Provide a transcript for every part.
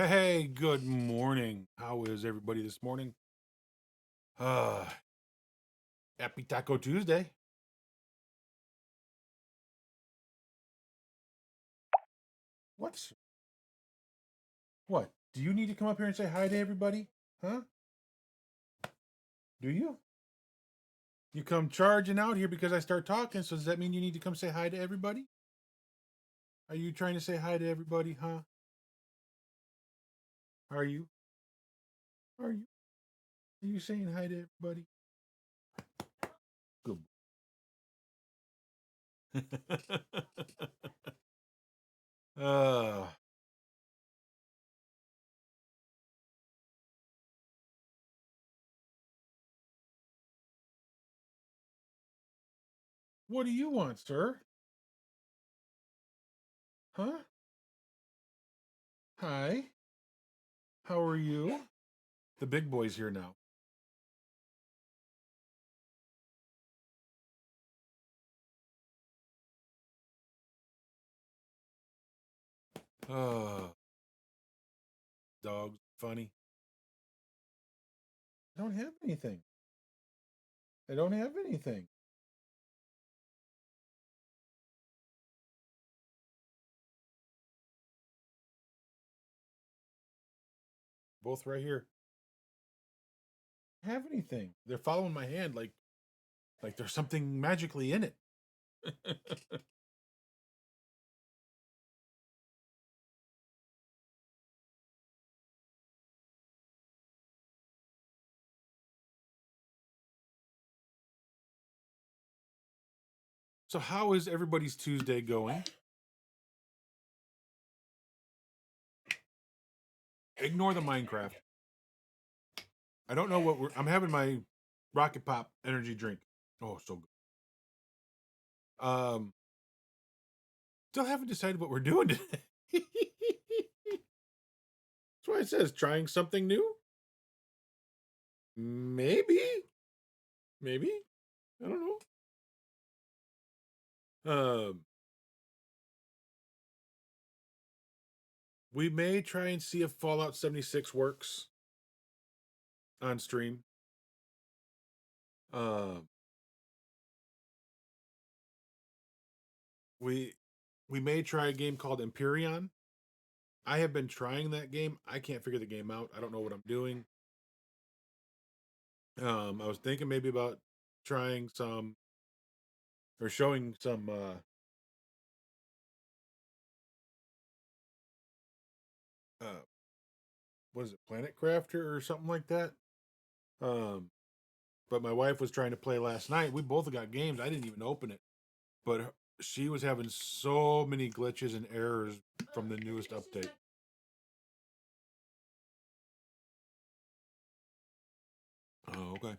Hey, good morning. How is everybody this morning? Uh, Happy Taco Tuesday. What's what? Do you need to come up here and say hi to everybody? Huh? Do you? You come charging out here because I start talking, so does that mean you need to come say hi to everybody? Are you trying to say hi to everybody, huh? Are you? Are you? Are you saying hi to everybody? Good. uh, what do you want, sir? Huh? Hi. How are you? The big boy's here now. Uh, Dogs funny. I don't have anything. I don't have anything. Both right here. Have anything. They're following my hand like there's something magically in it. So how is everybody's Tuesday going? Ignore the Minecraft. I don't know what I'm having my Rocket Pop energy drink. Oh, so good. Still haven't decided what we're doing today. That's why it says trying something new. Maybe. Maybe. I don't know. We may try and see if Fallout 76 works on stream. Um we we may try a game called Empyrean. I have been trying that game. I can't figure the game out. I don't know what I'm doing. I was thinking maybe about trying some or showing some uh what is it, Planet Crafter or something like that. Um but my wife was trying to play last night. We both got games. I didn't even open it. But she was having so many glitches and errors from the newest update. Oh, okay.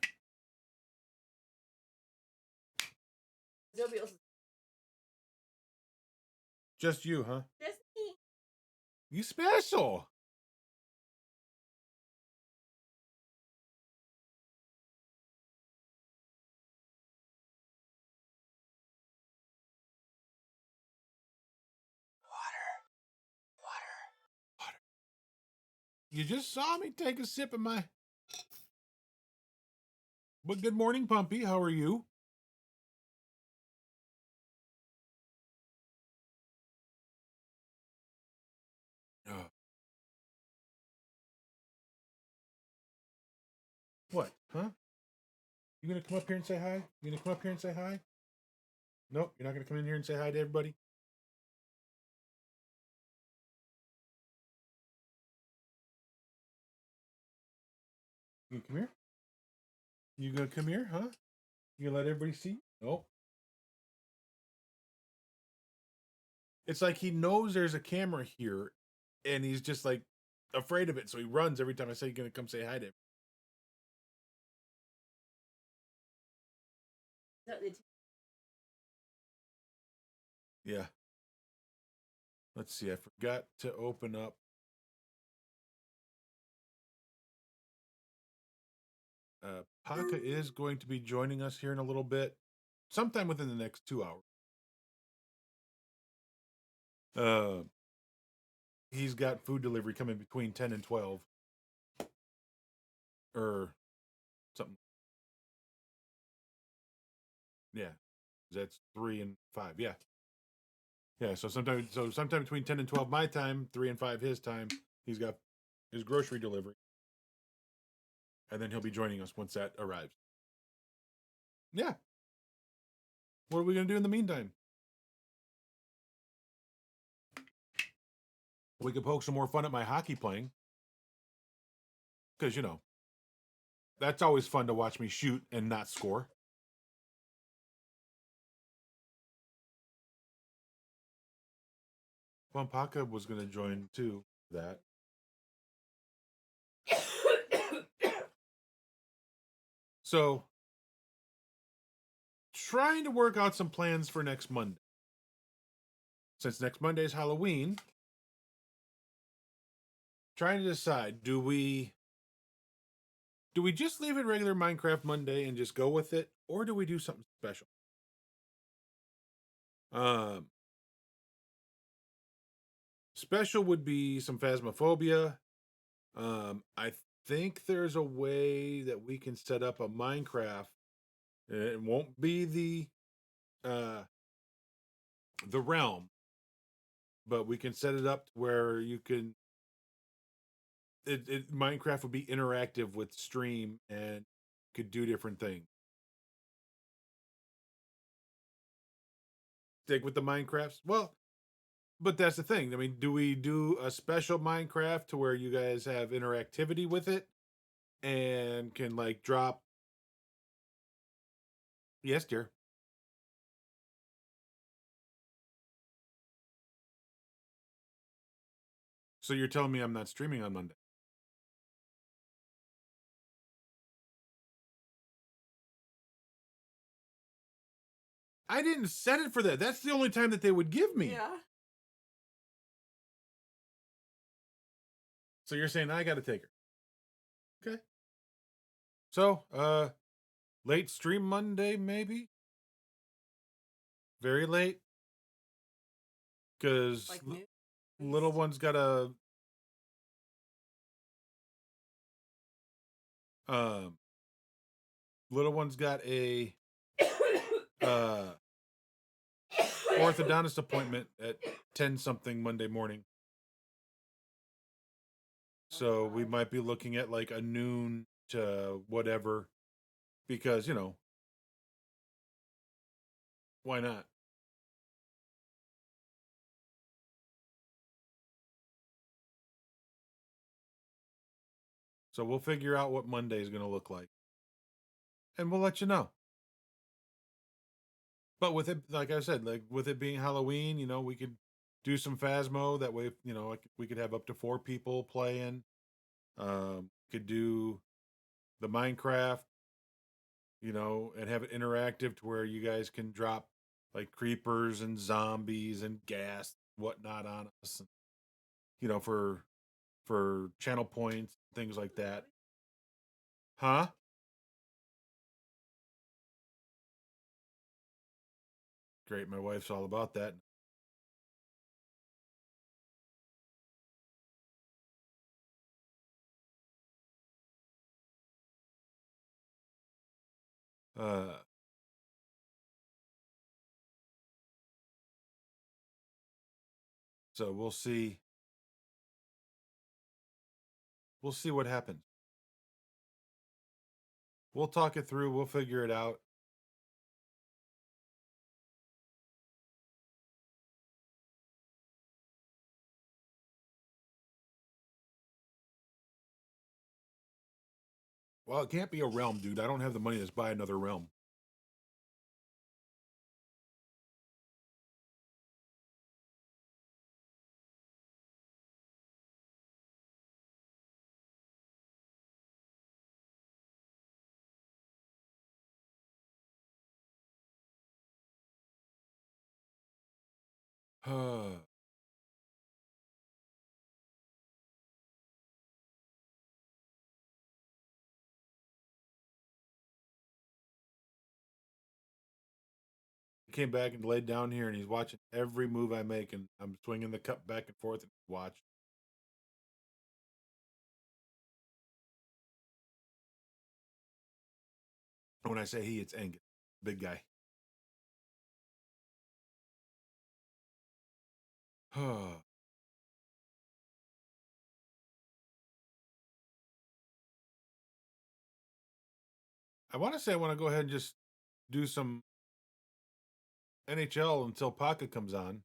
Just you, huh? Just me. You special. Water. You just saw me take a sip of my. But good morning, Pumpy. How are you? Uh, what? Huh? You gonna come up here and say hi? You gonna come up here and say hi? Nope, you're not gonna come in here and say hi to everybody. You come here. You gonna come here, huh? You gonna let everybody see? Nope. It's like he knows there's a camera here, and he's just like afraid of it, so he runs every time I say you're gonna come say hi to him. Yeah. Let's see. I forgot to open up. Paka is going to be joining us here in a little bit, sometime within the next 2 hours. Uh, he's got food delivery coming between 10 and 12 or something. Yeah. That's 3 and 5. Yeah. Yeah, so sometime between 10 and 12 my time, 3 and 5 his time, he's got his grocery delivery. And then he'll be joining us once that arrives. Yeah. What are we going to do in the meantime? We could poke some more fun at my hockey playing. Because, that's always fun to watch me shoot and not score. Wampaka was going to join too. That. So, trying to work out some plans for next Monday. Since next Monday is Halloween, trying to decide, do we just leave it regular Minecraft Monday and just go with it, or do we do something special? Special would be some Phasmophobia. I think there's a way that we can set up a Minecraft. It won't be the realm, but we can set it up where you can. Minecraft would be interactive with stream and could do different things. Stick with the Minecrafts. Well, but that's the thing. I mean, do we do a special Minecraft to where you guys have interactivity with it and can like drop? Yes, dear. So you're telling me I'm not streaming on Monday? I didn't set it for that. That's the only time that they would give me. Yeah. So you're saying I got to take her? Okay. So, late stream Monday, maybe. Very late, because Like little one's got a um, little one's got a uh orthodontist appointment at 10 something Monday morning. So we might be looking at like a noon to whatever, because why not? So we'll figure out what Monday is going to look like, and we'll let you know. But with it, like I said, like with it being Halloween, we could do some Phasmo. That way, we could have up to 4 people playing. Could do the Minecraft, and have it interactive to where you guys can drop like creepers and zombies and gas, whatnot on us, for channel points, things like that. Huh? Great. My wife's all about that. Uh, so we'll see. We'll see what happens. We'll talk it through. We'll figure it out. Well, it can't be a realm, dude. I don't have the money to buy another realm. He came back and laid down here, and he's watching every move I make, and I'm swinging the cup back and forth and watch. When I say he, it's Angus, big guy. I want to say I want to go ahead and just do some NHL until Paka comes on,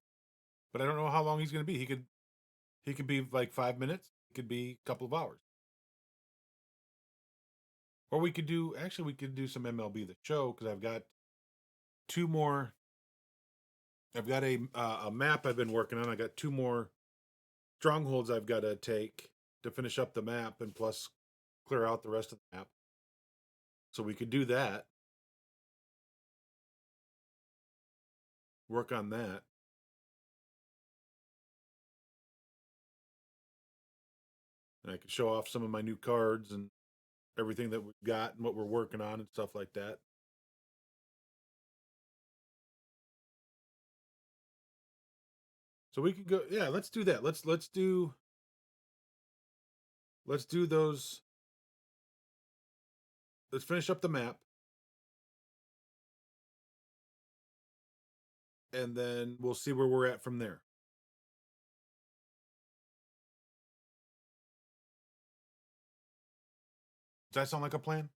but I don't know how long he's going to be. He could be like 5 minutes. It could be a couple of hours. Or we could do some MLB the Show because I've got two more. I've got a map I've been working on. I got two more strongholds I've got to take to finish up the map and plus clear out the rest of the map. So we could do that. Work on that. And I could show off some of my new cards and everything that we've got and what we're working on and stuff like that. So we could go, yeah, let's do that. Let's do those. Let's finish up the map. And then we'll see where we're at from there. Does that sound like a plan?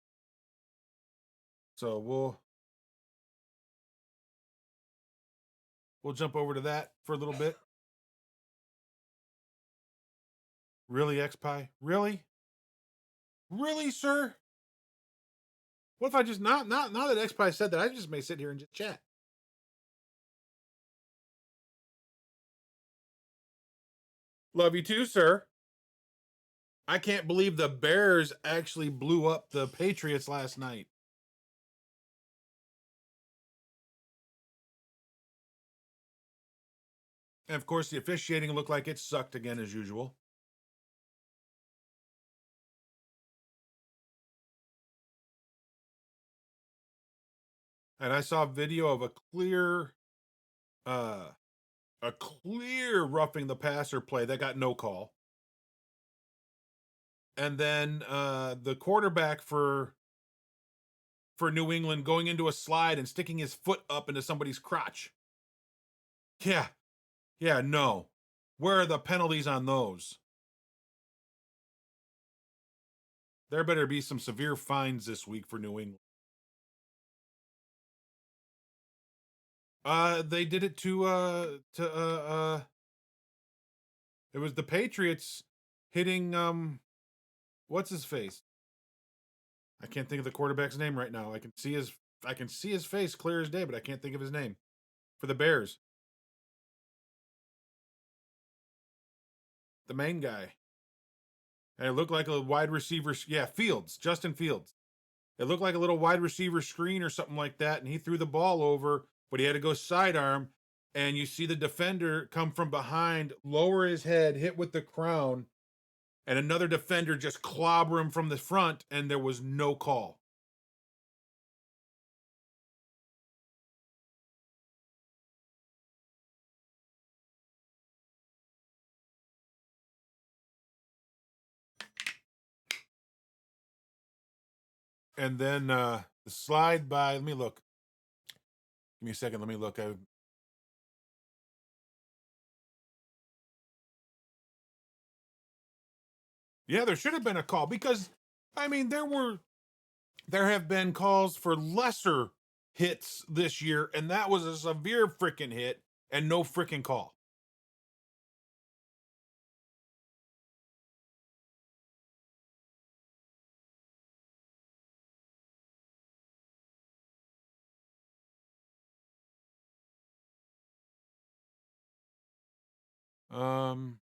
So we'll jump over to that for a little bit. Really, XPie? Really? Really, sir? What if I just not now that XPie said that, I just may sit here and just chat. Love you too, sir. I can't believe the Bears actually blew up the Patriots last night. And of course, the officiating looked like it sucked again as usual. And I saw a video of a clear roughing the passer play that got no call. And then the quarterback for New England going into a slide and sticking his foot up into somebody's crotch. Yeah. Yeah, no. Where are the penalties on those? There better be some severe fines this week for New England. They did it to it was the Patriots hitting what's his face? I can't think of the quarterback's name right now. I can see his face clear as day, but I can't think of his name. For the Bears. The main guy. And it looked like a wide receiver. Yeah, Justin Fields. It looked like a little wide receiver screen or something like that, and he threw the ball over, but he had to go sidearm. And you see the defender come from behind, lower his head, hit with the crown, and another defender just clobber him from the front, and there was no call. And then the slide by, let me look. Give me a second, let me look. Yeah, there should have been a call because, I mean, there have been calls for lesser hits this year, and that was a severe freaking hit and no freaking call. Um,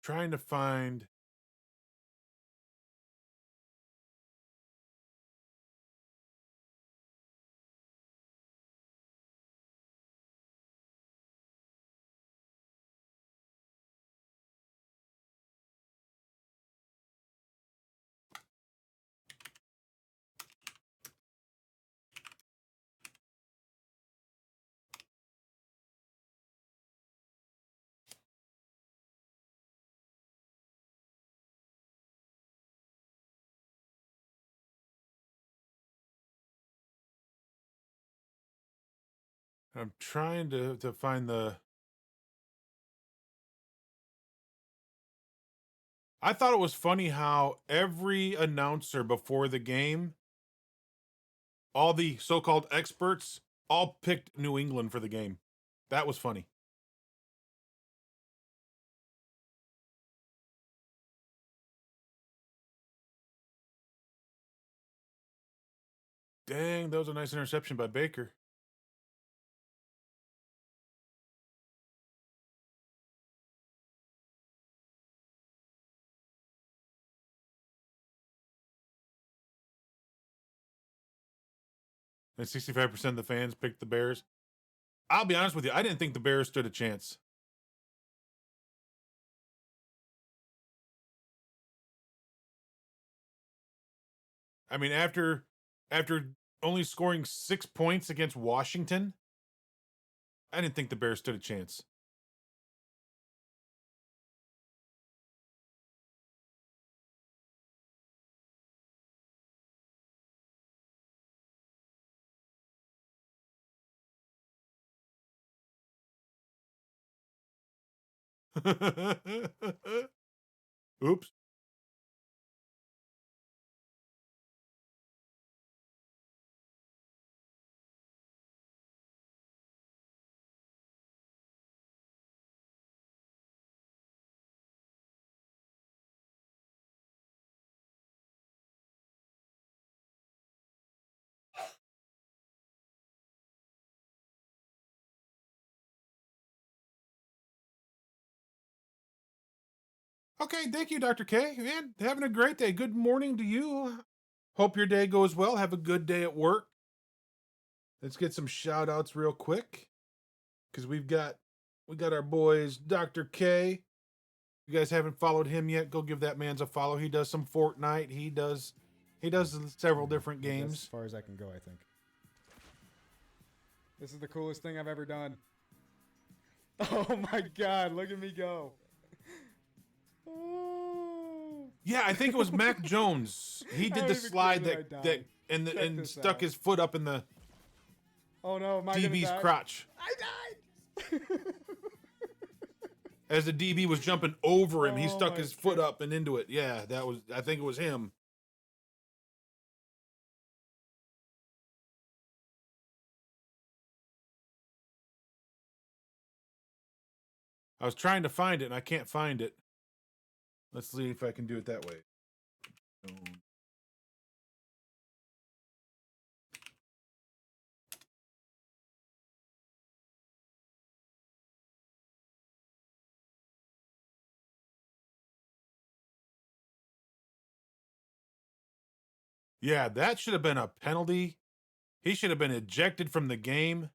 trying to find. I'm trying to find the. I thought it was funny how every announcer before the game, all the so-called experts, all picked New England for the game. That was funny. Dang, that was a nice interception by Baker. And 65% of the fans picked the Bears. I'll be honest with you, I didn't think the Bears stood a chance. I mean, after only scoring 6 points against Washington, I didn't think the Bears stood a chance. Oops. Okay, thank you, Dr. K. Man, having a great day. Good morning to you. Hope your day goes well. Have a good day at work. Let's get some shout outs real quick. Because we got our boys, Dr. K. You guys haven't followed him yet, go give that man a follow. He does some Fortnite. He does several different games. That's as far as I can go, I think. This is the coolest thing I've ever done. Oh my god, look at me go. Oh. Yeah, I think it was Mac Jones. He did the slide and stuck his foot up in the DB's crotch. I died. As the DB was jumping over him, he stuck his foot up and into it. Yeah, I think it was him. I was trying to find it and I can't find it. Let's see if I can do it that way. Yeah, that should have been a penalty. He should have been ejected from the game.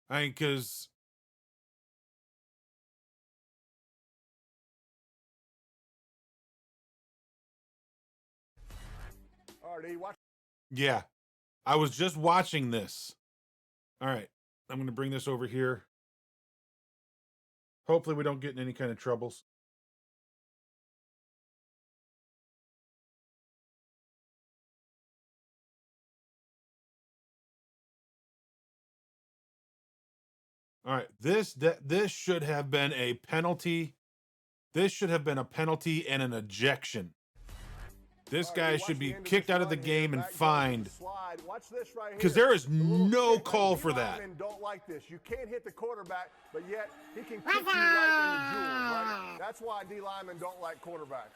I mean, because yeah, I was just watching this. All right, I'm going to bring this over here. Hopefully we don't get in any kind of troubles. All right, this should have been a penalty. This should have been a penalty and an ejection. This guy should be kicked out of the game and fined. Because there is no call for that. Don't like this. You can't hit the quarterback, but yet he can kick you right in the jewels. Right? That's why D linemen don't like quarterbacks.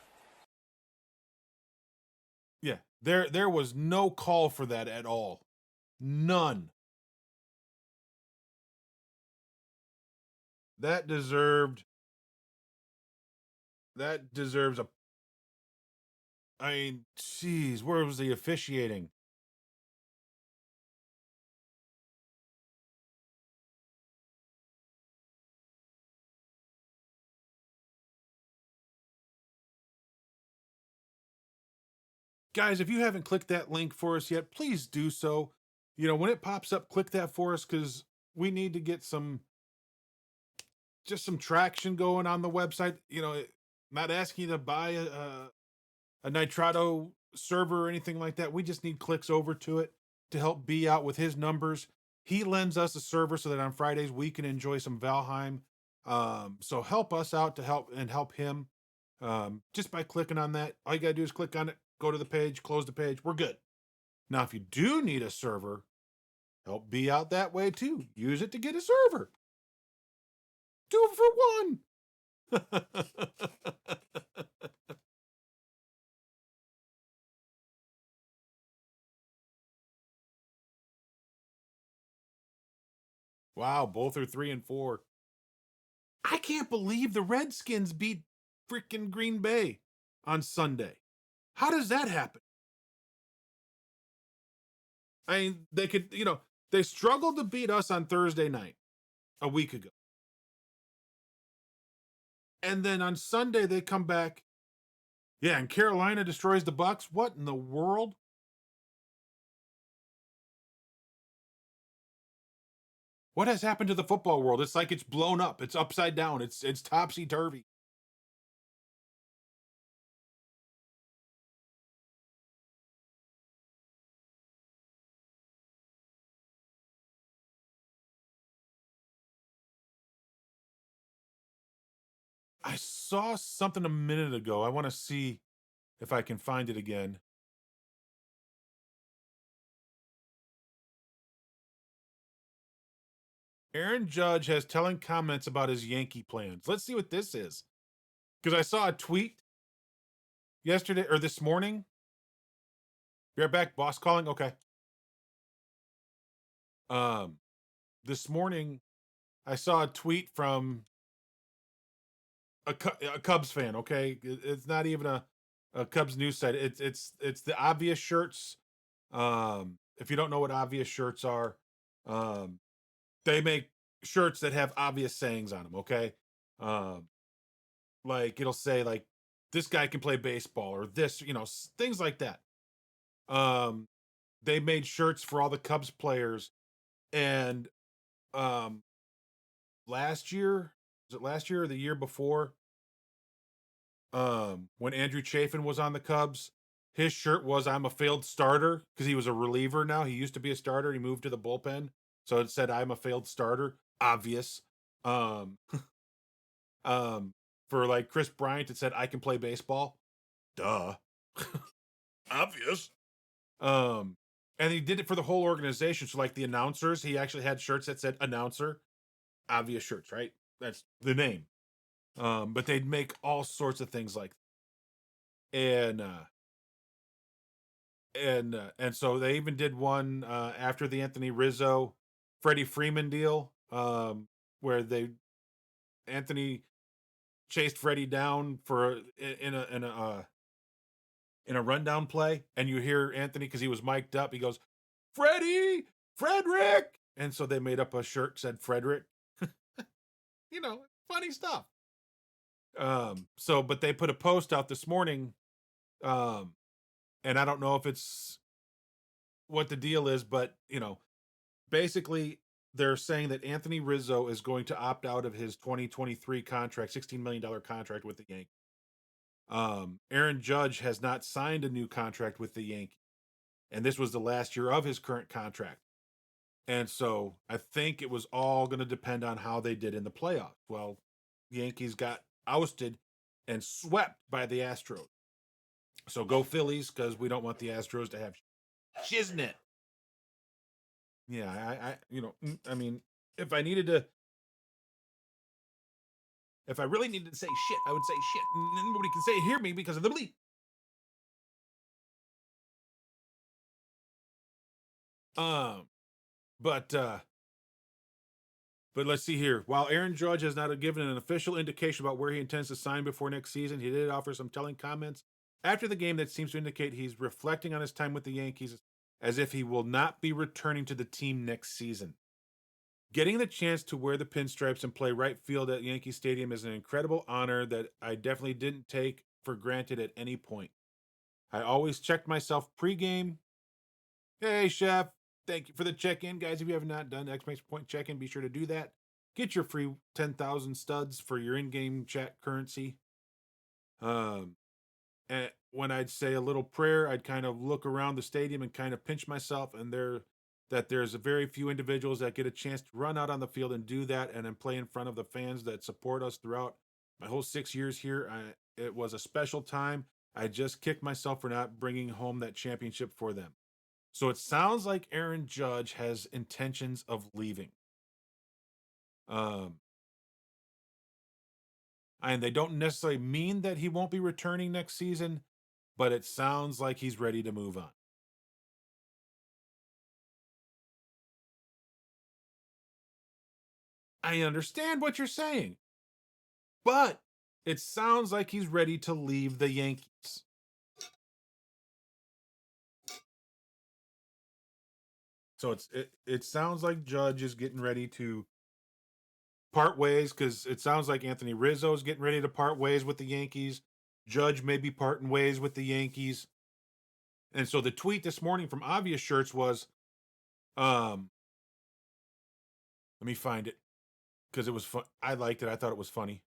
Yeah, there was no call for that at all. None. That deserves a. I mean, jeez, where was the officiating? Guys, if you haven't clicked that link for us yet, please do so. You know, when it pops up, click that for us because we need to get some traction going on the website. You know, not asking you to buy a Nitrado server or anything like that. We just need clicks over to it. to help B out with his numbers. He lends us a server so that on Fridays we can enjoy some Valheim. So help us out to help him. Just by clicking on that. All you gotta do is click on it, go to the page, close the page. We're good. Now, if you do need a server, help B out that way too. Use it to get a server. 2 for 1. Wow, both are 3 and 4. I can't believe the Redskins beat freaking Green Bay on Sunday. How does that happen? I mean, they could, they struggled to beat us on Thursday night a week ago. And then on Sunday they come back. Yeah, and Carolina destroys the Bucks. What in the world? What has happened to the football world? It's like it's blown up. It's upside down. It's topsy-turvy. I saw something a minute ago. I want to see if I can find it again. Aaron Judge has telling comments about his Yankee plans. Let's see what this is. Because I saw a tweet yesterday or this morning. You're back, boss calling? Okay. This morning I saw a tweet from a Cubs fan, okay? It's not even a Cubs news site. It's the Obvious Shirts. If you don't know what Obvious Shirts are, they make shirts that have obvious sayings on them, okay? Like it'll say like this guy can play baseball or this, things like that. They made shirts for all the Cubs players, and last year, was it last year or the year before? When Andrew Chafin was on the Cubs, his shirt was "I'm a failed starter" because he was a reliever now. He used to be a starter. He moved to the bullpen, so it said "I'm a failed starter." Obvious. Um, for like Chris Bryant, it said "I can play baseball." Duh. Obvious. And he did it for the whole organization. So like the announcers, he actually had shirts that said "announcer." Obvious Shirts, right? That's the name. But they'd make all sorts of things like that. And so they even did one after the Anthony Rizzo Freddie Freeman deal, where Anthony chased Freddie down for in a rundown play, and you hear Anthony because he was mic'd up. He goes, "Freddie, Frederick," and so they made up a shirt said Frederick. Funny stuff. But they put a post out this morning, and I don't know if it's what the deal is, but basically they're saying that Anthony Rizzo is going to opt out of his 2023 contract, $16 million contract with the Yankees. Aaron Judge has not signed a new contract with the Yankees, and this was the last year of his current contract. And so I think it was all going to depend on how they did in the playoffs. Well, the Yankees got ousted and swept by the Astros. So go Phillies, because we don't want the Astros to have shiznit. Yeah, I mean, if I really needed to say shit, I would say shit. And nobody can hear me because of the bleep. But let's see here. While Aaron Judge has not given an official indication about where he intends to sign before next season, he did offer some telling comments after the game that seems to indicate he's reflecting on his time with the Yankees as if he will not be returning to the team next season. Getting the chance to wear the pinstripes and play right field at Yankee Stadium is an incredible honor that I definitely didn't take for granted at any point. I always checked myself pregame. Hey, Chef. Thank you for the check-in, guys. If you have not done exclamation point check-in, be sure to do that. Get your free 10,000 studs for your in-game chat currency. And when I'd say a little prayer, I'd kind of look around the stadium and kind of pinch myself, and there's a very few individuals that get a chance to run out on the field and do that, and then play in front of the fans that support us throughout my whole 6 years here. It was a special time. I just kicked myself for not bringing home that championship for them. So it sounds like Aaron Judge has intentions of leaving. Um, and they don't necessarily mean that he won't be returning next season, but it sounds like he's ready to move on. I understand what you're saying, but it sounds like he's ready to leave the Yankees. So it sounds like Judge is getting ready to part ways, because it sounds like Anthony Rizzo is getting ready to part ways with the Yankees. Judge may be parting ways with the Yankees. And so the tweet this morning from Obvious Shirts was, let me find it, because it was fun. I liked it. I thought it was funny.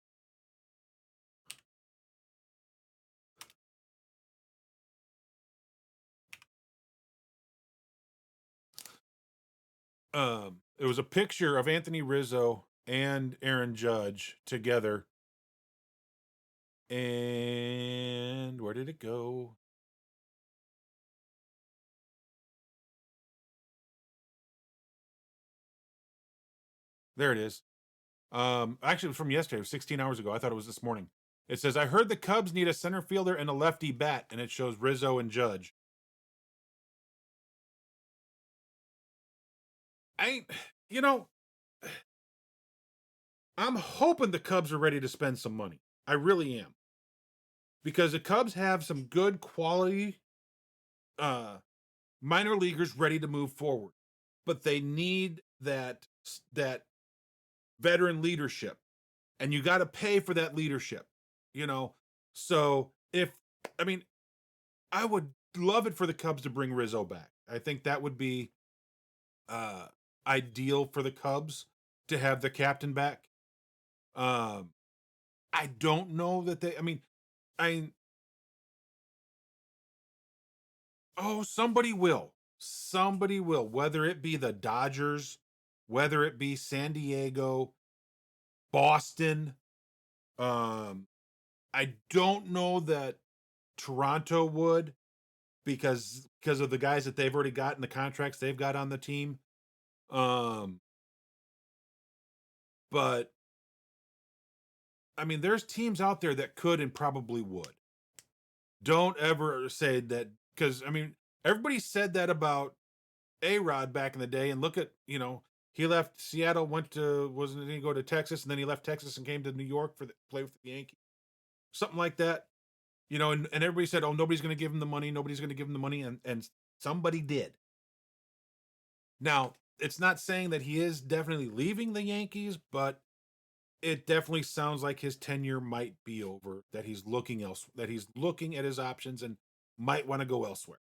It was a picture of Anthony Rizzo and Aaron Judge together. And where did it go? There it is. Actually, it was from yesterday. It was 16 hours ago. I thought it was this morning. It says, I heard the Cubs need a center fielder and a lefty bat, and it shows Rizzo and Judge. You know, I'm hoping the Cubs are ready to spend some money. I really am. Because the Cubs have some good quality minor leaguers ready to move forward. But they need that veteran leadership. And you got to pay for that leadership, you know? So I would love it for the Cubs to bring Rizzo back. I think that would be ideal for the Cubs to have the captain back. I don't know that somebody will. Somebody will, whether it be the Dodgers, whether it be San Diego, Boston. I don't know that Toronto would, because of the guys that they've already got and the contracts they've got on the team. But there's teams out there that could and probably would. Don't ever say that, because everybody said that about A-Rod back in the day, and look at, he left Seattle, didn't he go to Texas, and then he left Texas and came to New York play with the Yankees, something like that. And everybody said, oh, nobody's going to give him the money, and somebody did. Now, it's not saying that he is definitely leaving the Yankees, but it definitely sounds like his tenure might be over, that he's looking at his options and might want to go elsewhere.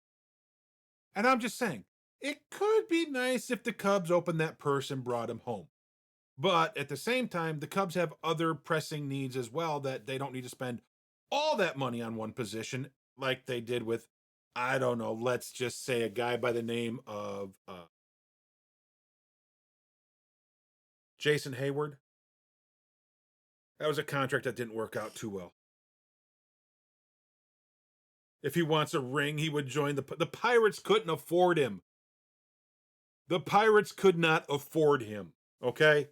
And I'm just saying, it could be nice if the Cubs opened that purse and brought him home. But at the same time, the Cubs have other pressing needs as well, that they don't need to spend all that money on one position like they did with, I don't know, let's just say a guy by the name of Jason Hayward. That was a contract that didn't work out too well. If he wants a ring, he would join the Pirates. Couldn't afford him. The Pirates could not afford him, okay?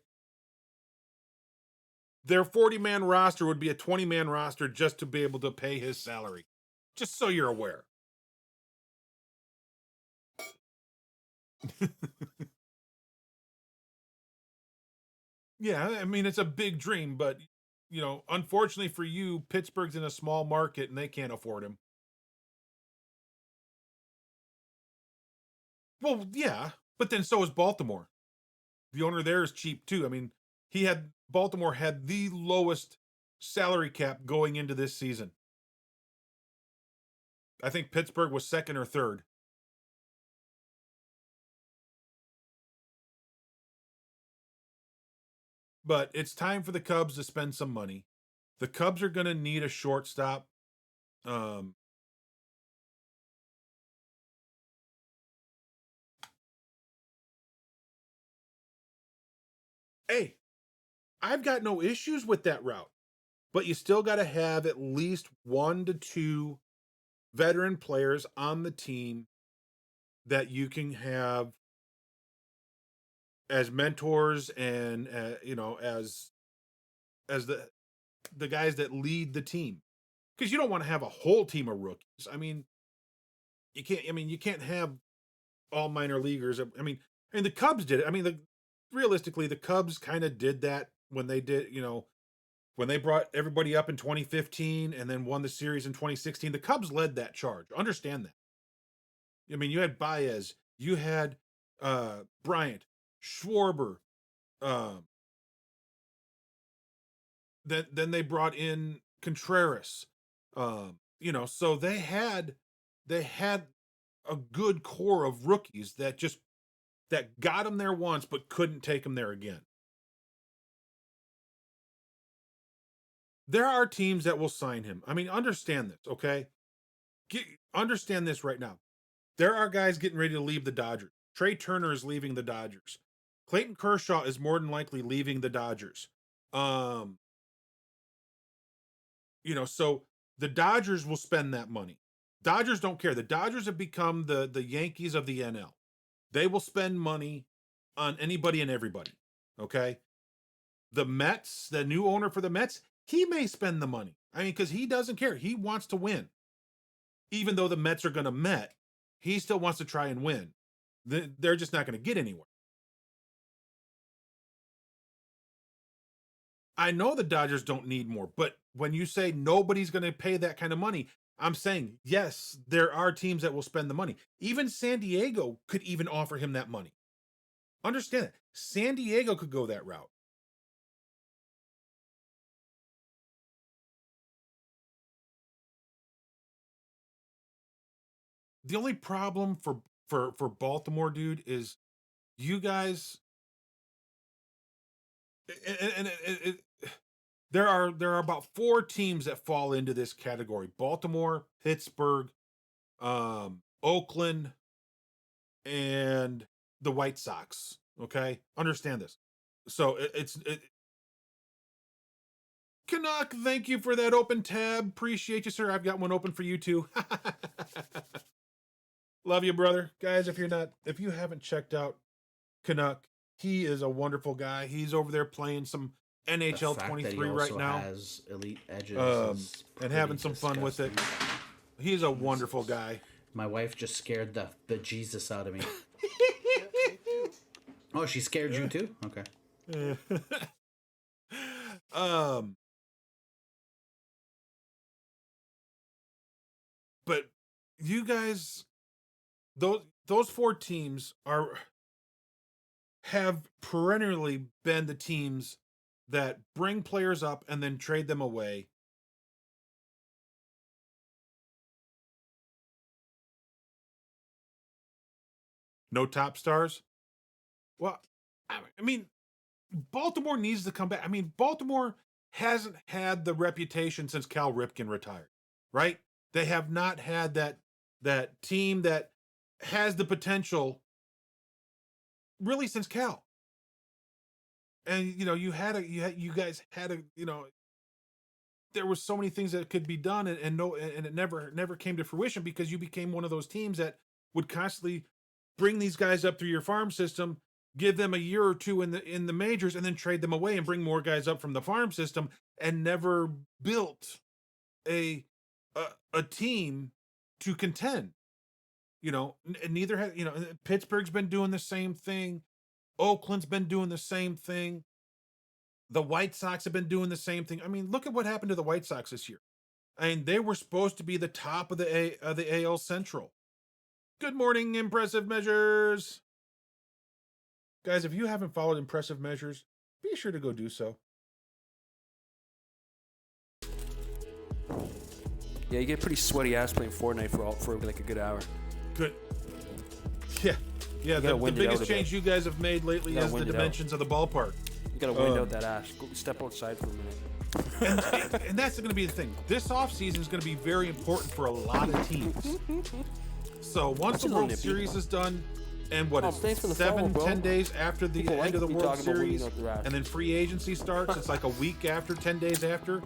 Their 40-man roster would be a 20-man roster just to be able to pay his salary. Just so you're aware. Yeah, it's a big dream, but, unfortunately for you, Pittsburgh's in a small market and they can't afford him. Well, yeah, but then so is Baltimore. The owner there is cheap too. Baltimore had the lowest salary cap going into this season. I think Pittsburgh was second or third. But it's time for the Cubs to spend some money. The Cubs are going to need a shortstop. Hey, I've got no issues with that route, but you still got to have at least 1 to 2 veteran players on the team that you can have as mentors and as the guys that lead the team, because you don't want to have a whole team of rookies. I mean, you can't have all minor leaguers. I mean the Cubs did it. I mean, realistically, the Cubs kind of did that when they did, when they brought everybody up in 2015 and then won the series in 2016. The Cubs led that charge. Understand that. I mean, you had Baez, you had Bryant, Schwarber. Then they brought in Contreras. So they had a good core of rookies that got them there once but couldn't take them there again. There are teams that will sign him. I mean, understand this, okay? Understand this right now. There are guys getting ready to leave the Dodgers. Trey Turner is leaving the Dodgers. Clayton Kershaw is more than likely leaving the Dodgers. So the Dodgers will spend that money. Dodgers don't care. The Dodgers have become the Yankees of the NL. They will spend money on anybody and everybody. Okay. The Mets, the new owner for the Mets, he may spend the money. I mean, because he doesn't care. He wants to win. Even though the Mets are going to Met, he still wants to try and win. They're just not going to get anywhere. I know the Dodgers don't need more, but when you say nobody's going to pay that kind of money, I'm saying, yes, there are teams that will spend the money. Even San Diego could even offer him that money. Understand it. San Diego could go that route. The only problem for Baltimore, dude, is you guys, and there are about 4 teams that fall into this category: Baltimore, Pittsburgh, Oakland, and the White Sox. Okay, understand this. So it's Canuck, thank you for that open tab. Appreciate you, sir. I've got one open for you too. Love you, brother. Guys, if you haven't checked out Canuck, he is a wonderful guy. He's over there playing some NHL 23 right now. Has elite edges and having some fun with it. He's a wonderful guy. My wife just scared the Jesus out of me. Oh, she scared you too? Okay. But you guys, those 4 teams have perennially been the teams that bring players up and then trade them away. No top stars? Well, I mean, Baltimore needs to come back. I mean, Baltimore hasn't had the reputation since Cal Ripken retired, right? They have not had that team that has the potential really since Cal. And you guys had a there were so many things that could be done and it never came to fruition because you became one of those teams that would constantly bring these guys up through your farm system, give them a year or two in the majors, and then trade them away and bring more guys up from the farm system, and never built a team to contend. Neither has, Pittsburgh's been doing the same thing. Oakland's been doing the same thing. The White Sox have been doing the same thing. I mean, look at what happened to the White Sox this year. I mean, they were supposed to be the top of the AL Central. Good morning, Impressive Measures. Guys, if you haven't followed Impressive Measures, be sure to go do so. Yeah, you get pretty sweaty ass playing Fortnite for like a good hour. Good. Yeah. The biggest change you guys have made lately is the dimensions of the ballpark. You gotta wind out that ass. Go step outside for a minute. And that's going to be the thing. This offseason is going to be very important for a lot of teams. So once the a little World nippy. Series is done, and what is thanks for the 7, follow, bro. 10 days after the People end like of the me World talking about winning Series, out their ass. and then free agency starts, it's like a week after, 10 days after.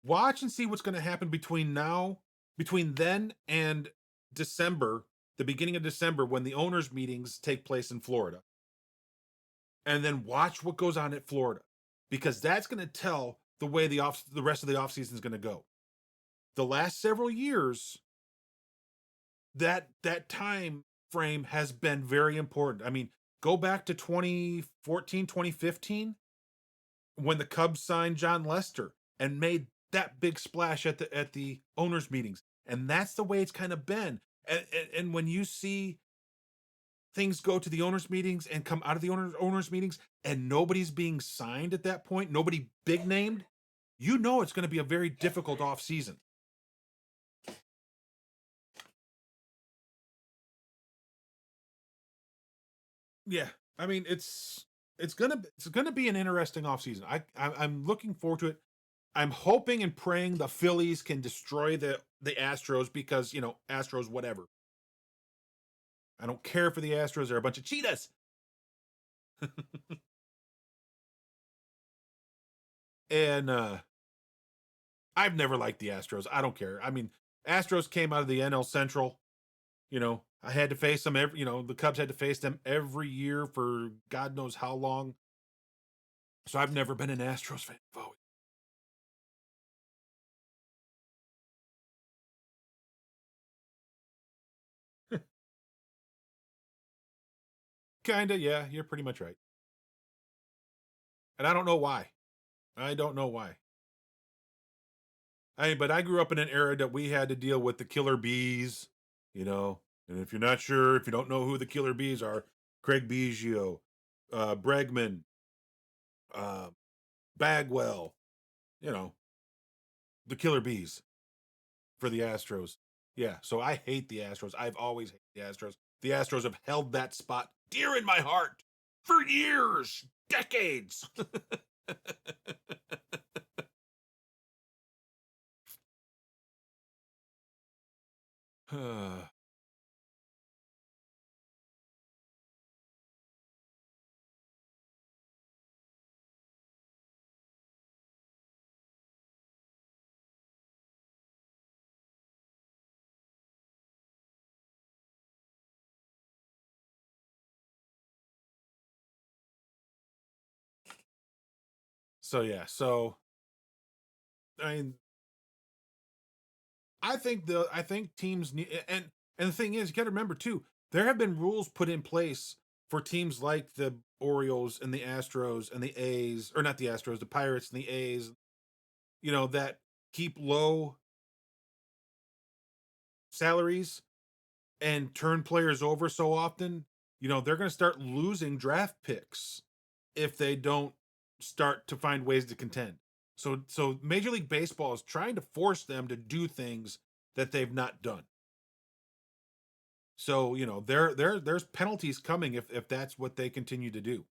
Watch and see what's going to happen between then and December, the beginning of December, when the owners' meetings take place in Florida. And then watch what goes on at Florida, because that's going to tell the way the rest of the offseason is going to go. The last several years, that time frame has been very important. I mean, go back to 2014, 2015, when the Cubs signed John Lester and made that big splash at the owners' meetings. And that's the way it's kind of been. And when you see things go to the owners' meetings and come out of the owners' meetings and nobody's being signed at that point, nobody big named, you know it's going to be a very difficult off season. Yeah, I mean it's gonna be an interesting offseason. I'm looking forward to it. I'm hoping and praying the Phillies can destroy the Astros, because Astros whatever. I don't care for the Astros; they're a bunch of cheetahs. And I've never liked the Astros. I don't care. I mean, Astros came out of the NL Central. I had to face them the Cubs had to face them every year for God knows how long. So I've never been an Astros fan. Oh. Kinda, yeah, you're pretty much right. And I don't know why. But I grew up in an era that we had to deal with the Killer Bees, and if you're not sure, if you don't know who the Killer Bees are, Craig Biggio, Bregman, Bagwell, the Killer Bees for the Astros. Yeah, so I hate the Astros. I've always hated the Astros. The Astros have held that spot dear in my heart for years, decades. So I mean, I think teams need, and the thing is, you got to remember too, there have been rules put in place for teams like the Orioles and the Astros and the A's, or not the Astros, the Pirates and the A's, that keep low salaries and turn players over so often. They're going to start losing draft picks if they don't start to find ways to contend. So Major League Baseball is trying to force them to do things that they've not done. So, there's penalties coming if that's what they continue to do.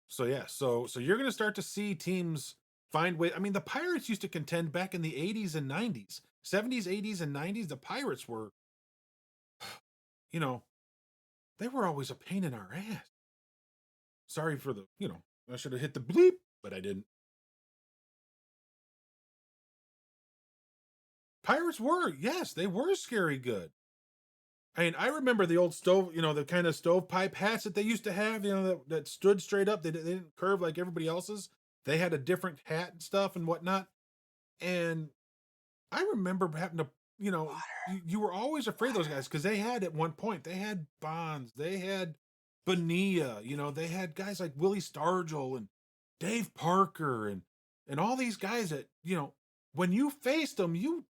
So yeah, so you're going to start to see teams find ways. I mean, the Pirates used to contend back in the 80s and 90s. 70s, 80s and 90s, the Pirates were they were always a pain in our ass. Sorry for the, I should have hit the bleep, but I didn't. Pirates were, yes, they were scary good. I mean, I remember the old stove, the kind of stovepipe hats that they used to have, that stood straight up. They didn't curve like everybody else's. They had a different hat and stuff and whatnot. And I remember having to, you were always afraid of those guys, because they had, at one point, they had Bonds, they had Bonilla, they had guys like Willie Stargell and Dave Parker and all these guys that, when you faced them, you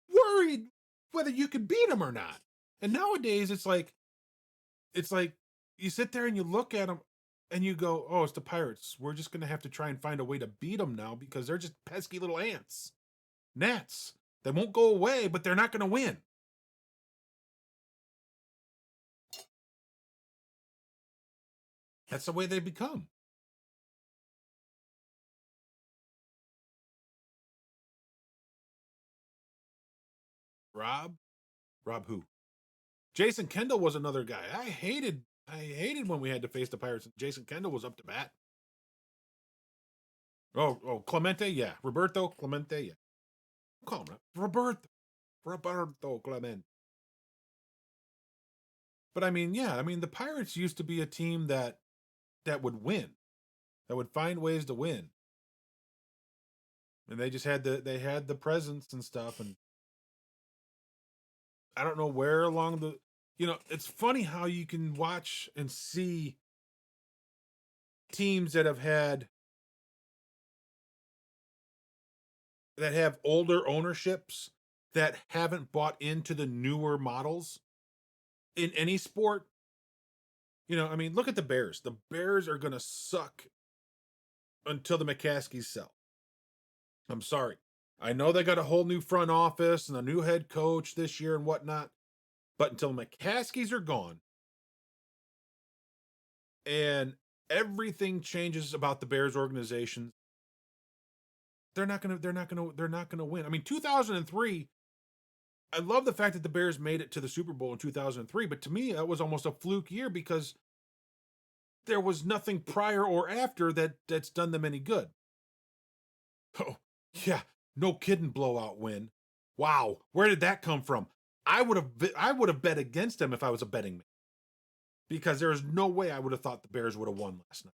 worried whether you could beat them or not. And nowadays it's like you sit there and you look at them and you go, oh, it's the Pirates. We're just going to have to try and find a way to beat them now, because they're just pesky little gnats. They won't go away, but they're not going to win. That's the way they become. Rob who? Jason Kendall was another guy. I hated when we had to face the Pirates and Jason Kendall was up to bat. Oh, Clemente, yeah. Roberto Clemente, yeah. Call him Roberto Clemente. But I mean, yeah, the Pirates used to be a team that would win, that would find ways to win. And they just had the presence and stuff. And I don't know where along the, it's funny how you can watch and see teams that have older ownerships that haven't bought into the newer models in any sport. Look at the Bears. The Bears are going to suck until the McCaskies sell. I'm sorry. I know they got a whole new front office and a new head coach this year and whatnot, but until McCaskies are gone and everything changes about the Bears organization, they're not going to win. 2003, I love the fact that the Bears made it to the Super Bowl in 2003, but to me, that was almost a fluke year because there was nothing prior or after that's done them any good. Oh, yeah, no kidding, blowout win. Wow, where did that come from? I would have bet against them if I was a betting man, because there is no way I would have thought the Bears would have won last night.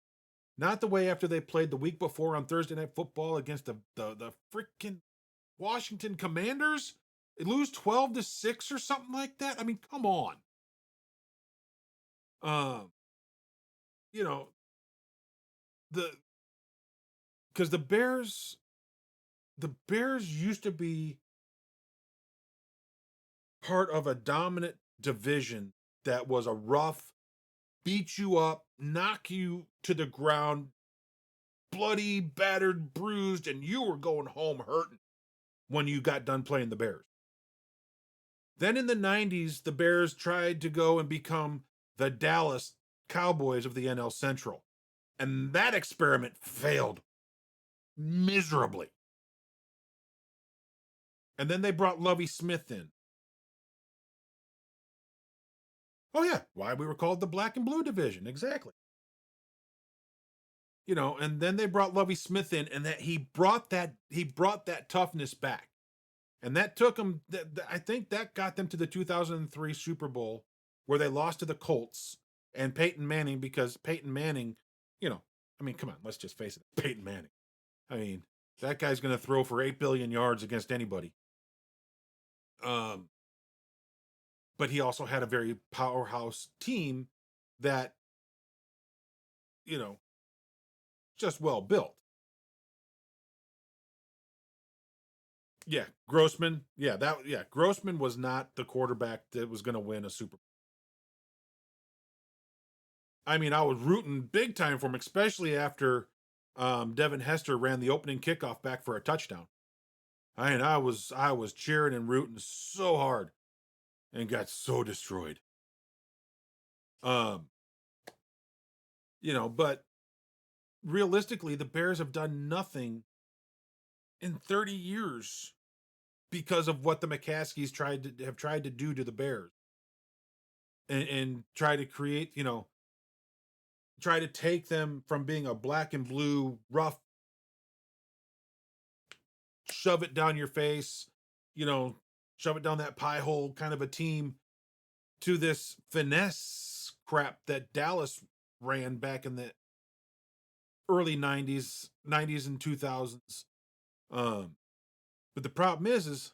Not the way after they played the week before on Thursday Night Football against the freaking Washington Commanders. They lose 12-6 or something like that. Come on. Because the Bears used to be part of a dominant division that was a rough, beat you up, knock you to the ground, bloody, battered, bruised, and you were going home hurting when you got done playing the Bears. Then in the 90s, the Bears tried to go and become the Dallas Cowboys of the NL Central. And that experiment failed miserably. And then they brought Lovie Smith in. Oh yeah, why we were called the Black and Blue Division, exactly. And then they brought Lovie Smith in, and that he brought that toughness back. And that took them, I think that got them to the 2003 Super Bowl, where they lost to the Colts and Peyton Manning, because Peyton Manning, come on, let's just face it, Peyton Manning. That guy's going to throw for 8 billion yards against anybody. But he also had a very powerhouse team that, just well built. Yeah, Grossman. Grossman was not the quarterback that was going to win a Super Bowl. I was rooting big time for him, especially after Devin Hester ran the opening kickoff back for a touchdown. I was cheering and rooting so hard and got so destroyed. But realistically, the Bears have done nothing in 30 years because of what the McCaskies have tried to do to the Bears, and try to create, try to take them from being a black and blue, rough, shove it down your face, shove it down that pie hole kind of a team, to this finesse crap that Dallas ran back in the early 90s and 2000s. But the problem is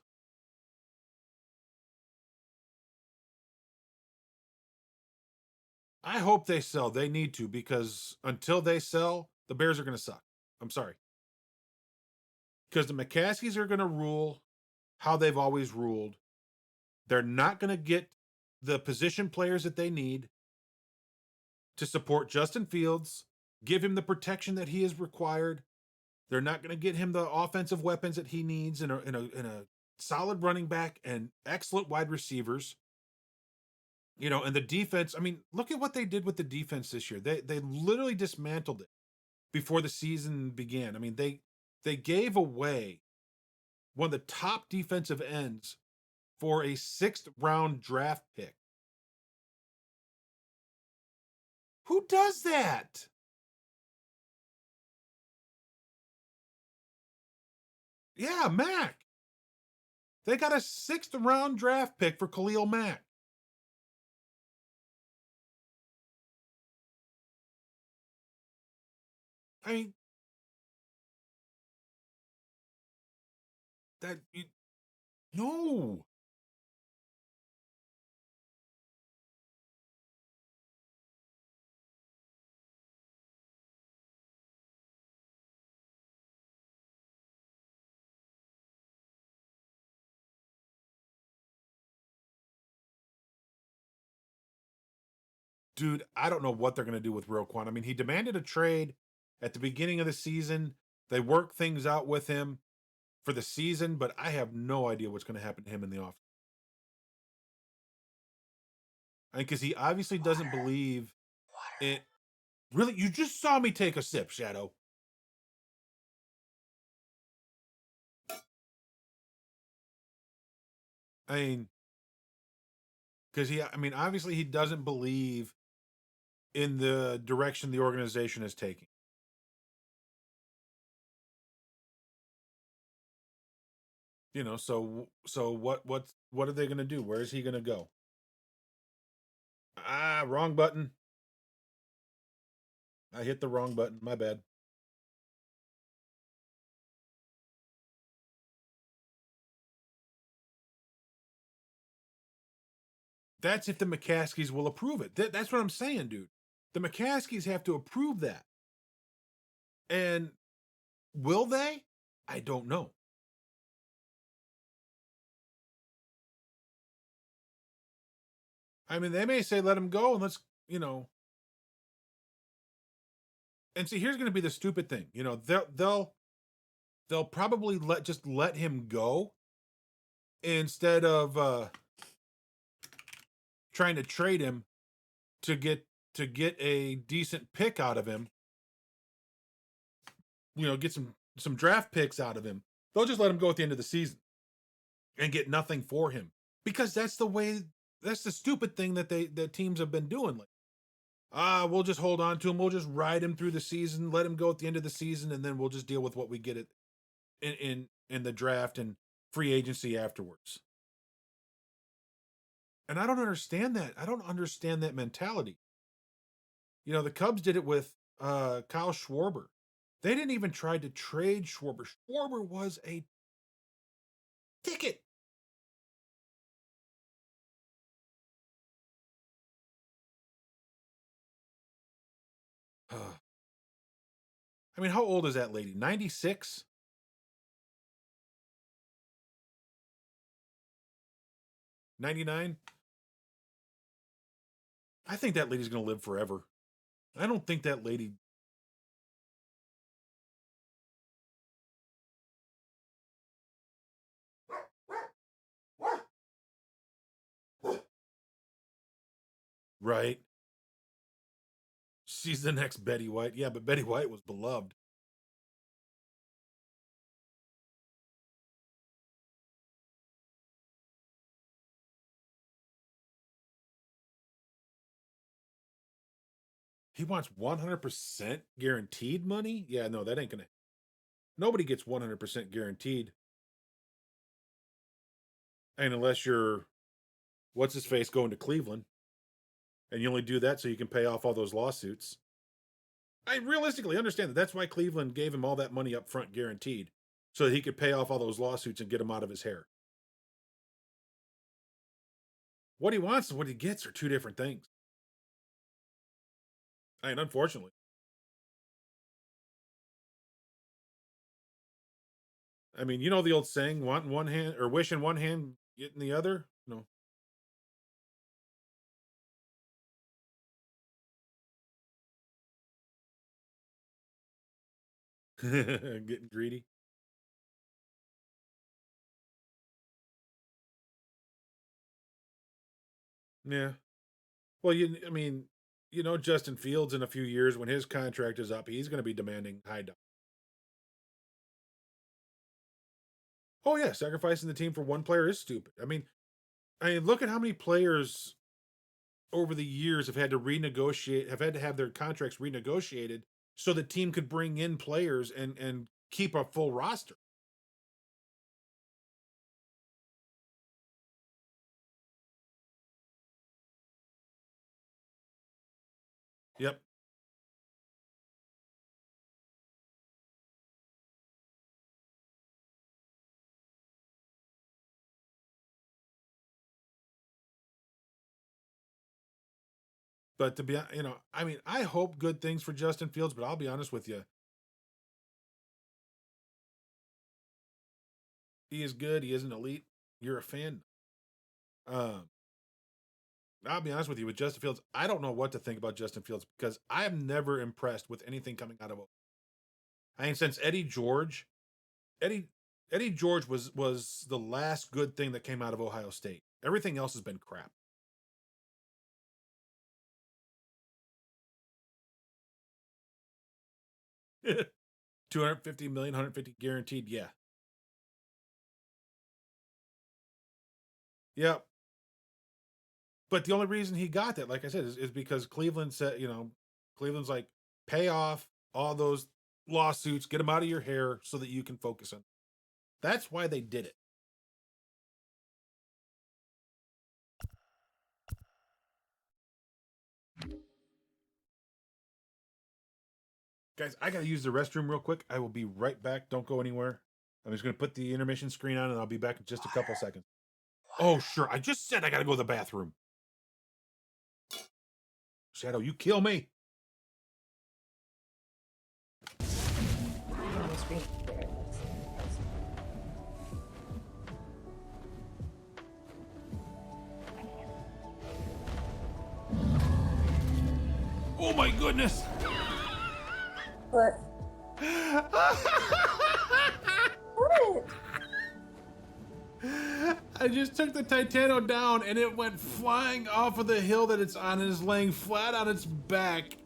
I hope they sell. They need to, because until they sell, the Bears are going to suck. I'm sorry. Because the McCaskies are going to rule how they've always ruled. They're not going to get the position players that they need to support Justin Fields, give him the protection that he is required. They're not going to get him the offensive weapons that he needs in a solid running back and excellent wide receivers. You know, and the defense, I mean, look at what they did with the defense this year. They literally dismantled it before the season began. I mean, they gave away one of the top defensive ends for a 6th round draft pick. Who does that? Yeah, Mack. They got a 6th round draft pick for Khalil Mack. I mean, no. Dude, I don't know what they're going to do with Roquan. I mean, he demanded a trade at the beginning of the season. They worked things out with him for the season, but I have no idea what's going to happen to him in the off. I mean, because he obviously doesn't believe it. Really? You just saw me take a sip, Shadow. I mean, because obviously he doesn't believe in the direction the organization is taking. You know, so what are they going to do? Where is he going to go? Wrong button. I hit the wrong button. My bad. That's if the McCaskies will approve it. That's what I'm saying, dude. The McCaskies have to approve that. And will they? I don't know. I mean, they may say let him go and let's, you know. And see, here's going to be the stupid thing. You know, they'll probably let him go instead of trying to trade him to get a decent pick out of him. You know, get some draft picks out of him. They'll just let him go at the end of the season and get nothing for him because that's the stupid thing that teams have been doing. Like, we'll just hold on to him. We'll just ride him through the season, let him go at the end of the season, and then we'll just deal with what we get in the draft and free agency afterwards. And I don't understand that. I don't understand that mentality. You know, the Cubs did it with Kyle Schwarber. They didn't even try to trade Schwarber. Schwarber was a ticket. I mean, how old is that lady? 96? 99? I think that lady's going to live forever. I don't think that lady. Right. She's the next Betty White. Yeah, but Betty White was beloved. He wants 100% guaranteed money? Yeah, no, that ain't going to. Nobody gets 100% guaranteed. And unless you're, what's his face, going to Cleveland. And you only do that so you can pay off all those lawsuits. I realistically understand that. That's why Cleveland gave him all that money up front guaranteed. So that he could pay off all those lawsuits and get him out of his hair. What he wants and what he gets are two different things. I mean, unfortunately. I mean, you know the old saying, want in one hand or wish in one hand, get in the other? No. Getting greedy. Yeah. Well, I mean, Justin Fields in a few years when his contract is up, he's going to be demanding high dollars. Oh yeah, sacrificing the team for one player is stupid. I mean, look at how many players over the years have had to have their contracts renegotiated so the team could bring in players and keep a full roster. Yep. But to be, I mean, I hope good things for Justin Fields, but I'll be honest with you. He is good. He isn't elite. You're a fan. I'll be honest with you, with Justin Fields, I don't know what to think about Justin Fields because I am never impressed with anything coming out of him. I mean, since Eddie George was the last good thing that came out of Ohio State. Everything else has been crap. $250 million, 150 guaranteed. Yeah. Yep. But the only reason he got that, like I said, is because Cleveland said, Cleveland's like, pay off all those lawsuits, get them out of your hair so that you can focus on. That's why they did it. Guys, I got to use the restroom real quick. I will be right back. Don't go anywhere. I'm just going to put the intermission screen on and I'll be back in just a couple seconds. Oh, sure. I just said I got to go to the bathroom. Shadow, you kill me. Oh my goodness. What? What? I just took the Titano down and it went flying off of the hill that it's on and is laying flat on its back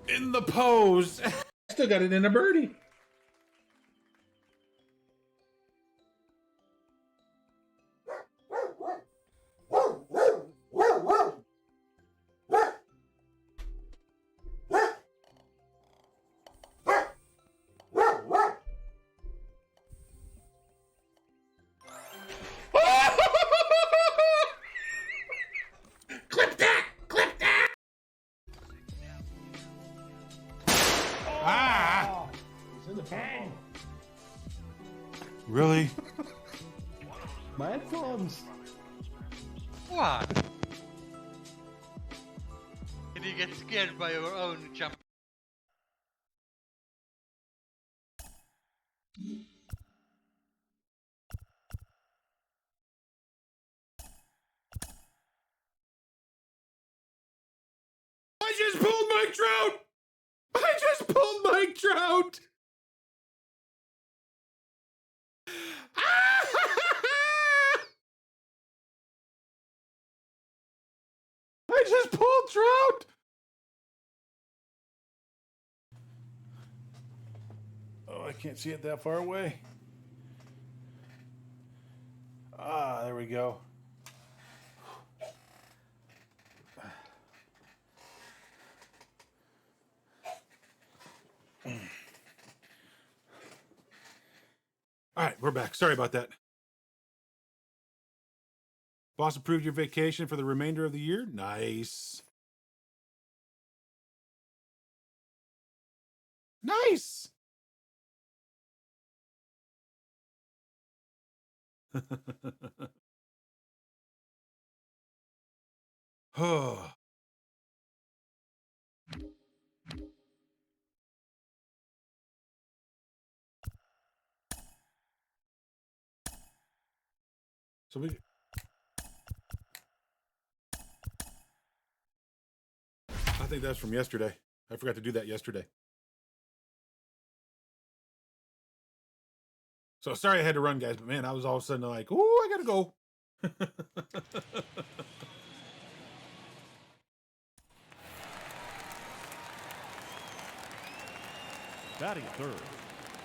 in the pose. Still got it in a birdie. Clip that! Clip that! Ah! Really? My headphones. What? Did you get scared by your own jump? I just pulled Mike Trout! I just pulled Mike Trout! I just pulled Trout! Oh, I can't see it that far away. Ah, there we go. All right, we're back. Sorry about that. Boss approved your vacation for the remainder of the year? Nice. Nice. Oh. So I think that's from yesterday. I forgot to do that yesterday. So sorry I had to run, guys, but man, I was all of a sudden like, ooh, I gotta go. Batting third.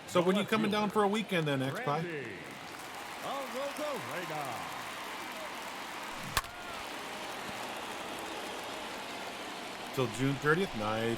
So when you coming down for a weekend then, X-Pie? Randy Arozarena. Till June 30th? Nice.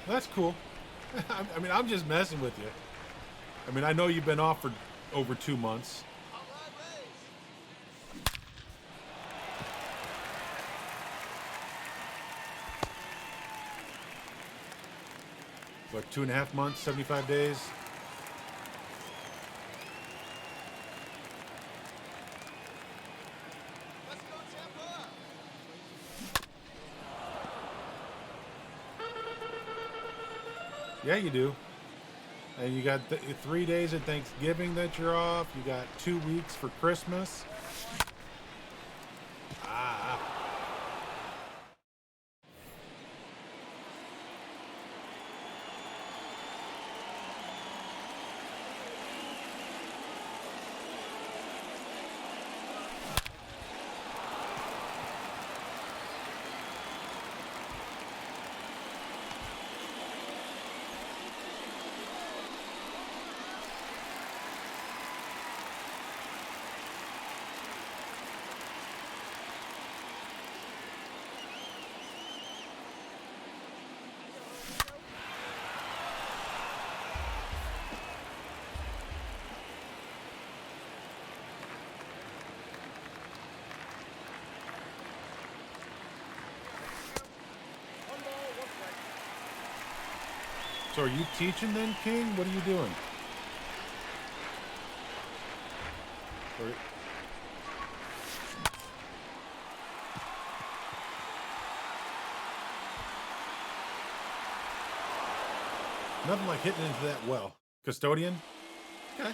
That's cool. I mean, I'm just messing with you. I mean, I know you've been off for over 2 months. What, 2.5 months, 75 days? Yeah, you do. And you got 3 days of Thanksgiving that you're off. You got 2 weeks for Christmas. Ah. So are you teaching then, King? What are you doing? Or... Nothing like hitting into that well. Custodian? Okay.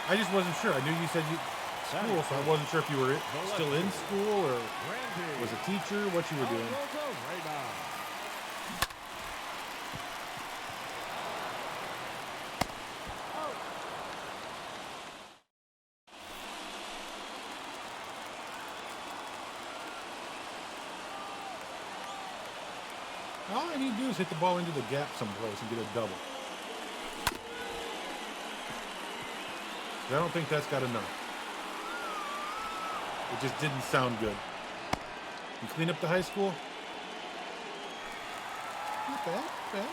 I just wasn't sure. I knew you said you school, so I wasn't sure if you were still in school or was a teacher, what you were doing. All I need to do is hit the ball into the gap someplace and get a double. I don't think that's got enough. It just didn't sound good. You clean up the high school? Not bad, not bad.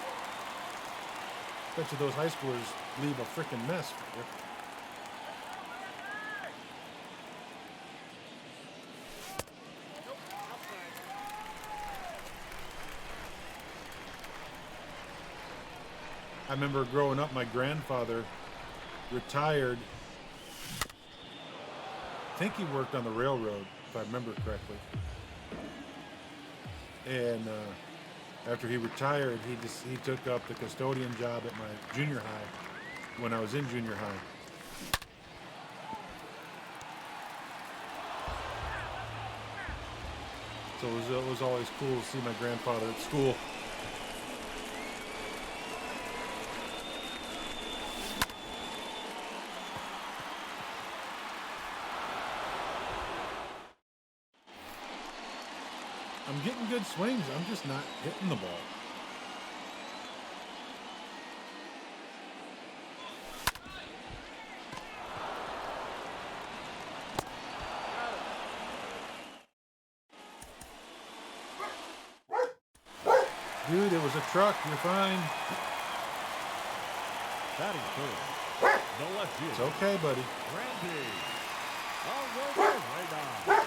Bet you those high schoolers leave a freaking mess for you. I remember growing up, my grandfather retired. I think he worked on the railroad, if I remember correctly. And after he retired, he took up the custodian job at my junior high when I was in junior high. So it was always cool to see my grandfather at school. I'm getting good swings. I'm just not hitting the ball. Dude, it was a truck. You're fine. Batting third. The left field. It's okay, buddy. Randy Arozarena.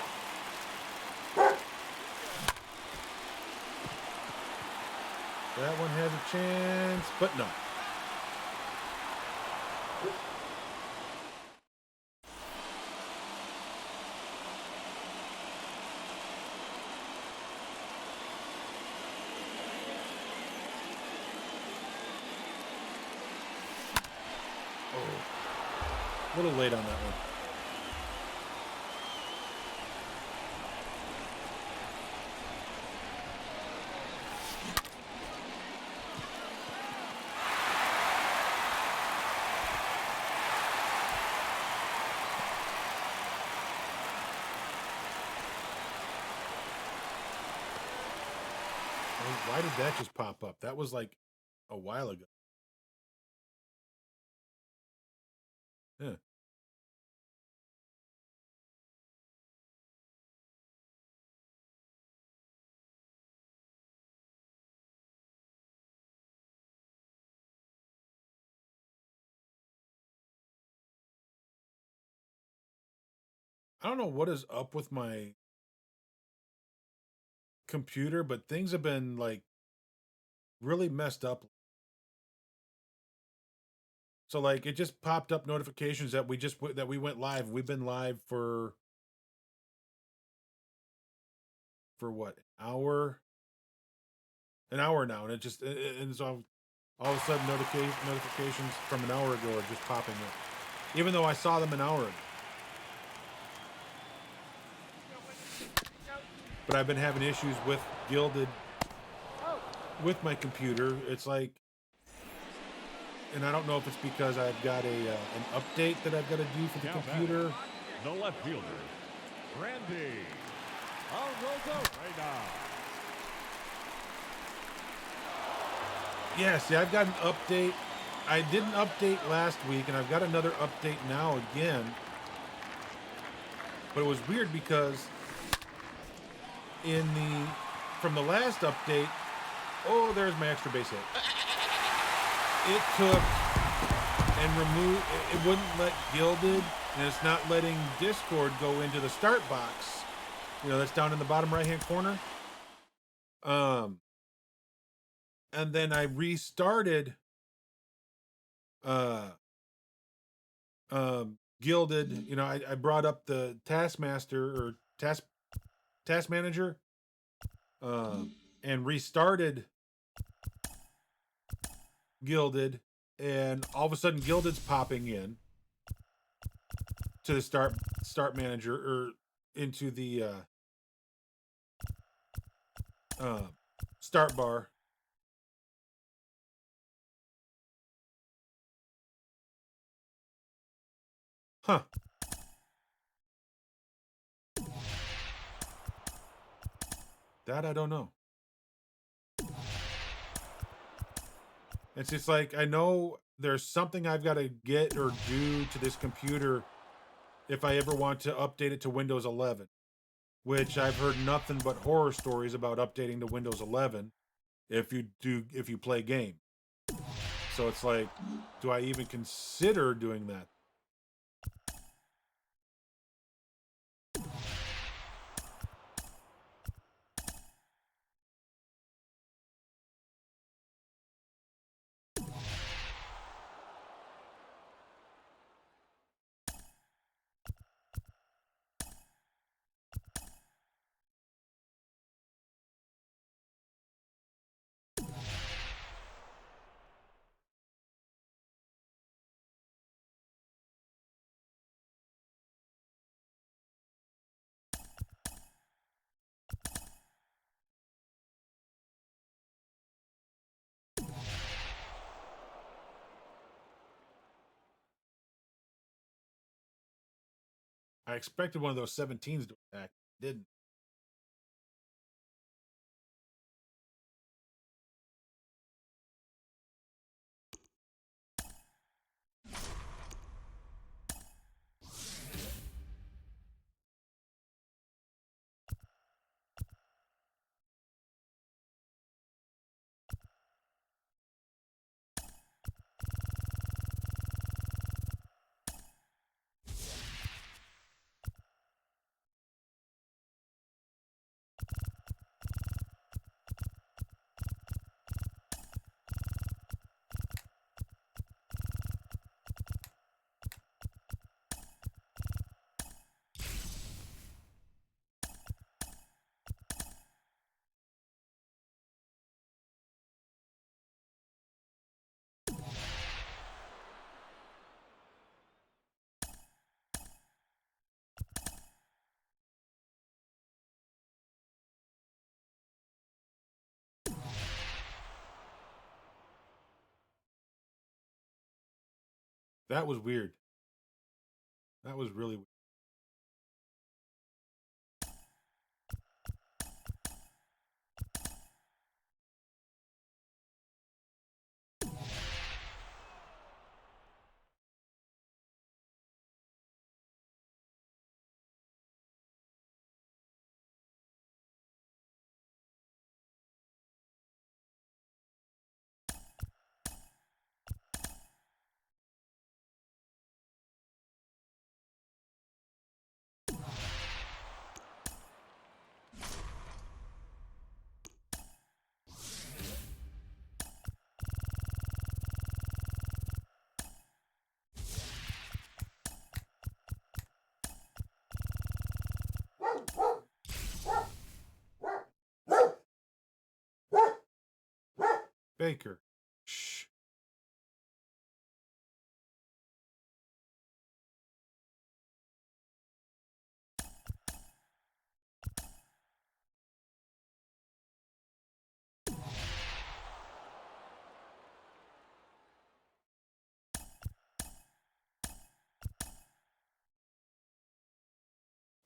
That one has a chance, but no. Oh, a little late on that one. Why did that just pop up? That was like a while ago. Yeah. I don't know what is up with my computer, but things have been like really messed up. So like it just popped up notifications that we went live. We've been live for what? An hour now, and it just and so all of a sudden notifications from an hour ago are just popping up, even though I saw them an hour ago. But I've been having issues with Gilded with my computer. It's like, and I don't know if it's because I've got an update that I've got to do for the Now computer. batting, the left fielder, Randy Arozarena. Yeah, see, I've got an update. I did an update last week, and I've got another update now again. But it was weird because from the last update, oh, there's my extra base hit. It took and removed. It wouldn't let Gilded, and it's not letting Discord go into the start box. You know, that's down in the bottom right-hand corner. And then I restarted Gilded. You know, I brought up the Taskmaster or Task Manager and restarted Gilded, and all of a sudden Gilded's popping in to the start manager or into the start bar. Huh. That I don't know. It's just like, I know there's something I've got to get or do to this computer if I ever want to update it to Windows 11, which I've heard nothing but horror stories about updating to Windows 11 if you play game. So it's like, do I even consider doing that? I expected one of those 17s to attack. Didn't. That was weird. That was really weird. Baker. Shh.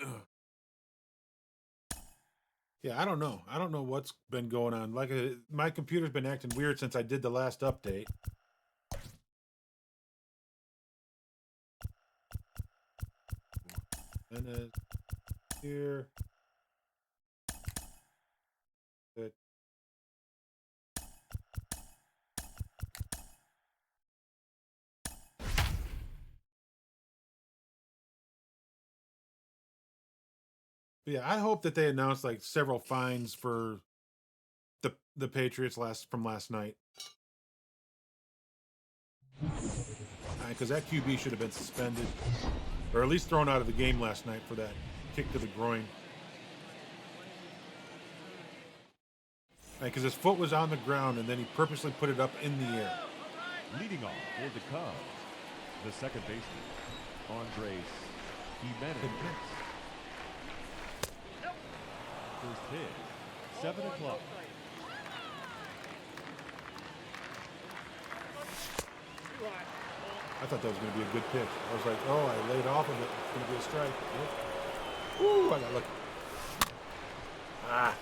Ugh. Yeah, I don't know. I don't know what's been going on. Like, my computer's been acting weird since I did the last update. And here. Good. But yeah, I hope that they announce like several fines for the Patriots from last night. Because that QB should have been suspended, or at least thrown out of the game last night for that kick to the groin. Because his foot was on the ground and then he purposely put it up in the air. Leading off for the Cubs, the second baseman, Andres Jimenez. First pitch, 7 o'clock. I thought that was going to be a good pitch. I was like, oh, I laid off of it. It's going to be a strike. Ooh, I got lucky. Ah.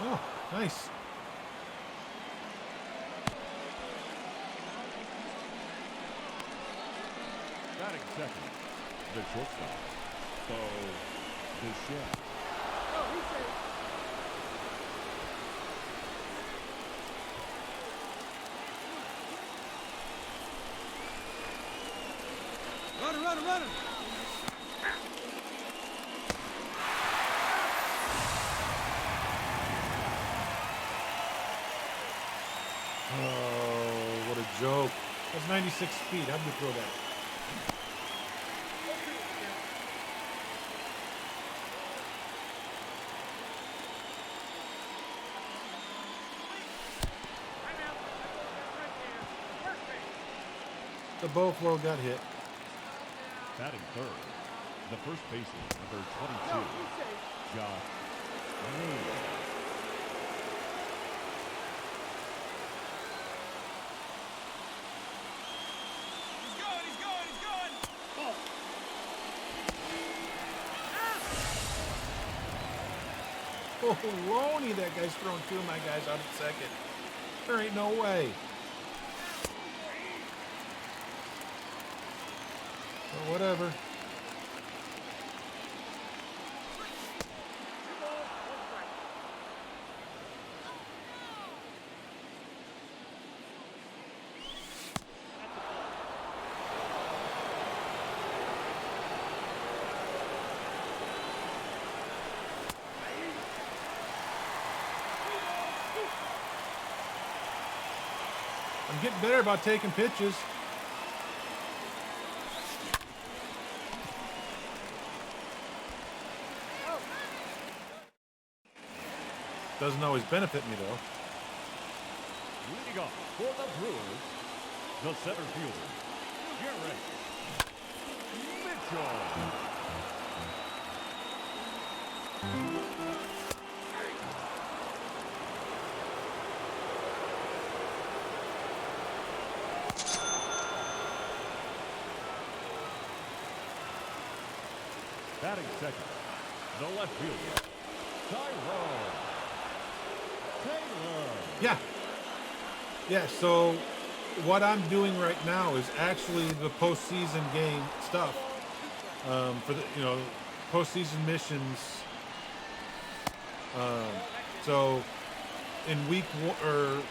Oh, nice. Batting second, the shortstop, Bo Bichette. Running. Oh, what a joke. That's 96 feet. How did you throw that? The bow flow got hit. Batting third, the first baseman, number 22, Josh Naylor. Oh, Loney, that guy's throwing two of my guys out at second. There ain't no way. Well, whatever. I'm getting better about taking pitches. Doesn't always benefit me, though. Leading off for the Brewers, the center fielder, Garrett Mitchell. Batting second, the left fielder, Tyrone Taylor. Yeah. Yeah, so what I'm doing right now is actually the postseason game stuff. For the, postseason missions. So in week one, or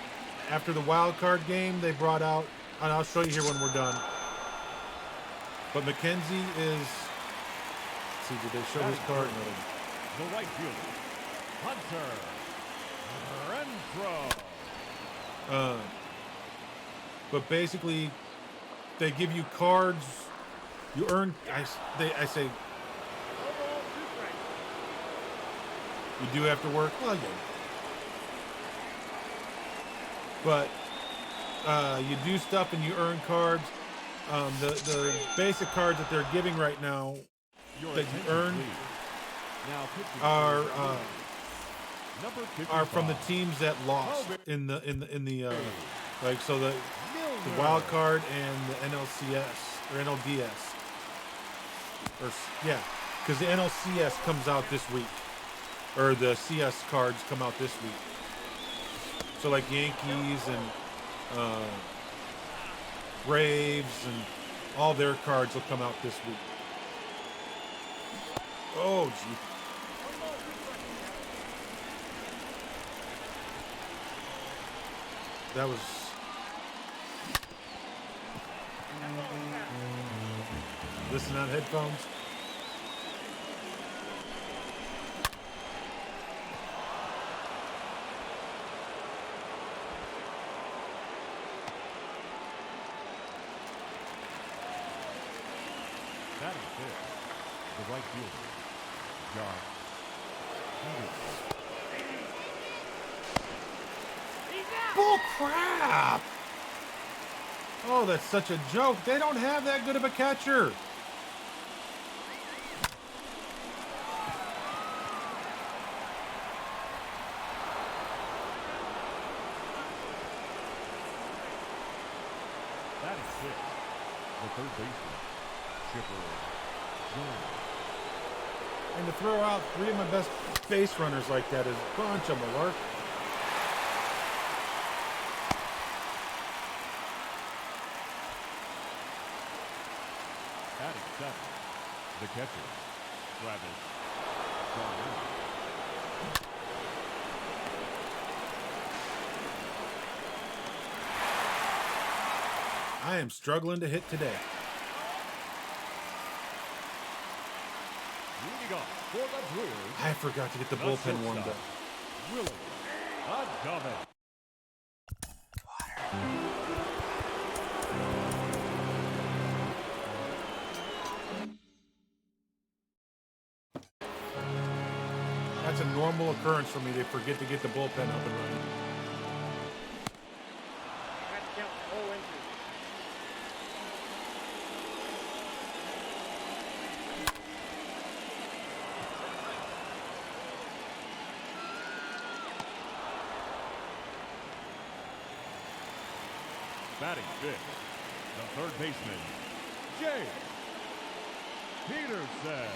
after the wild card game, they brought out, and I'll show you here when we're done. But Mackenzie is, let's see, did they show his card? No. The right fielder, Hunter Renfroe. But basically, they give you cards. You earn. I say. You do have to work. Well, yeah. But you do stuff and you earn cards. The basic cards that they're giving right now Your that you attention, earn please. Now pitching are number are from the 55, teams that lost in the like, so the wild card and the NLCS or NLDS, or yeah, because the NLCS comes out this week, or the CS cards come out this week. So like Yankees and Braves and all their cards will come out this week. Oh gee. That was. Listen on headphones. Batting fifth, the right fielder, Josh Peterson. Bull crap! Oh, that's such a joke. They don't have that good of a catcher. Batting sixth, the third baseman, Chipper Jones. And to throw out three of my best base runners like that is a bunch of malarkey. Batting seventh, the catcher, Travis Darnell. I am struggling to hit today. Leading off for the Brewers, I forgot to get the the bullpen warmed shortstop, up. Willie Adames. That's a normal occurrence for me to forget to get the bullpen up and running. Batting fifth, the third baseman, Jay Peterson.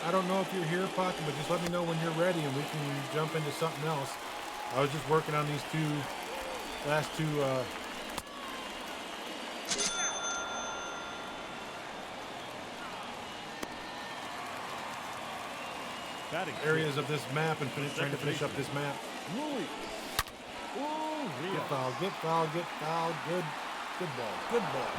I don't know if you're here, Pocket, but just let me know when you're ready and we can jump into something else. I was just working on these last two Batting areas sixth, of this map and trying to finish up this map. Luis Get Urias. fouled, get fouled, get fouled. Good ball, good ball.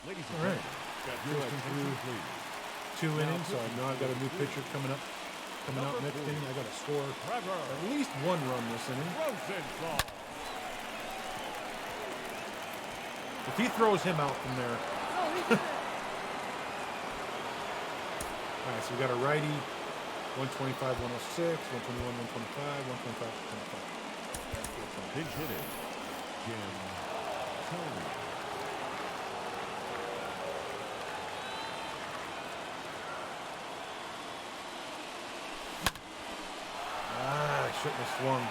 Ladies All and right. gentlemen, got You're your looking attention, through please. 2 innings, so I know I've got a new pitcher coming out next inning. I got to score Trevor at least one run this inning. Rosenthal. If he throws him out from there. All right, so we got a righty, 125, 106, 121, 125, 125, 125. Pinch hitting, Jim Thome. I shouldn't have swung.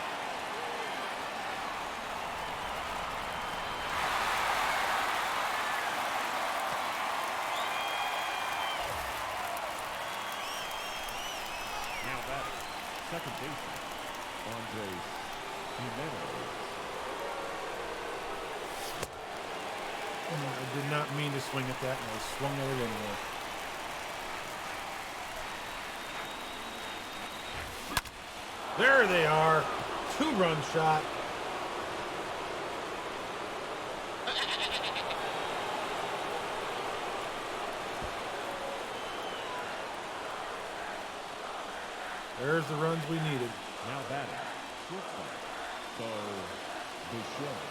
Now batting, second baseman, Andres Jimenez. I did not mean to swing at that, and I swung at it anyway. There they are. 2-run shot. There's the runs we needed. Now batting, shortstop, Bo Bichette.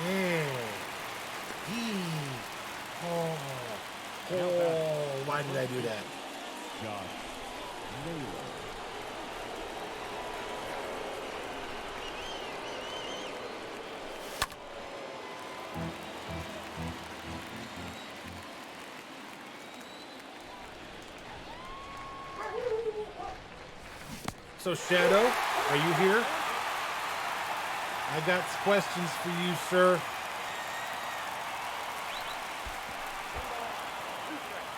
Yeah. Oh, why did I do that? Josh Naylor. So, Shadow, are you here? I got questions for you, sir.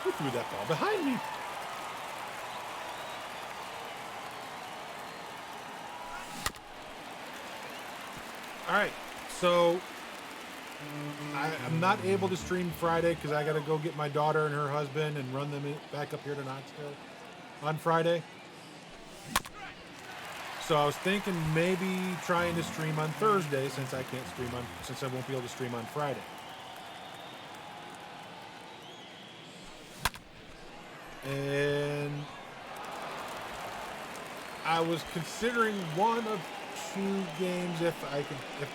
Who threw that ball behind me? All right, so I'm not able to stream Friday because I got to go get my daughter and her husband and run them back up here to Knoxville on Friday. So I was thinking maybe trying to stream on Thursday since I won't be able to stream on Friday. And I was considering one of 2 games if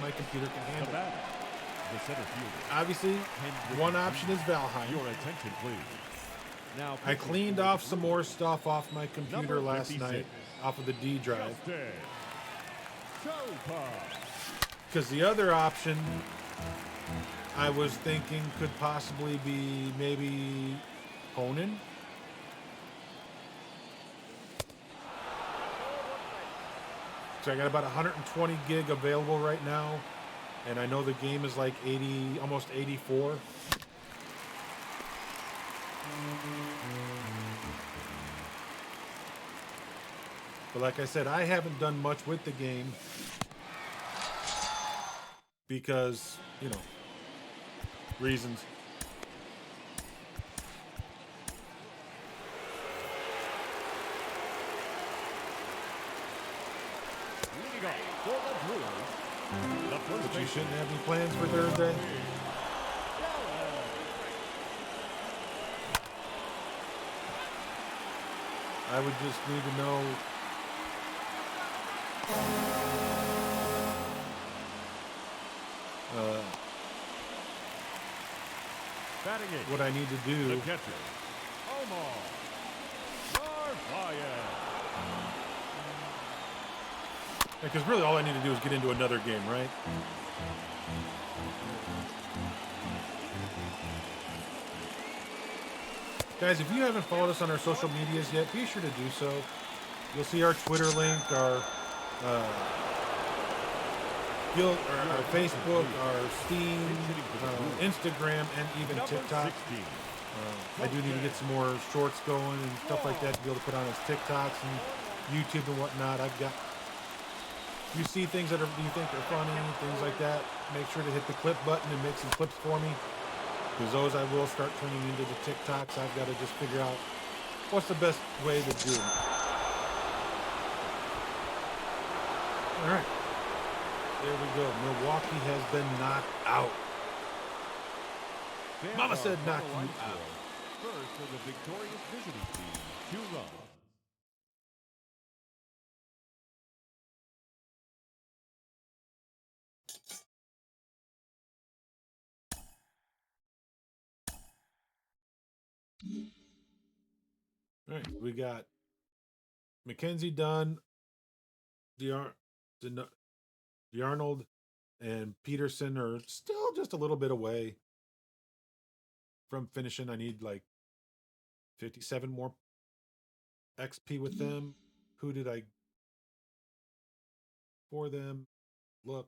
my computer can The handle it. batter, the center fielder. Obviously, one option is Valheim. Your attention, please. Now, I cleaned off some more stuff off my computer Number last 56. night, off of the D drive. Justin Topa. Because the other option I was thinking could possibly be maybe Conan. So I got about 120 gig available right now, and I know the game is like 80, almost 84. But like I said, I haven't done much with the game because, reasons. Leading off for the Brewers. The first But you baseman, shouldn't have any plans for Thursday. I would just need to know batting eighth, what I need to the do. catcher, Omar Narvaez. Because really all I need to do is get into another game, right? Guys, if you haven't followed us on our social medias yet, be sure to do so. You'll see our Twitter link, our Facebook, our Steam, Instagram, and even Number TikTok. 16. I do need to get some more shorts going and stuff like that to be able to put on as TikToks and YouTube and whatnot. You see things that you think are funny, things like that, make sure to hit the clip button and make some clips for me. Because those I will start turning into the TikToks. I've got to just figure out what's the best way to do it. All right. There we go. Milwaukee has been knocked out. Mama said knock you out. First for the victorious visiting team, 2 runs. All right. We got Mackenzie Dunn, DeArnold, and Peterson are still just a little bit away from finishing. I need like 57 more XP with them. Who did I for them? Look.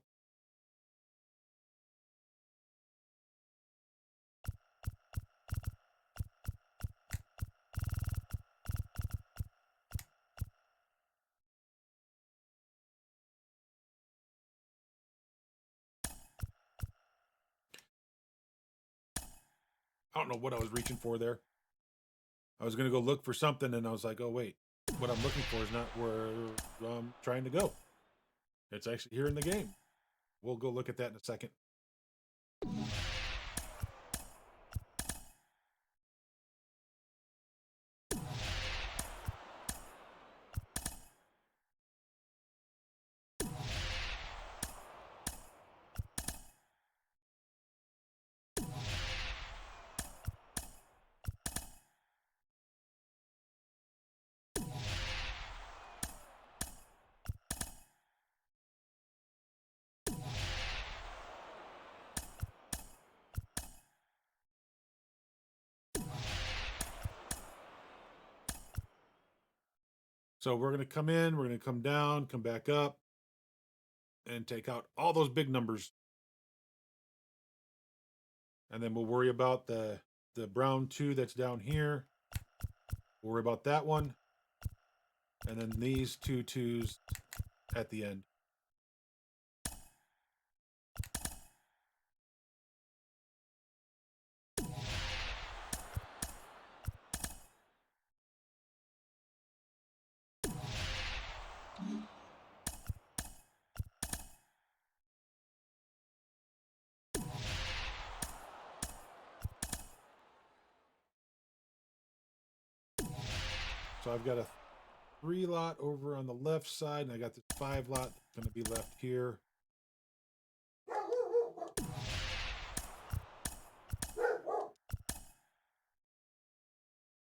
I don't know what I was reaching for there. I was going to go look for something, and I was like, oh, wait. What I'm looking for is not where I'm trying to go. It's actually here in the game. We'll go look at that in a second. So we're going to come in, we're going to come down, come back up, and take out all those big numbers. And then we'll worry about the brown 2 that's down here. We'll worry about that one. And then these 2 2s at the end. So I've got a 3 lot over on the left side, and I got this 5 lot that's going to be left here.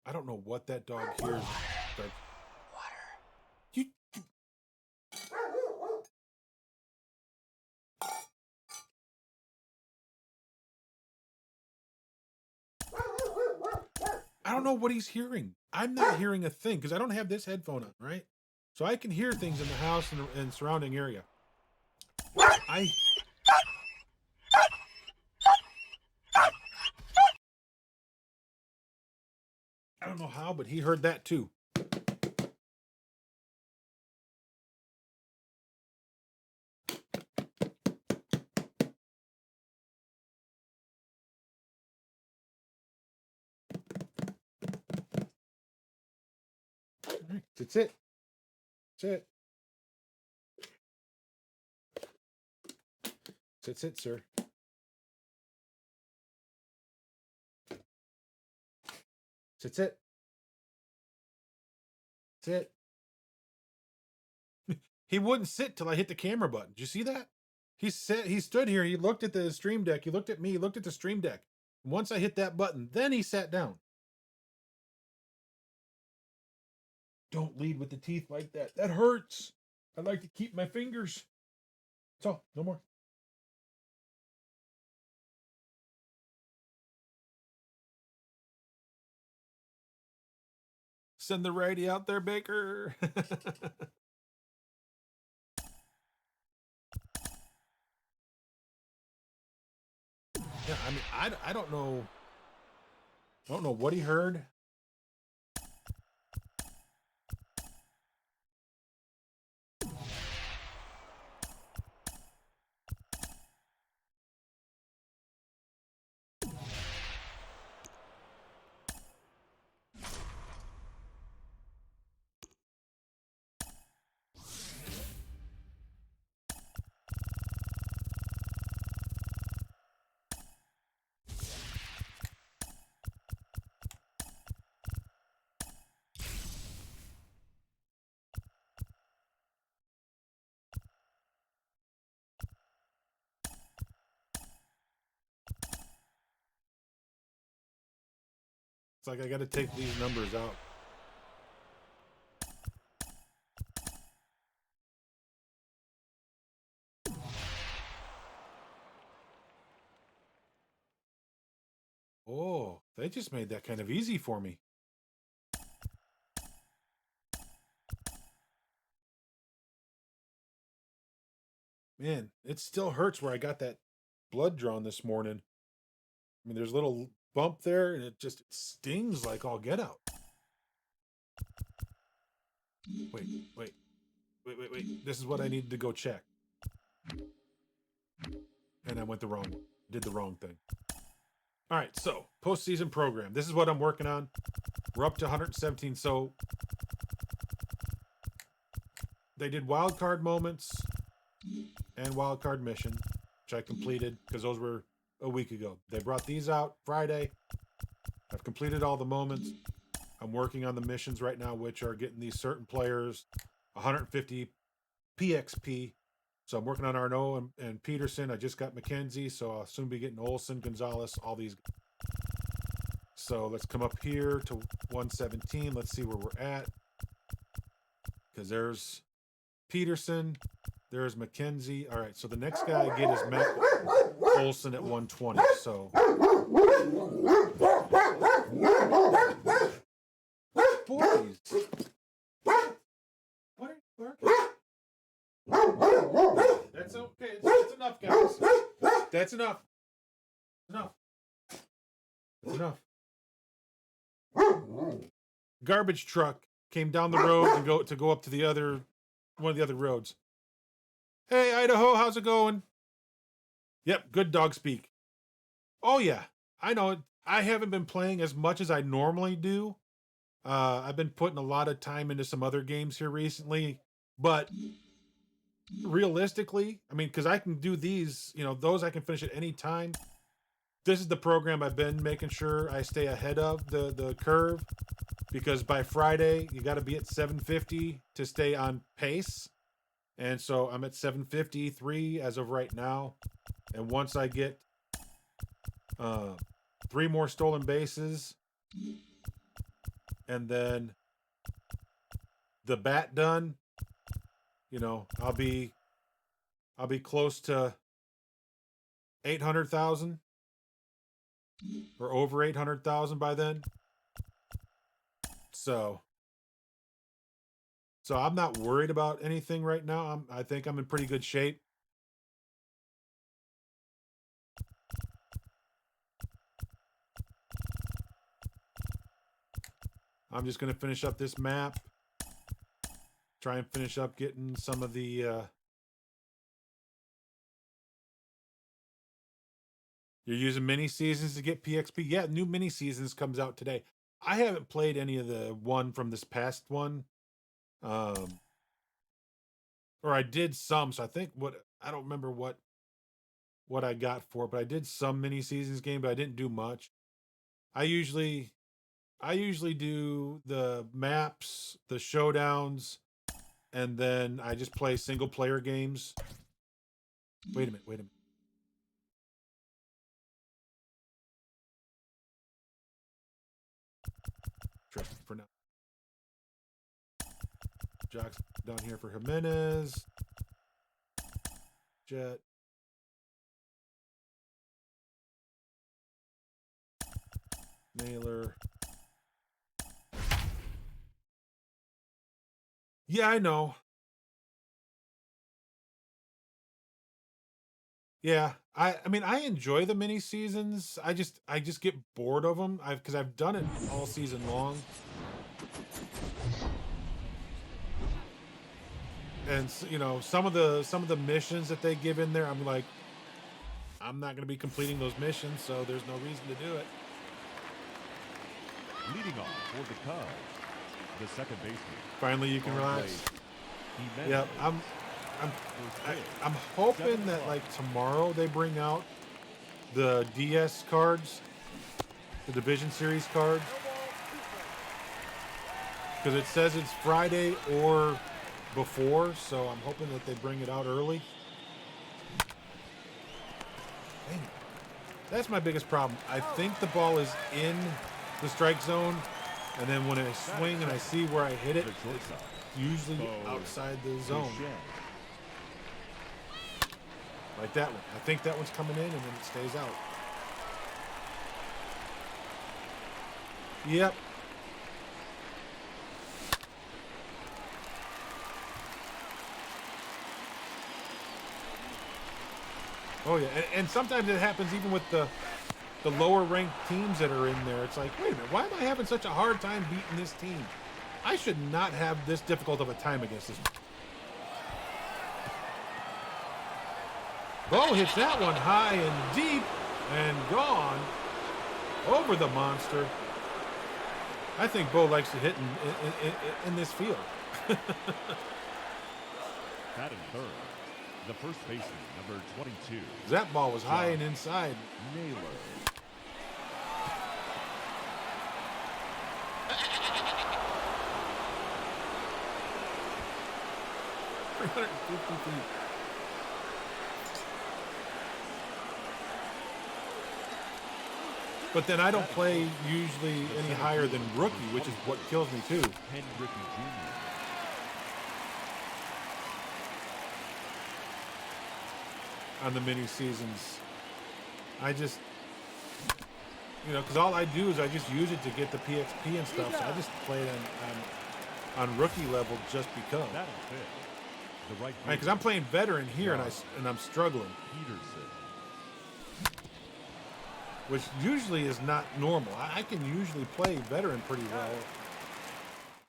I don't know what that dog hears. You. I don't know what he's hearing. I'm not hearing a thing because I don't have this headphone on, right? So I can hear things in the house and surrounding area. I don't know how, but he heard that too. All right, that's it. That's it. That's it, sir. That's it. That's it. He wouldn't sit till I hit the camera button. Did you see that? He stood here. He looked at the stream deck. He looked at me. He looked at the stream deck. Once I hit that button, then he sat down. Don't lead with the teeth like that. That hurts. I like to keep my fingers. That's all. No more. Send the righty out there, Baker. Yeah, I mean, I don't know. I don't know what he heard. It's like I got to take these numbers out. Oh, they just made that kind of easy for me. Man, it still hurts where I got that blood drawn this morning. I mean, there's a little bump there, and it stings like all get out. Wait. This is what I needed to go check. And I did the wrong thing. All right, so postseason program. This is what I'm working on. We're up to 117. So they did wild card moments and wild card mission, which I completed because those were a week ago. They brought these out Friday. I've completed all the moments. I'm working on the missions right now, which are getting these certain players 150 PXP. So I'm working on Arnaud and Peterson. I just got McKenzie, so I'll soon be getting Olsen, Gonzalez, all these. So let's come up here to 117. Let's see where we're at. Because there's Peterson. There's McKenzie. All right, so the next guy I get is Matt Olsen at 120. So. Boys. What are you barking? That's okay. That's enough, guys. That's enough. That's enough. Garbage truck came down the road and go up to one of the other roads. Hey, Idaho, how's it going? Yep, good dog speak. Oh yeah, I know. I haven't been playing as much as I normally do. I've been putting a lot of time into some other games here recently, but realistically, I mean, because I can do these, those I can finish at any time. This is the program I've been making sure I stay ahead of the curve, because by Friday you got to be at 750 to stay on pace, and so I'm at 753 as of right now. And once I get 3 more stolen bases, and then the bat done, I'll be close to 800,000 or over 800,000 by then. So I'm not worried about anything right now. I think I'm in pretty good shape. I'm just going to finish up this map. Try and finish up getting some of the you're using mini seasons to get PXP. Yeah, new mini seasons comes out today. I haven't played any of the one from this past one. Or I did some, so I think I don't remember what I got for it, but I did some mini seasons game, but I didn't do much. I usually do the maps, the showdowns, and then I just play single player games. Wait a minute. Trust me for now. Jock's down here for Jimenez. Jet. Naylor. Yeah, I know. Yeah, I mean, I enjoy the mini seasons. I just get bored of them. Because I've done it all season long. And some of the missions that they give in there, I'm like, I'm not going to be completing those missions, so there's no reason to do it. Leading off for the Cubs, the second baseman. Finally, you can relax. Jimenez. Yeah, I'm hoping that like tomorrow they bring out the DS cards, the Division Series cards, because it says it's Friday or before, so I'm hoping that they bring it out early. Dang it. That's my biggest problem. I think the ball is in the strike zone, and then when I swing and I see where I hit it, it's usually outside the zone. Like that one. I think that one's coming in, and then it stays out. Yep. Oh yeah, and sometimes it happens even with the lower ranked teams that are in there. It's like, wait a minute, why am I having such a hard time beating this team? I should not have this difficult of a time against this. Bo hits that one high and deep and gone over the monster. I think Bo likes to hit in this field. Batting third, the first baseman, number 22. That ball was high and inside. Naylor. feet. But then I don't play usually any higher than rookie, which is what kills me too. Ken Griffey Jr. On the mini seasons. I just, you know, because all I do is I just use it to get the PXP and stuff. So I just play it on rookie level just because. That'll fit. The right Because I'm playing veteran here and I'm struggling, Peterson. which usually is not normal. I can usually play veteran pretty well,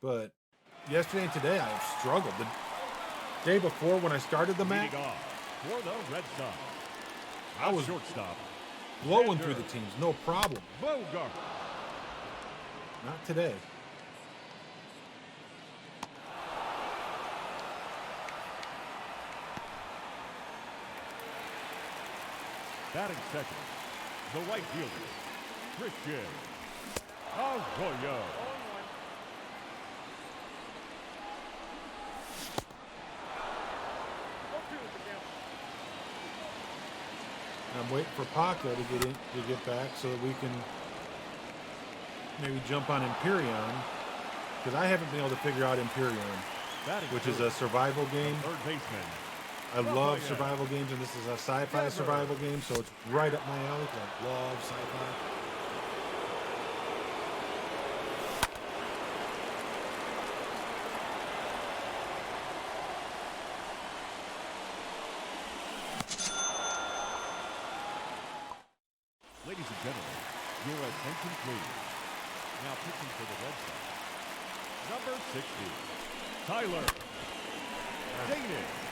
but yesterday and today I have struggled. The day before when I started the match, Leading off for the Red Sox. I was Shortstop. blowing through the teams, no problem. Bogart. Not today. Batting second, the right fielder, Christian Arroyo. I'm waiting for Paco to get back so that we can maybe jump on Empyreon, because I haven't been able to figure out Empyreon, Batting which is third, a survival game. third baseman. I love survival games, and this is a sci-fi survival game, so it's right up my alley. 'Cause I love sci-fi. Ladies and gentlemen, your attention please. Now pitching for the Red Sox, number 60, Tyler Danis.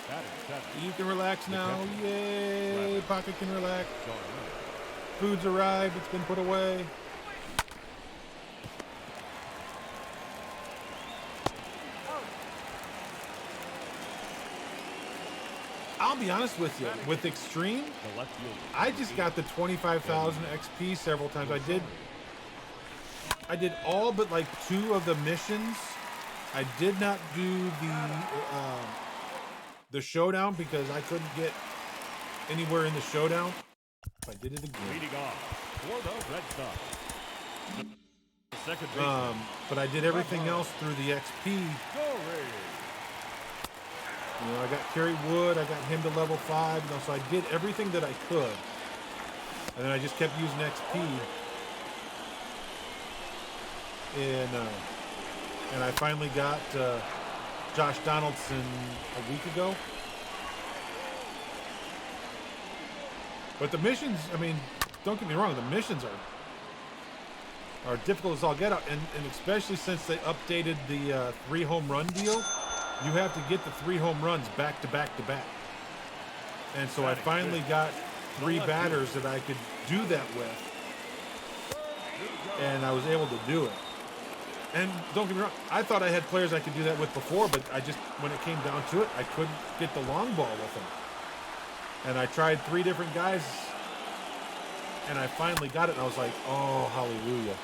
Batting seventh, You can relax now. Yay! Pocket can relax. John Miller. Food's arrived. It's been put away. I'll be honest with you. With Extreme, The left fielder. I just got the 25,000 XP several times. I did all but like 2 of the missions. I did not do the showdown because I couldn't get anywhere in the showdown. I did it again. Leading off for the Red Sox. Second baseman, But I did everything else through the XP. Corey. You know, I got Kerry Wood, I got him to level 5, you know, so I did everything that I could. And then I just kept using XP. And I finally got Josh Donaldson a week ago. But the missions, I mean, don't get me wrong, the missions are difficult as all get out, and especially since they updated the 3 home run deal. You have to get the 3 home runs back to back to back. And so I finally got 3 batters that I could do that with. And I was able to do it. And don't get me wrong, I thought I had players I could do that with before, but when it came down to it, I couldn't get the long ball with them. And I tried 3 different guys, and I finally got it, and I was like, oh, hallelujah.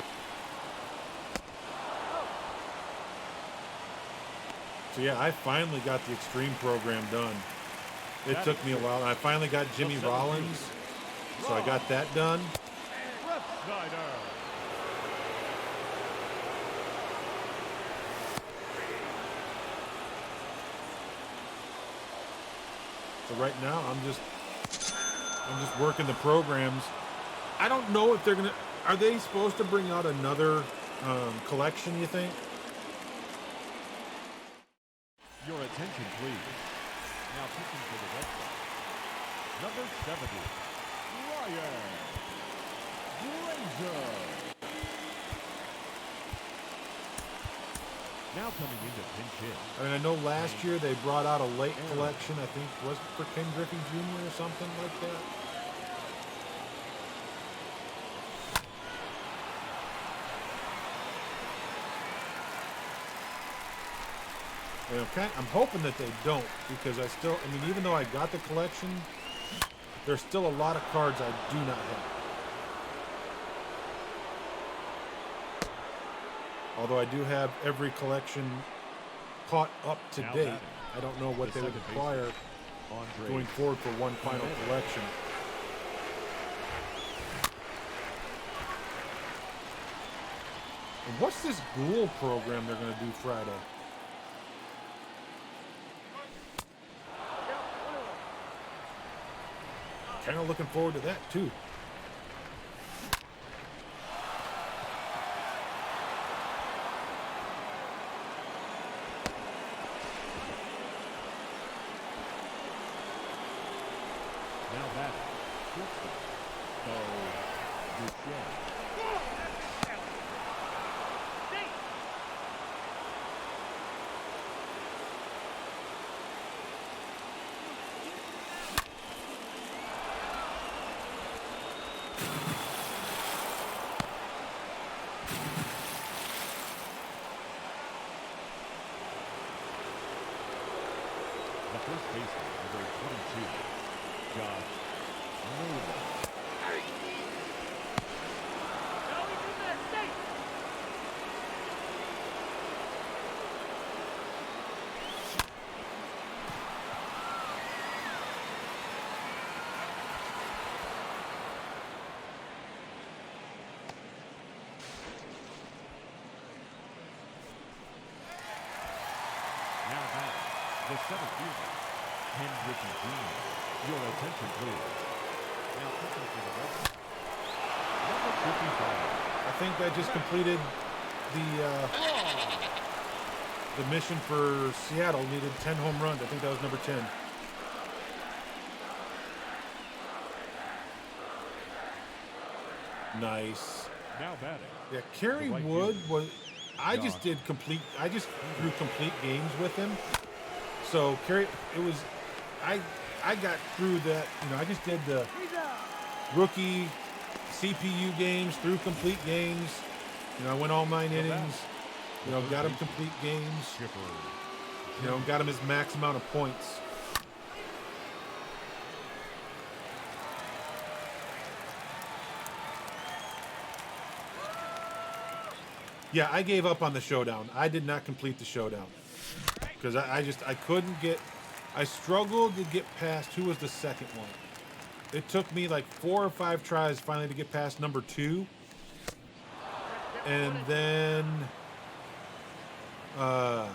So yeah, I finally got the Extreme program done. It took me a while, and I finally got Jimmy Rollins, so I got that done. Brett Snyder. So right now, I'm just working the programs. I don't know if they're gonna. Are they supposed to bring out another collection? You think? Your attention, please. Now pitching for the Red Sox. Number 70, Ryan Granger. Now coming into pinch hit. I mean, I know last year they brought out a late collection. I think was it for Ken Griffey Jr. or something like that. Okay, I'm hoping that they don't, because I mean, even though I got the collection, there's still a lot of cards I do not have. Although I do have every collection caught up to Now date. batting, I don't know what the they would second require baseman, Andre going forward for one final Jimenez. collection. And what's this Ghoul program they're going to do Friday? Kind of looking forward to that too. Now batting, shortstop, Bo Bichette. The first baseman, number 22, Josh Noble. Now batting, the center fielder, Ken Griffey Jr. Your attention, please. Now pitching for the Red Sox. Number 55. I think I just completed the mission for Seattle. Needed 10 home runs. I think that was number 10. Nice. Now batting, Yeah, Kerry The right Wood fielder. was. I just Josh. did complete. I just threw complete games with him. So Kerry, it was. I got through that. You know, I just did the rookie CPU games, through complete games. You know, I went all 9 innings. You know, got him complete games. Chipper. You know, got him his max amount of points. Yeah, I gave up on the showdown. I did not complete the showdown because I couldn't get. I struggled to get past. Who was the second one? It took me like 4 or 5 tries finally to get past number 2, and then I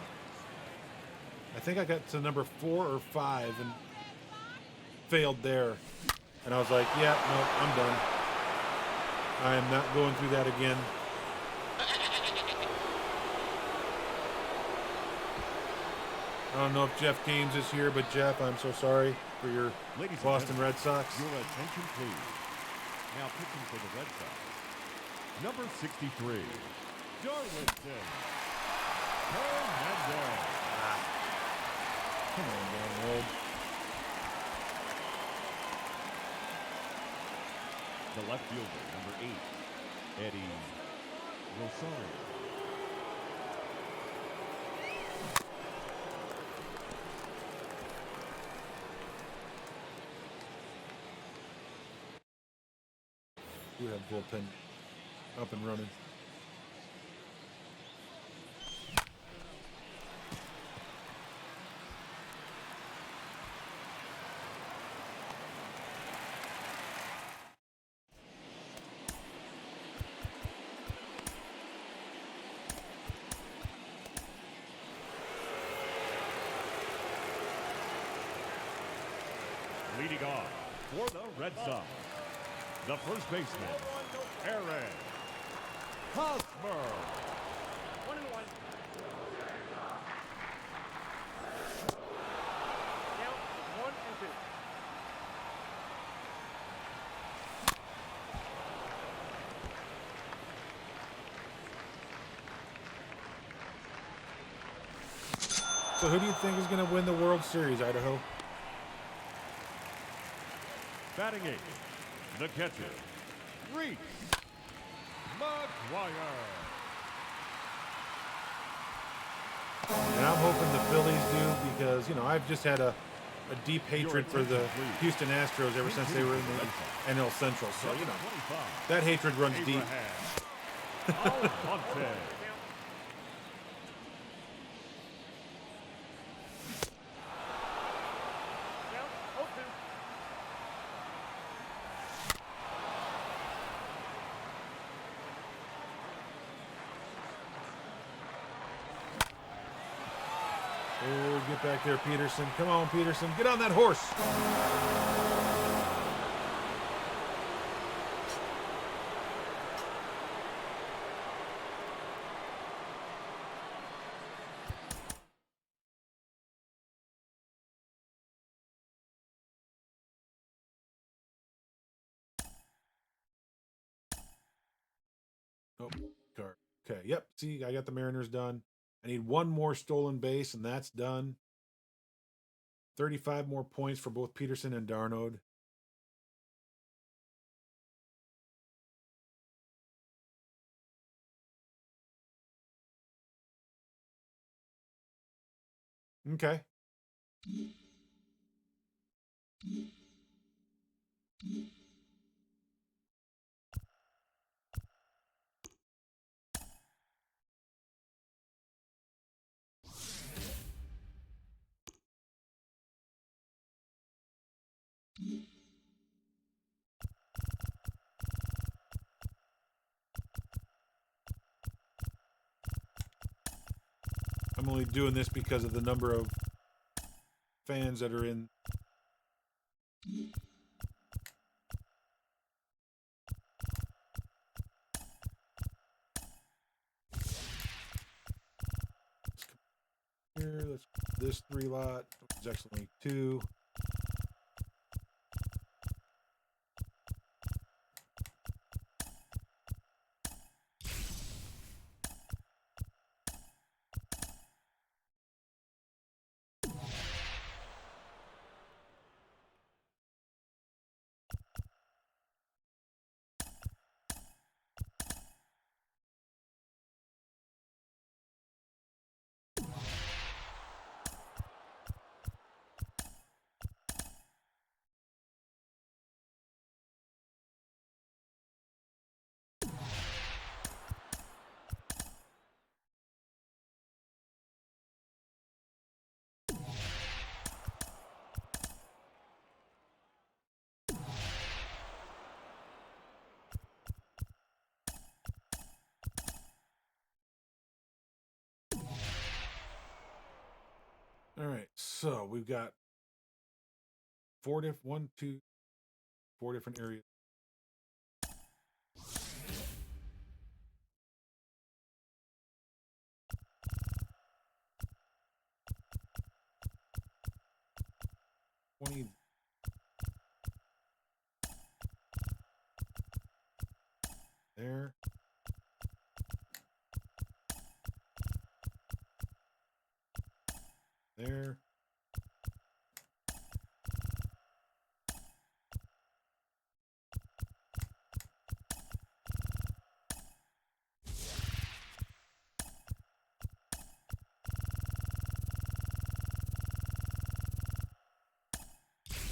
think I got to number 4 or 5 and failed there. And I was like, yeah, no, I'm done. I am not going through that again. I don't know if Jeff Gaines is here, but Jeff, I'm so sorry for your Ladies and Boston gentlemen, Red Sox. Your attention, please. Now pitching for the Red Sox. Number 63, Darwinson Hernandez. Come on, Darnold. The left fielder, number 8, Eddie Rosario. We have bullpen up and running. Leading off for the Red Sox, the first baseman, Aaron Hosmer. 1-1. Count 1-2. So who do you think is going to win the World Series, Idaho? Batting eighth, the catcher, Reese McGuire. And I'm hoping the Phillies do because, you know, I've just had a deep hatred for the Houston Astros ever since they were in the NL Central. So, you know, that hatred runs deep. Almonte. Count 0-2. Oh, get back there, Peterson. Come on, Peterson. Get on that horse. Oh, card. Okay, yep. See, I got the Mariners done. I need one more stolen base, and that's done. 35 more points for both Peterson and Darnold. Okay. I'm only doing this because of the number of fans that are in. Here, let's this 3 lot. It's actually only 2. All right, so we've got 4 different areas. There. There.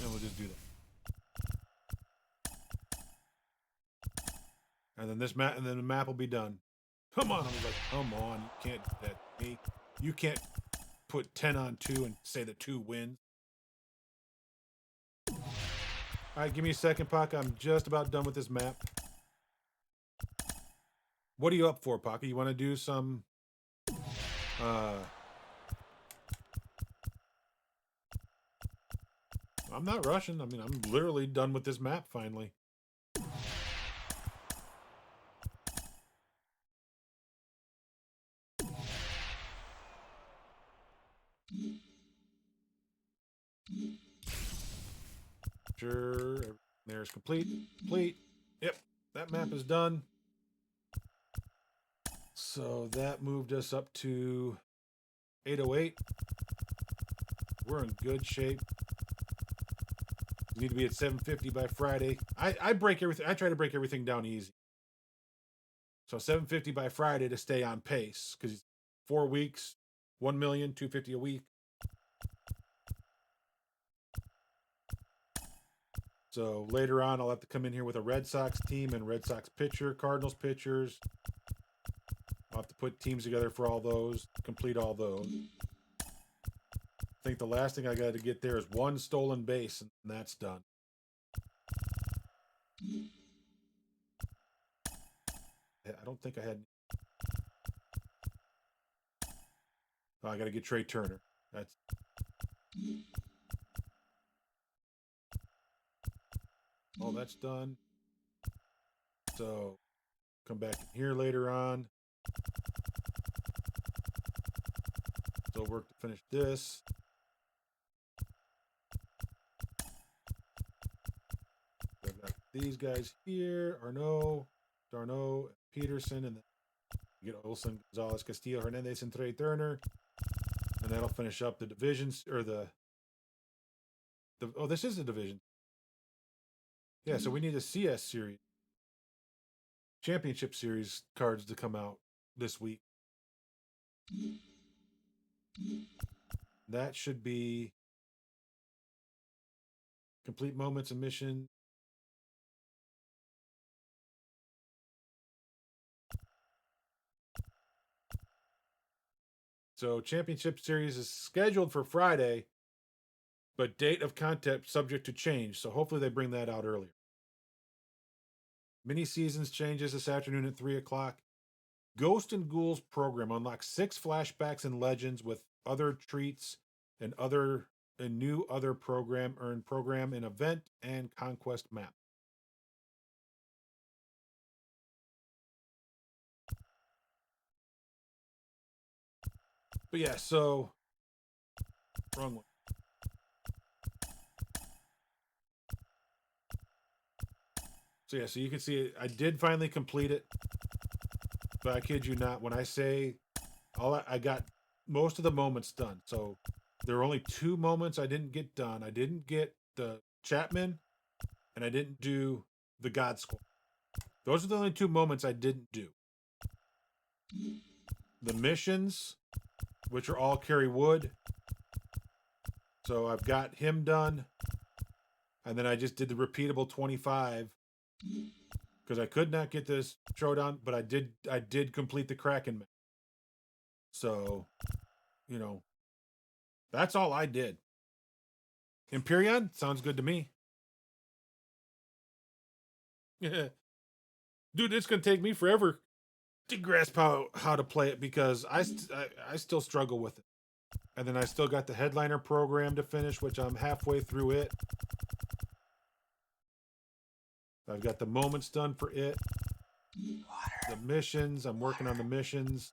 And we'll just do that. And then this map, and then the map will be done. Come on, I was like, come on, you can't do that to me. You can't put 10 on 2 and say that 2 wins. All right, give me a second, Paca. I'm just about done with this map. What are you up for, Paca? You want to do some I'm not rushing. I mean, I'm literally done with this map finally. Sure, there's complete. Yep, that map is done. So that moved us up to 808. We're in good shape. We need to be at 750 by Friday. I break everything. I try to break everything down easy. So 750 by Friday to stay on pace, because 4 weeks, 1,250,000 a week. So later on, I'll have to come in here with a Red Sox team and Red Sox pitcher, Cardinals pitchers. I'll have to put teams together for all those, complete all those. I think the last thing I got to get there is 1 stolen base, and that's done. I don't think I had. Oh, I got to get Trey Turner. That's. Oh, that's done. So, come back in here later on. Still work to finish this. I've got these guys here. Darno, Peterson, and then you get Olson, Gonzalez, Castillo, Hernandez, and Trey Turner. And that'll finish up the divisions, or the oh, this is the division. Yeah, so we need a CS series, championship series cards to come out this week. That should be complete moments and mission. So championship series is scheduled for Friday, but date of content subject to change. So hopefully they bring that out earlier. Mini seasons changes this afternoon at 3 o'clock. Ghost and Ghouls program unlocks 6 flashbacks and legends with other treats and new other program and event and conquest map. But yeah, so wrong one. So yeah, so you can see I did finally complete it. But I kid you not, when I say I got most of the moments done. So there were only 2 moments I didn't get done. I didn't get the Chapman, and I didn't do the God Squad. Those are the only 2 moments I didn't do. The missions, which are all Kerry Wood. So I've got him done. And then I just did the repeatable 25. Because I could not get this showdown, but I did complete the Kraken match. So, you know, that's all I did. Empyrean sounds good to me. Yeah. Dude, it's gonna take me forever to grasp how to play it, because I still struggle with it. And then I still got the headliner program to finish, which I'm halfway through it. I've got the moments done for it. The missions, I'm working on the missions.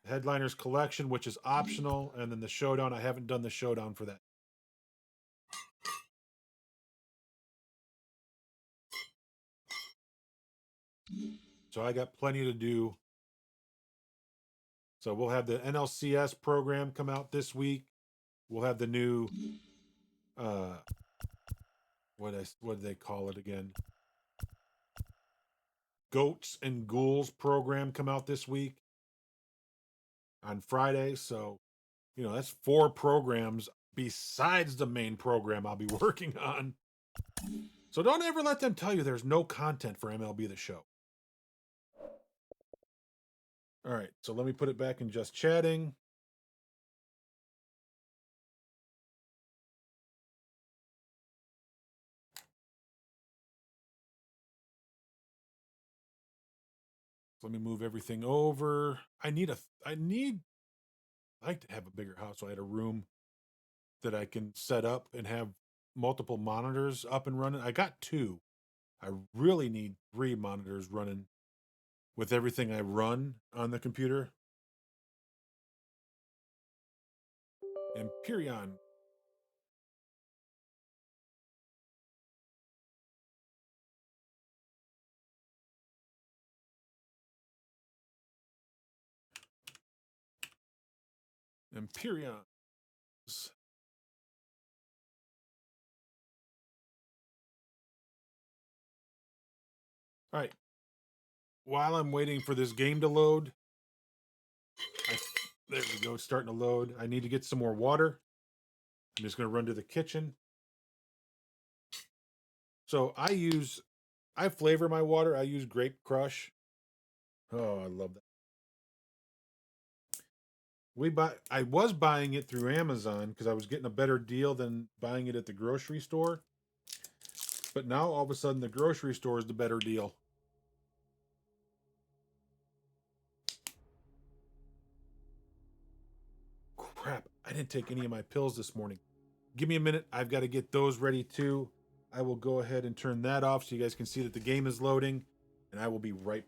Headliners collection, which is optional, and then the showdown, I haven't done the showdown for that. So I got plenty to do. So we'll have the NLCS program come out this week. We'll have the new what do they call it again? Goats and Ghouls program come out this week on Friday. So, you know, that's 4 programs besides the main program I'll be working on. So don't ever let them tell you there's no content for MLB The Show. All right, so let me put it back in just chatting. Let me move everything over. I like to have a bigger house, so I had a room that I can set up and have multiple monitors up and running. I got 2. I really need 3 monitors running with everything I run on the computer. Empyrean. Empyrean. All right. While I'm waiting for this game to load, there we go. It's starting to load. I need to get some more water. I'm just going to run to the kitchen. So I flavor my water. I use Grape Crush. Oh, I love that. I was buying it through Amazon because I was getting a better deal than buying it at the grocery store. But now all of a sudden the grocery store is the better deal. Crap, I didn't take any of my pills this morning. Give me a minute. I've got to get those ready too. I will go ahead and turn that off so you guys can see that the game is loading, and I will be right.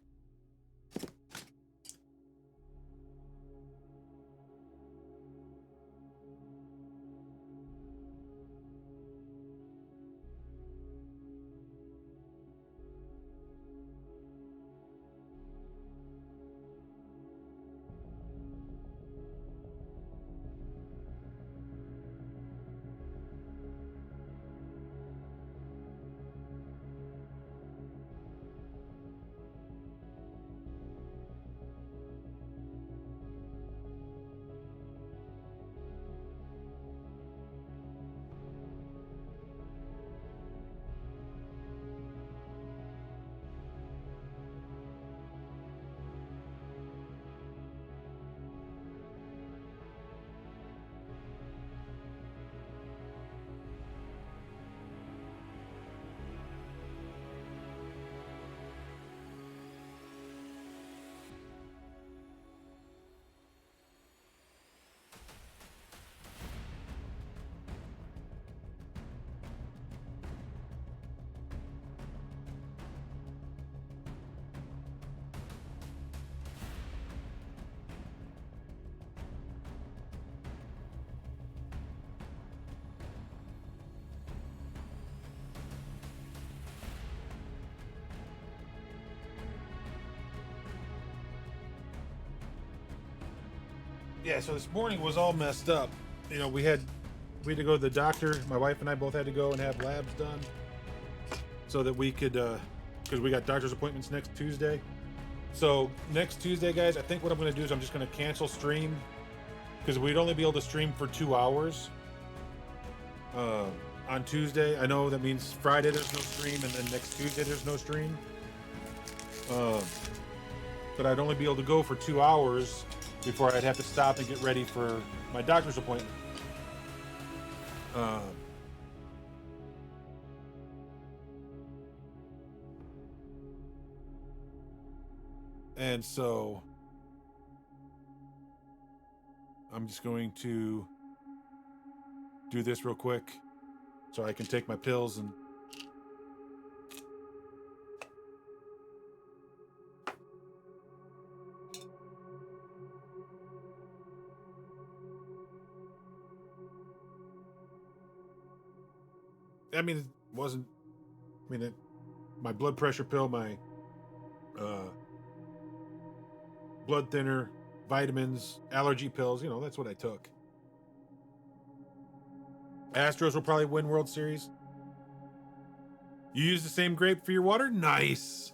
Yeah, so this morning was all messed up. You know, we had to go to the doctor. My wife and I both had to go and have labs done so that we could, because we got doctor's appointments next Tuesday. So next Tuesday, guys, I think what I'm going to do is I'm just going to cancel stream because we'd only be able to stream for 2 hours on Tuesday. I know that means Friday there's no stream, and then next Tuesday there's no stream. But I'd only be able to go for 2 hours before I'd have to stop and get ready for my doctor's appointment. And so I'm just going to do this real quick so I can take my pills and my blood pressure pill, my blood thinner, vitamins, allergy pills, that's what I took. Astros will probably win World Series. You use the same grape for your water? Nice.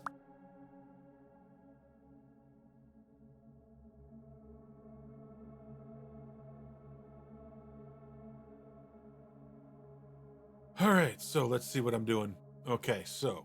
All right, so let's see what I'm doing. Okay, so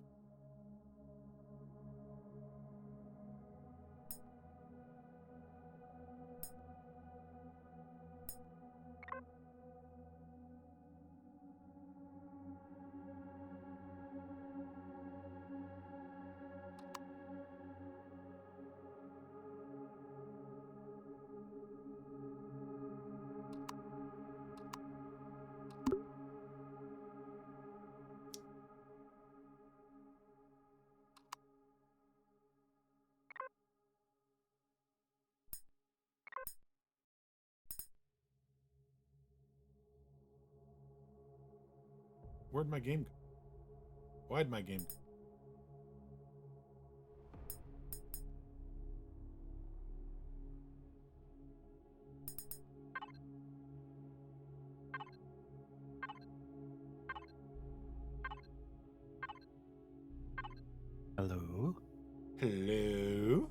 Where'd my game go? Why'd my game go? Hello? Hello?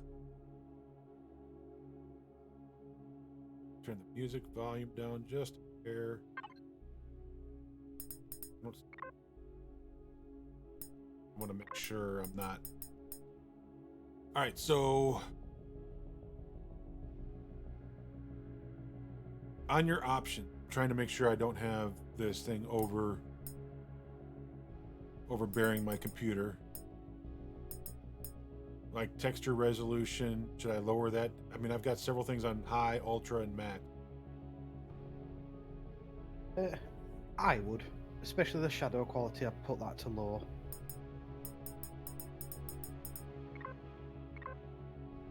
Turn the music volume down just a hair. I want to make sure I'm not. All right, so on your option, trying to make sure I don't have this thing overbearing my computer. Like texture resolution, should I lower that? I mean, I've got several things on high, ultra, and max. I would. Especially the shadow quality, I'd put that to low.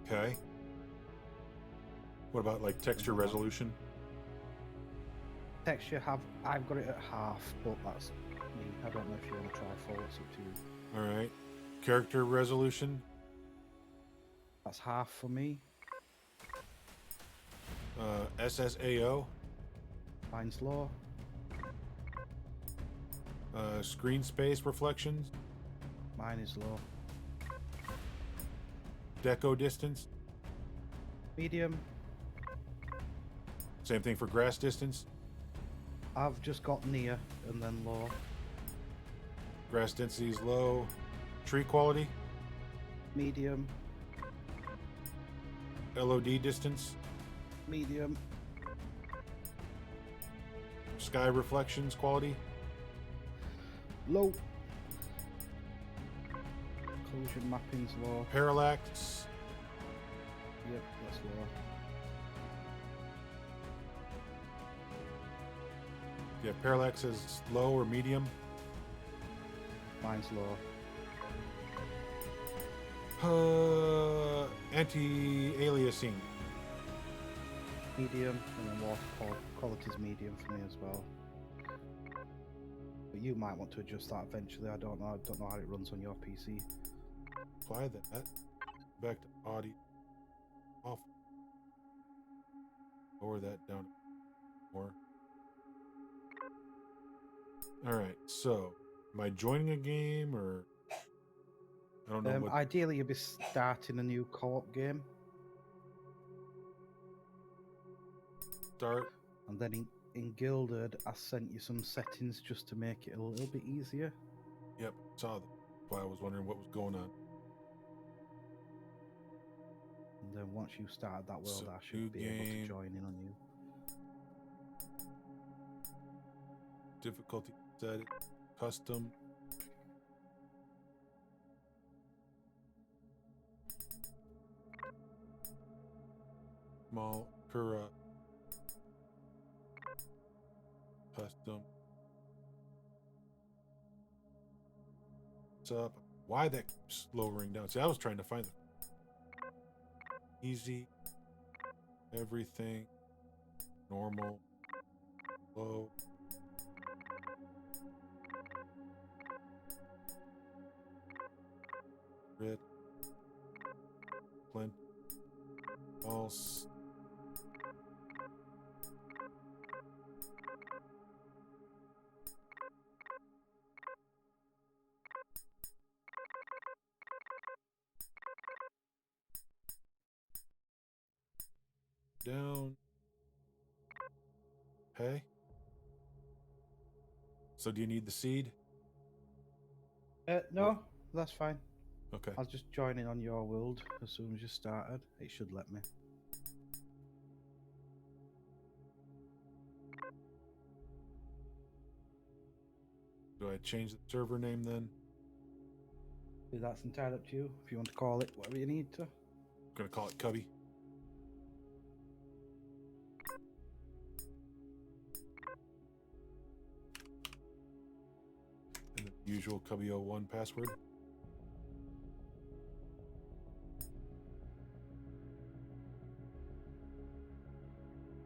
Okay. What about like texture resolution? Texture, I've got it at half, but that's me. I don't know if you want to try full, it's up to you. All right. Character resolution? That's half for me. SSAO? Mine's low. Screen space reflections? Mine is low. Deco distance? Medium. Same thing for grass distance? I've just got near and then low. Grass density is low. Tree quality? Medium. LOD distance? Medium. Sky reflections quality? Low. Occlusion mapping's low. Parallax? Yep, that's low. Yeah, parallax is low or medium? Mine's low. Anti-aliasing. Medium, and then water quality's medium for me as well. But you might want to adjust that eventually. I don't know how it runs on your PC. Apply that. Back to audio. Off. Lower that down more. Alright, so am I joining a game or I don't know what Ideally you'll be starting a new co-op game. start. And then in Guilded, I sent you some settings just to make it a little bit easier. Yep, saw that. That's why I was wondering what was going on. And then once you start that world, So, I new should be able to game. join in on you. Difficulty set it. Custom. Small Kura. Custom. What's up? Why that keeps lowering down? See, I was trying to find the easy, everything, normal, low. Red, Flint, false. Down. Okay. So do you need the seed? No, that's fine. Okay. I'll just join in on your world as soon as you started. It should let me. Do I change the server name then? That's entirely up to you. If you want to call it whatever you need to. I'm gonna call it Cubby. And the usual Cubby01 password.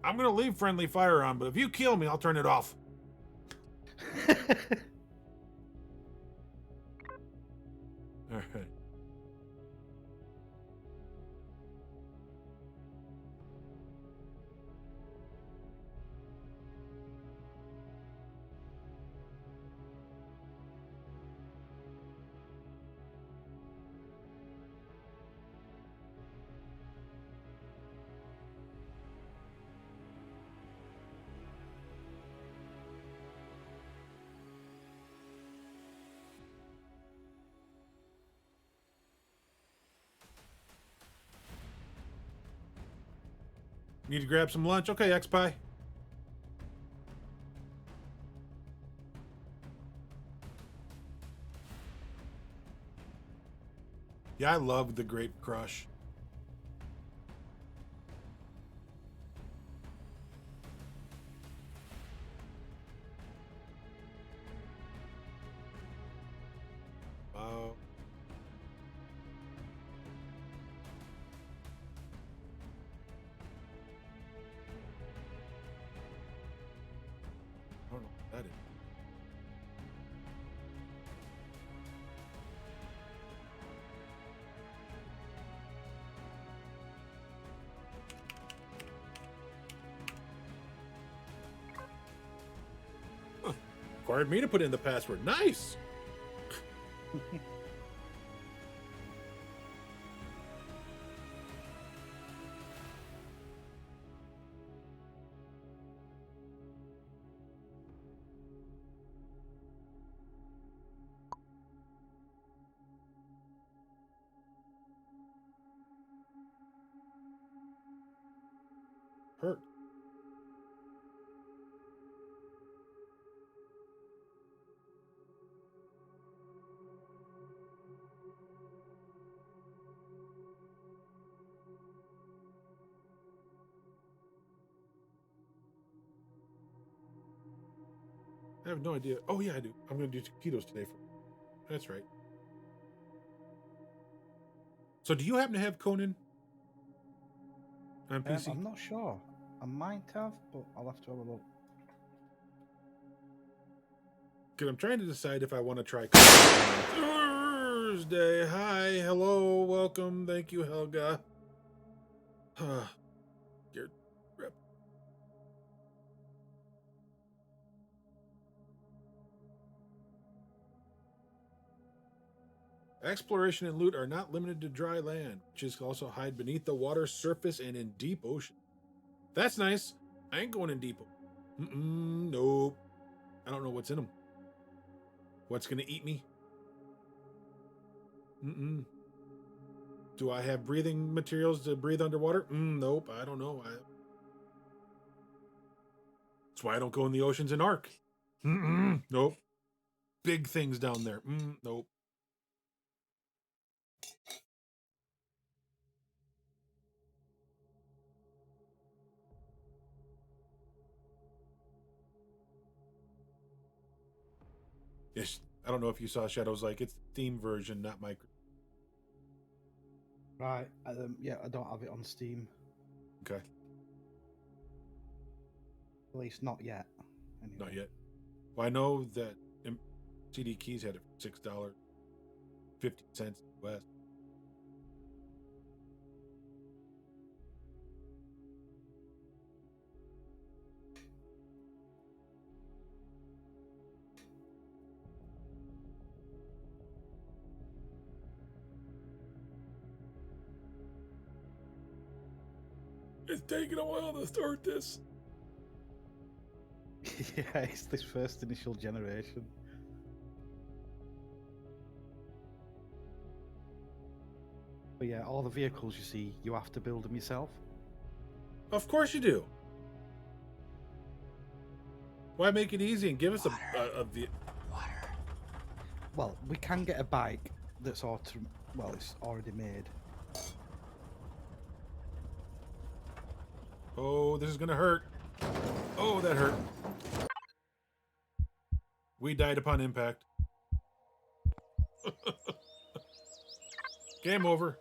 I'm gonna leave friendly fire on, but if you kill me, I'll turn it off. All right. Need to grab some lunch? Okay, X-Pie. Yeah, I love the Grape Crush. Wow. I don't know what that is. Huh. Required me to put in the password. Nice. Hurt. I have no idea. Oh yeah, I do. I'm gonna do taquitos today for. That's right. So, do you happen to have Conan on PC? I'm not sure. I might have, but I'll have to have a look. Because I'm trying to decide if I want to try Conan Thursday. Hi, hello, welcome. Thank you, Helga. Your rep. Exploration and loot are not limited to dry land, which is also hide beneath the water surface and in deep ocean. That's nice. I ain't going in deep. Nope. I don't know what's in them. What's gonna eat me? Do I have breathing materials to breathe underwater? Nope. I don't know. That's why I don't go in the oceans in Ark. Nope. Big things down there. Nope. Yes, I don't know if you saw Shadows like it's the theme version, not micro. Right. Yeah, I don't have it on Steam. Okay, At least not yet. Anyway. not yet. Well, I know that CD Keys had it for $6.50 US. It's taking a while to start this. Yeah, it's this first initial generation. But yeah, all the vehicles you see, you have to build them yourself. Of course you do. Why make it easy and give us a Well, we can get a bike that's it's already made. Oh, this is gonna hurt. Oh, that hurt. We died upon impact. Game over.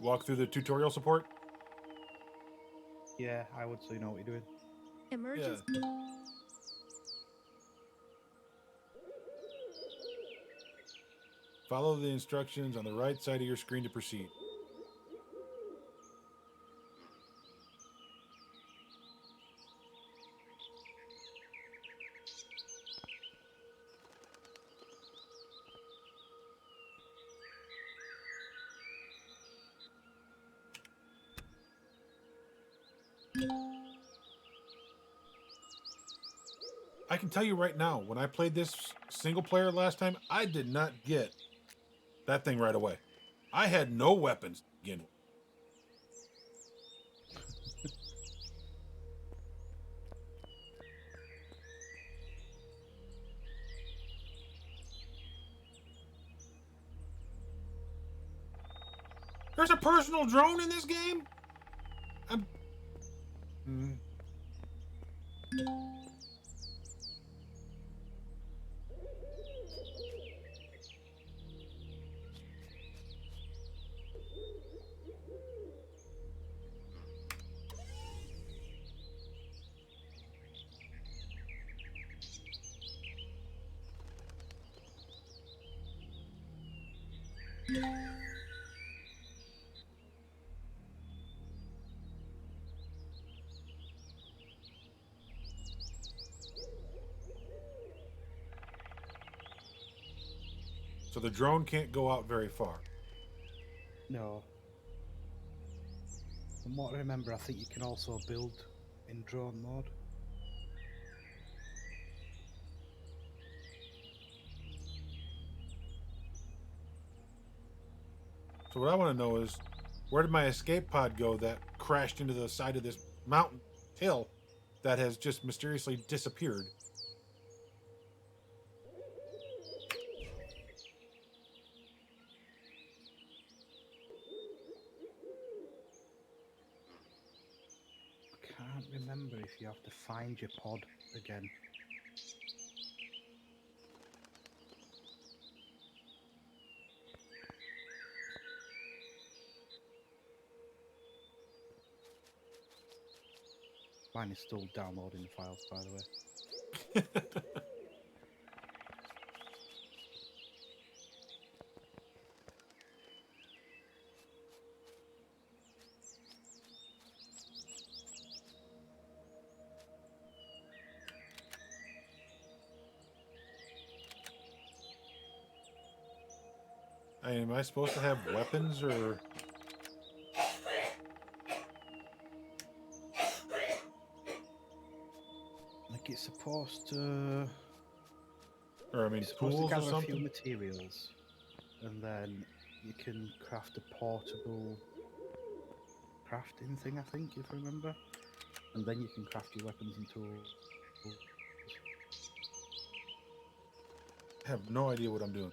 Walk through the tutorial support. Yeah, I would, so you know what you're doing. Emergency. Follow the instructions on the right side of your screen to proceed. I can tell you right now, when I played this single player last time, I did not get that thing right away. I had no weapons to begin with. There's a personal drone in this game? So the drone can't go out very far. No. From what I remember, I think you can also build in drone mode. So what I want to know is, where did my escape pod go that crashed into the side of this mountain hill that has just mysteriously disappeared? I can't remember if you have to find your pod again. Mine is still downloading the files, by the way. Am I supposed to have weapons or? Like it's supposed to. Or I mean, You're supposed to tools or gather a few something? materials, and then you can craft a portable crafting thing, I think, if I remember. And then you can craft your weapons and tools. I have no idea what I'm doing.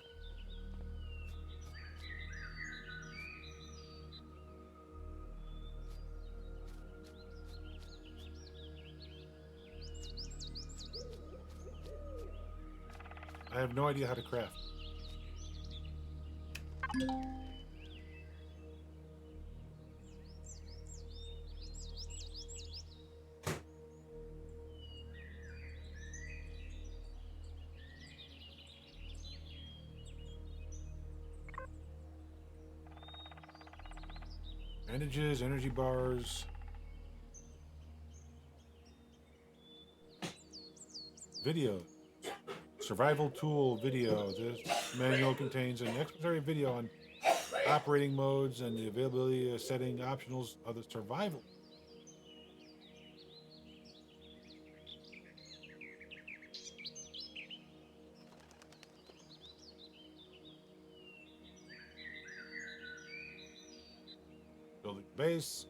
I have no idea how to craft. Bandages, energy bars. Video. Survival tool video. This manual contains an explanatory video on operating modes and the availability of setting optionals of the survival. Building base,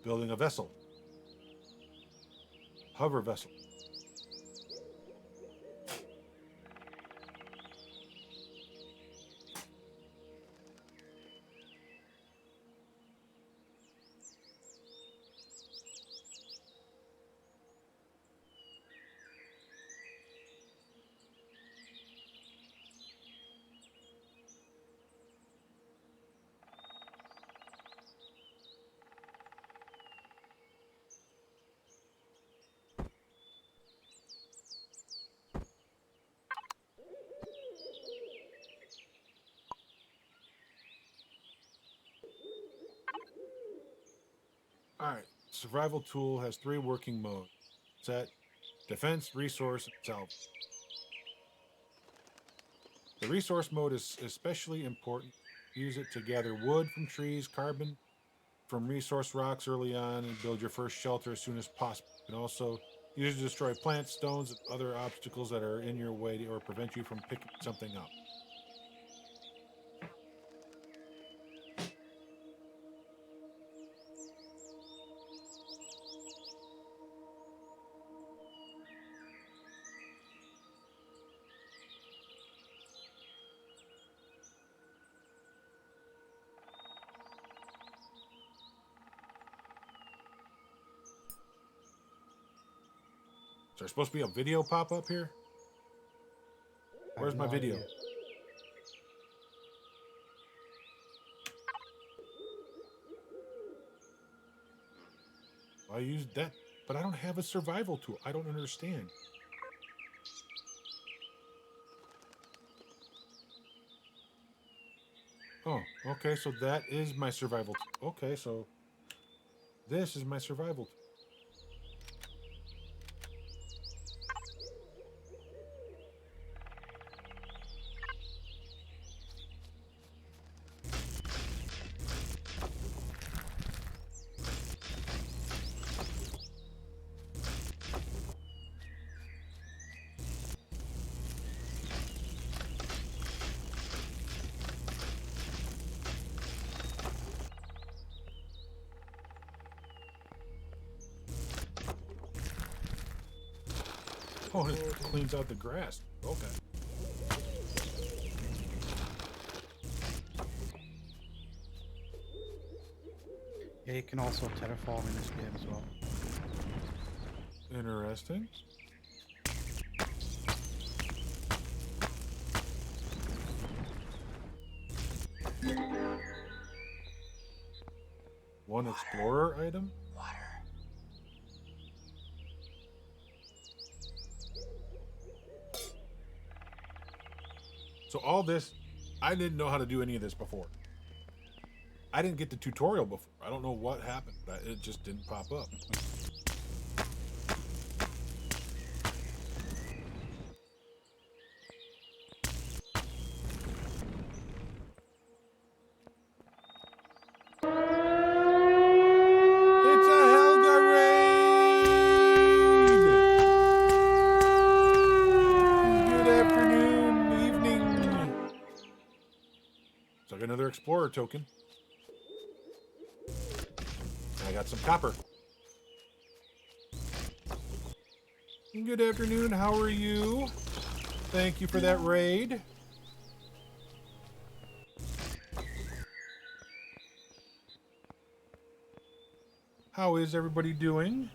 building a vessel, hover vessel. survival tool has 3 working modes. Set, defense, resource, and salvage. The resource mode is especially important. Use it to gather wood from trees, carbon from resource rocks early on, and build your first shelter as soon as possible. You can also use it to destroy plants, stones, and other obstacles that are in your way or prevent you from picking something up. Is there supposed to be a video pop up here? I Where's have my no video? idea. I used that, but I don't have a survival tool. I don't understand. Oh, okay, so that is my survival tool. Okay, so this is my survival tool. Oh, it cleans out the grass. Okay. Yeah, you can also terraform in this game as well. Interesting. One explorer item? So all this, I didn't know how to do any of this before. I didn't get the tutorial before. I don't know what happened. It just didn't pop up. It's a Helga raid! Good afternoon, evening. So I got another explorer token. I got some copper. Good afternoon, how are you? Thank you for that raid. How is everybody doing?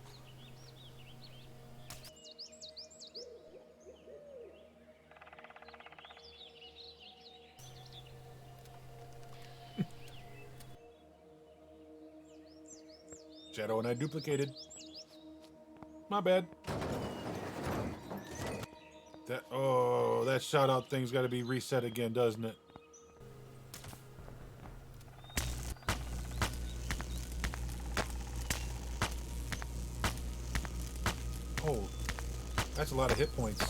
Shadow and I duplicated. My bad. That shout out thing's got to be reset again, doesn't it? Oh, that's a lot of hit points.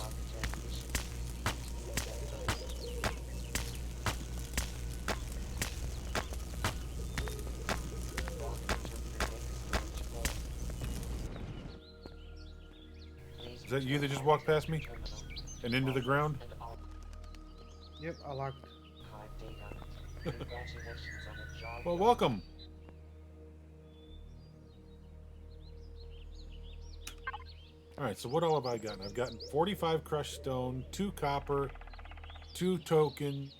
Is that you that just walked past me and into the ground? Yep, I lagged. Well, welcome. All right, so what all have I gotten? I've gotten 45 crushed stone, 2 copper, 2 token,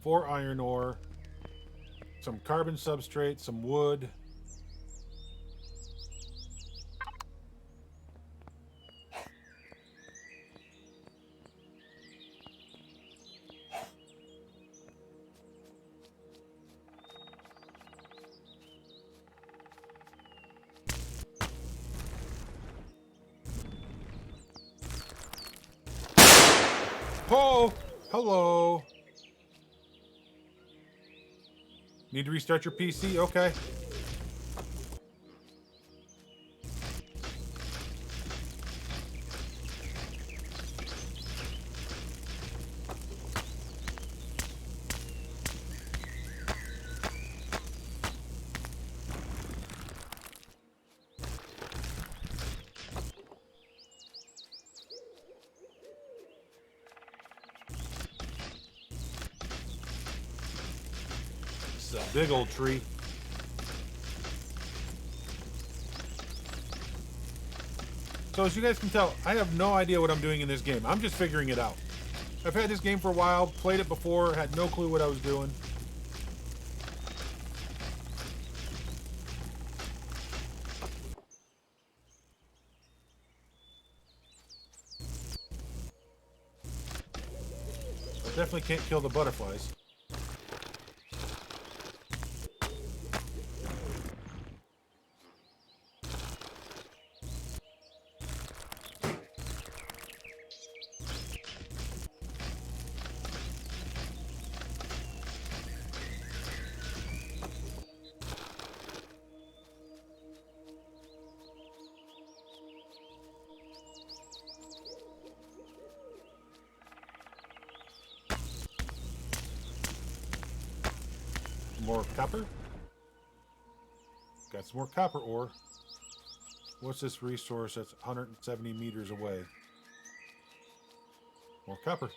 4 iron ore, some carbon substrate, some wood. Oh, hello. Need to restart your PC? Okay. big old tree. So as you guys can tell, I have no idea what I'm doing in this game. I'm just figuring it out. I've had this game for a while, played it before, had no clue what I was doing. I definitely can't kill the butterflies. More copper. Got some more copper ore. What's this resource that's 170 meters away? More copper.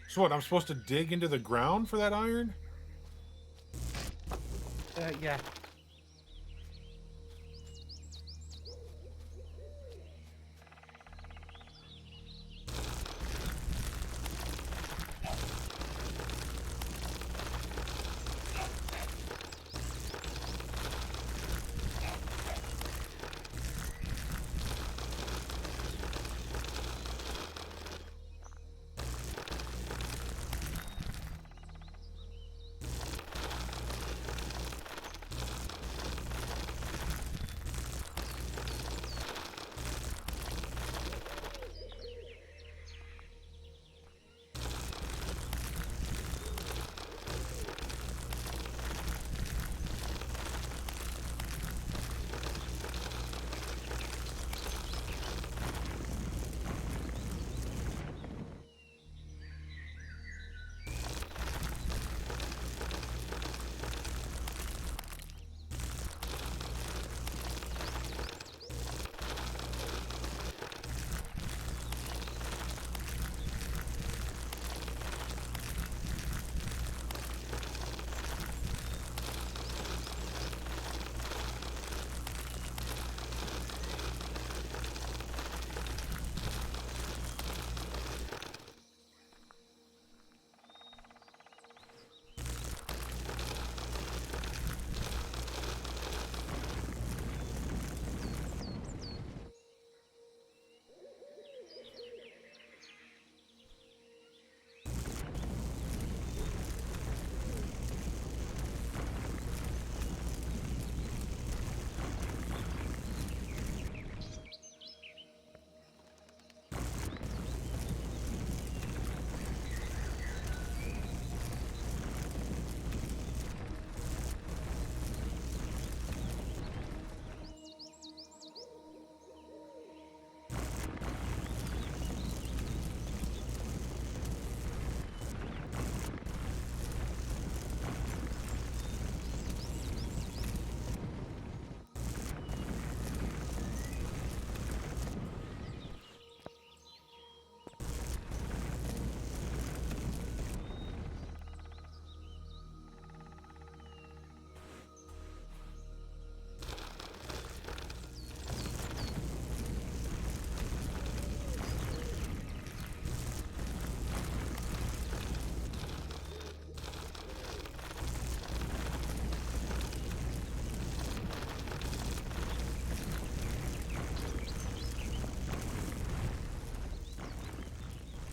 So what, I'm supposed to dig into the ground for that iron? Yeah.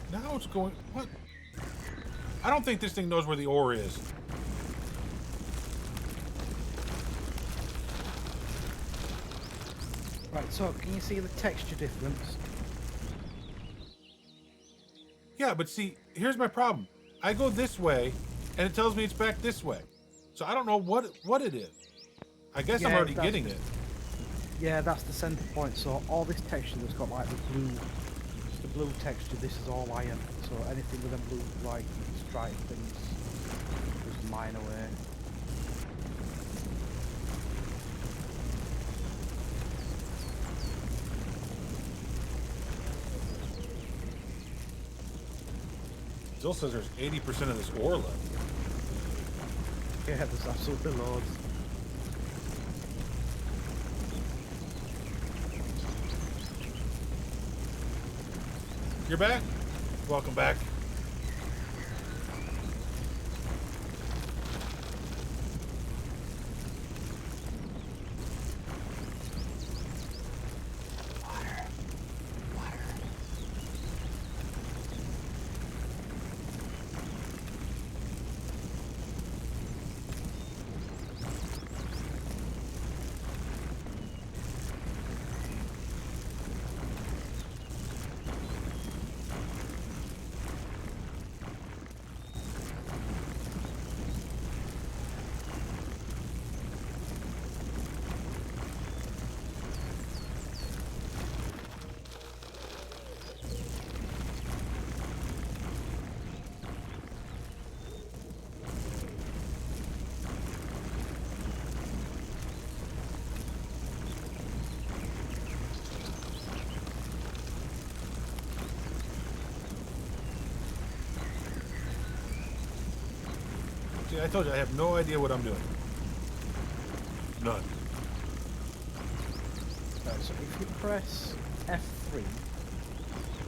Now it's going... What? I don't think this thing knows where the ore is. Right, so can you see the texture difference? Yeah, but see, here's my problem. I go this way, and it tells me it's back this way. So I don't know what it is. I guess I'm Yeah, already that's- getting it. Yeah, that's the center point. So all this texture that's got like the blue texture, this is all iron. So anything with them blue like stripe things, just mine away. Still says there's 80% of this ore left. Yeah, there's absolutely loads. You're back? Welcome back. See, I told you I have no idea what I'm doing. None. Right, so if you press F3,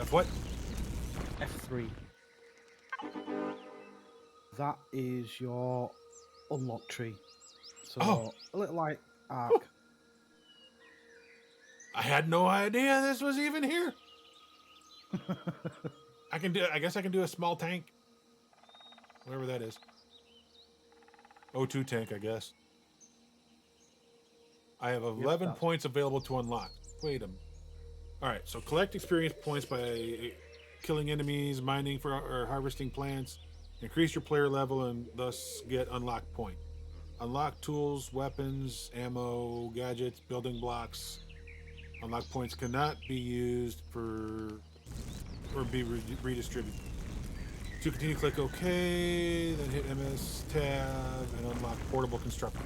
F what? F3, that is your unlock tree. So Oh. a little like Ark. I had no idea this was even here. I guess I can do a small tank. Whatever that is. O2 tank, I guess. I have 11 that's- points available to unlock. Wait a minute. Alright, so collect experience points by killing enemies, mining for or harvesting plants. Increase your player level and thus get unlocked point. Unlock tools, weapons, ammo, gadgets, building blocks. Unlock points cannot be used for or be redistributed. To continue, click OK, then hit MS tab and unlock portable constructor.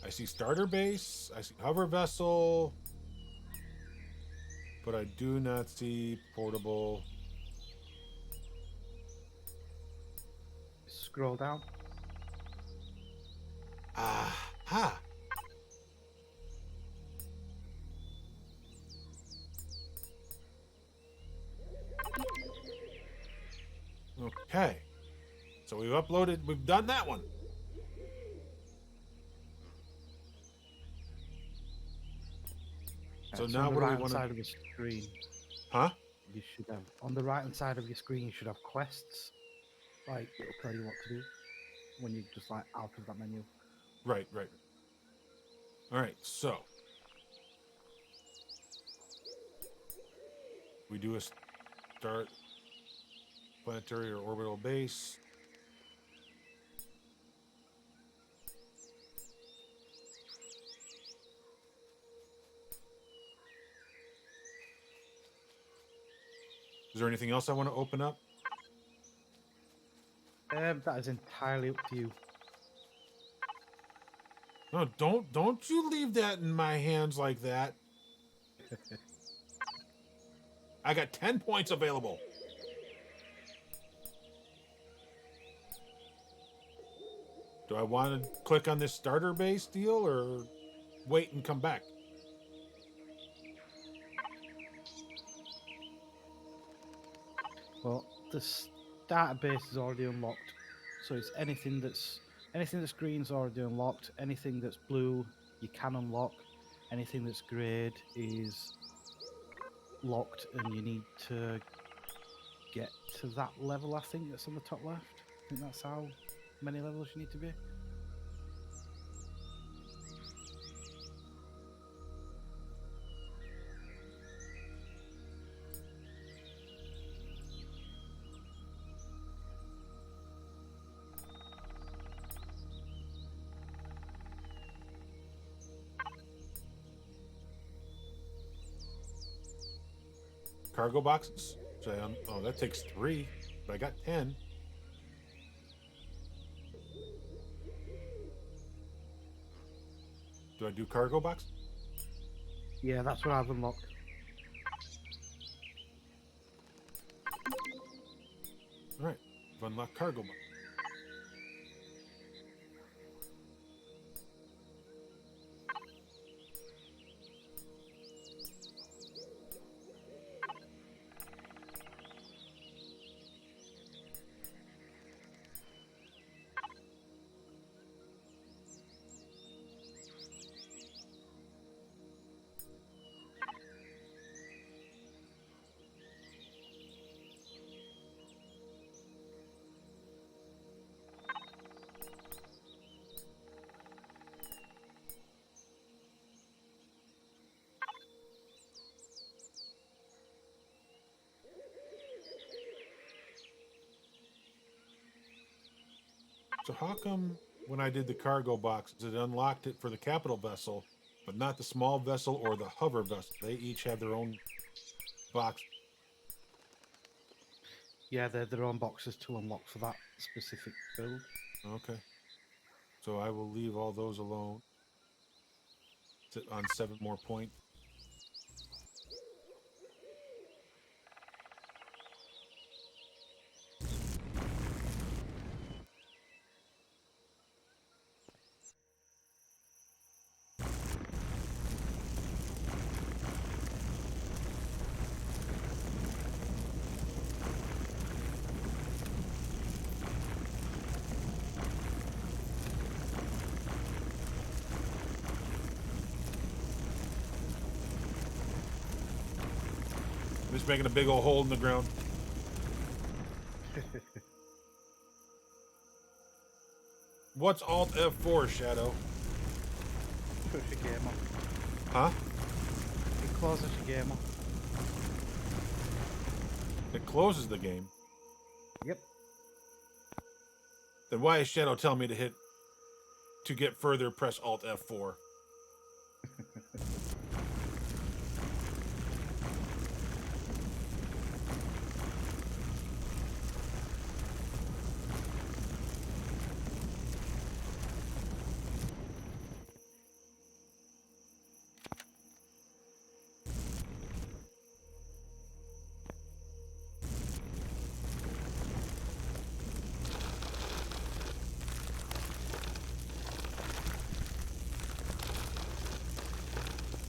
I see starter base, I see hover vessel, but I do not see portable. Scroll down. Aha! Okay. So we've done that one. So Right, now on what the do we right-hand want side to... of your screen, Huh? you should have on the right hand side of your screen. You should have quests. Like it'll tell you what to do when you just like out of that menu. Right. All right, so we do a start planetary or orbital base. Is there anything else I want to open up? That is entirely up to you. No, don't you leave that in my hands like that. I got 10 points available. Do I want to click on this starter base deal or wait and come back? Well, the database is already unlocked, so it's anything that's green's already unlocked. Anything that's blue, you can unlock. Anything that's grayed is locked, and you need to get to that level. I think that's on the top left. I think that's how many levels you need to be? Cargo boxes? Oh, that takes 3, but I got 10. Do I do cargo box? Yeah, that's what I've unlocked. All right, I've unlocked cargo box. So how come when I did the cargo boxes, it unlocked it for the capital vessel, but not the small vessel or the hover vessel? They each have their own box. Yeah, they're their own boxes to unlock for that specific build. Okay. So I will leave all those alone. Sit on 7 more points. Just making a big old hole in the ground. What's Alt F4, Shadow? Shush your game off. Huh? It closes your game off. It closes the game. Yep. Then why is Shadow telling me to get further, press Alt F4?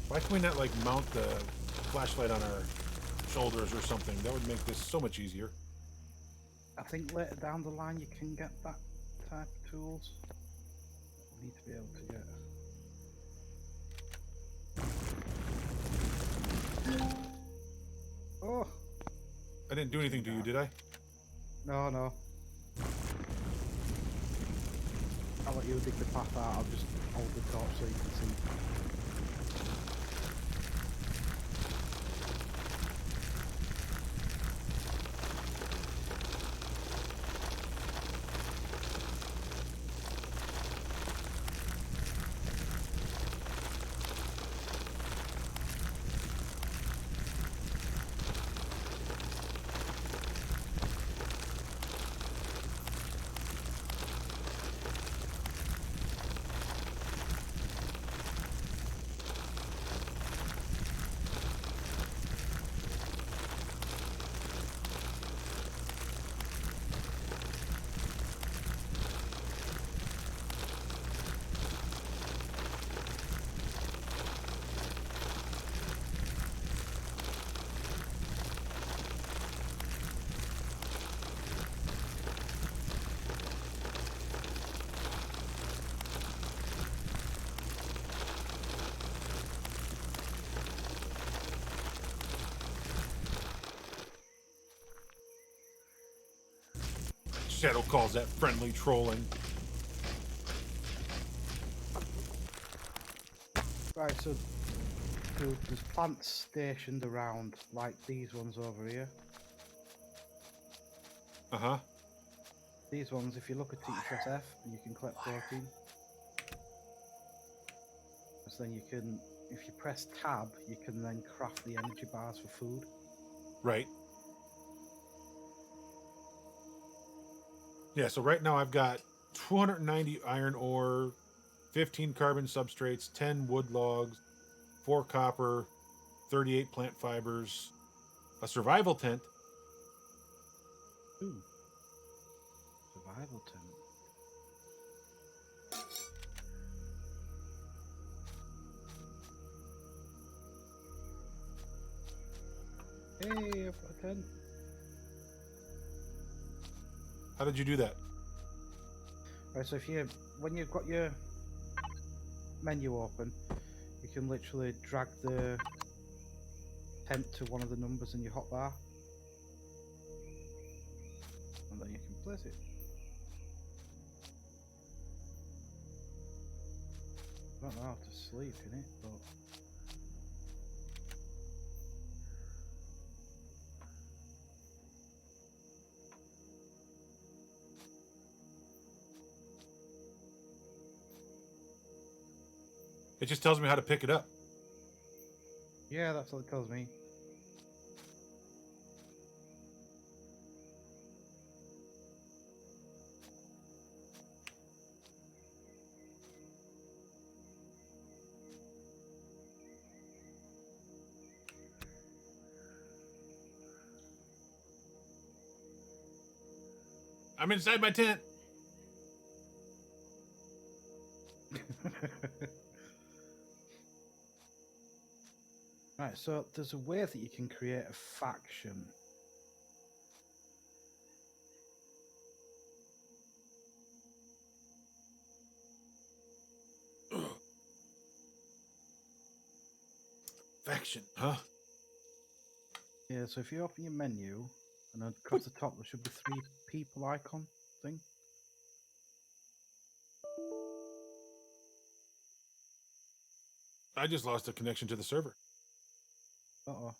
Why can we not, like, mount the flashlight on our shoulders or something? That would make this so much easier. I think later down the line you can get that type of tools. We need to be able to get. Oh! I didn't do anything to you, did I? No, no. I'll let you dig the path out. I'll just hold the torch so you can see. Shadow calls that friendly trolling. Right, so there's plants stationed around, like these ones over here. Uh-huh. These ones, if you look at it, you press F and you can collect protein. So then you can, if you press tab, you can then craft the energy bars for food. Right. Yeah, so right now I've got 290 iron ore, 15 carbon substrates, 10 wood logs, 4 copper, 38 plant fibers, a survival tent. Ooh. Survival tent. Hey, I've got a tent. How did you do that? Right, so when you've got your menu open, you can literally drag the tent to one of the numbers in your hotbar, and then you can place it. I don't know how to sleep in it, but It just tells me how to pick it up. yeah, that's what it tells me. I'm inside my tent. Right, so there's a way that you can create a faction. Faction, huh? Yeah, so if you open your menu and then across the top there should be 3 people icon thing. I just lost a connection to the server. Uh-oh.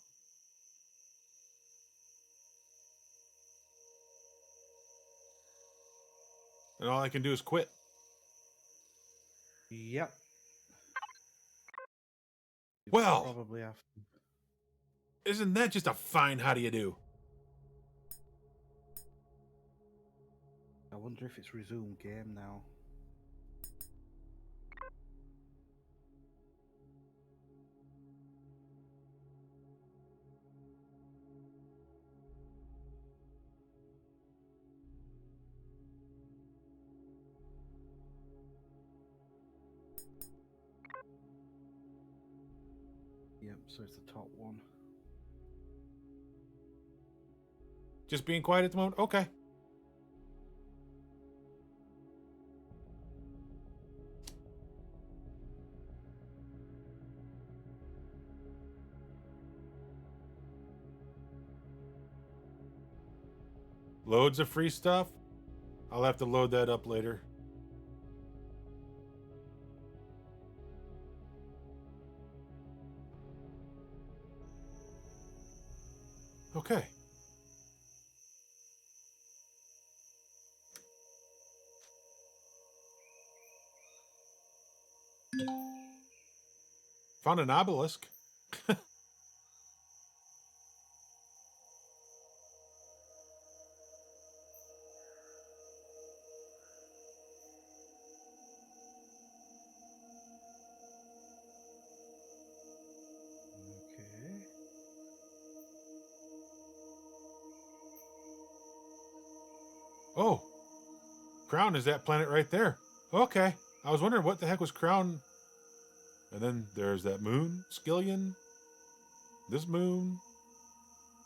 And all I can do is quit. Yep. You Well, probably have to. isn't that just a fine how do you do? I wonder if it's resume game now. Yep, so it's the top one. Just being quiet at the moment? Okay. Loads of free stuff. I'll have to load that up later. Okay. Found an obelisk. Okay. Oh, Crown is that planet right there. Okay. I was wondering what the heck was Crown. And then there's that moon, Skillion. This moon,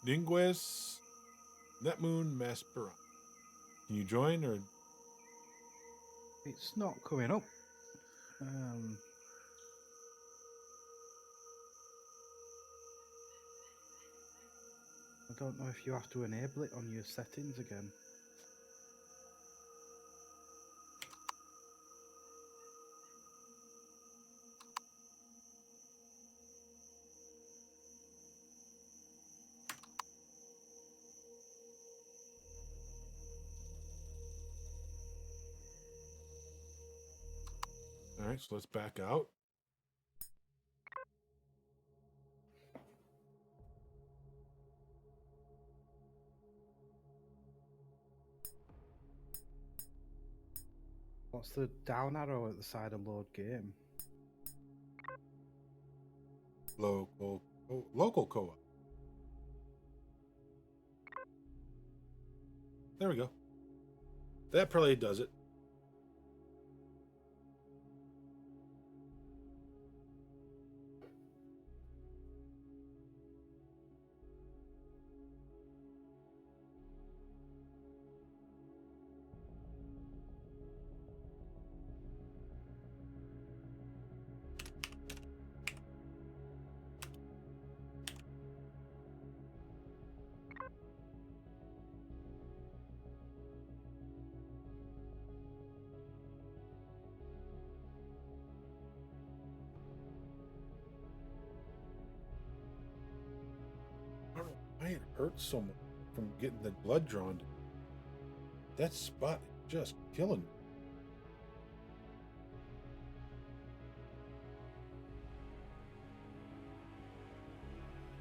Dinguis. That moon, Masperon. Can you join or? It's not coming up. I don't know if you have to enable it on your settings again. right, so let's back out. What's the down arrow at the side of load game? Local co-op. There we go. That probably does it. I don't know why it hurts so much from getting the blood drawn. That spot is just killing me.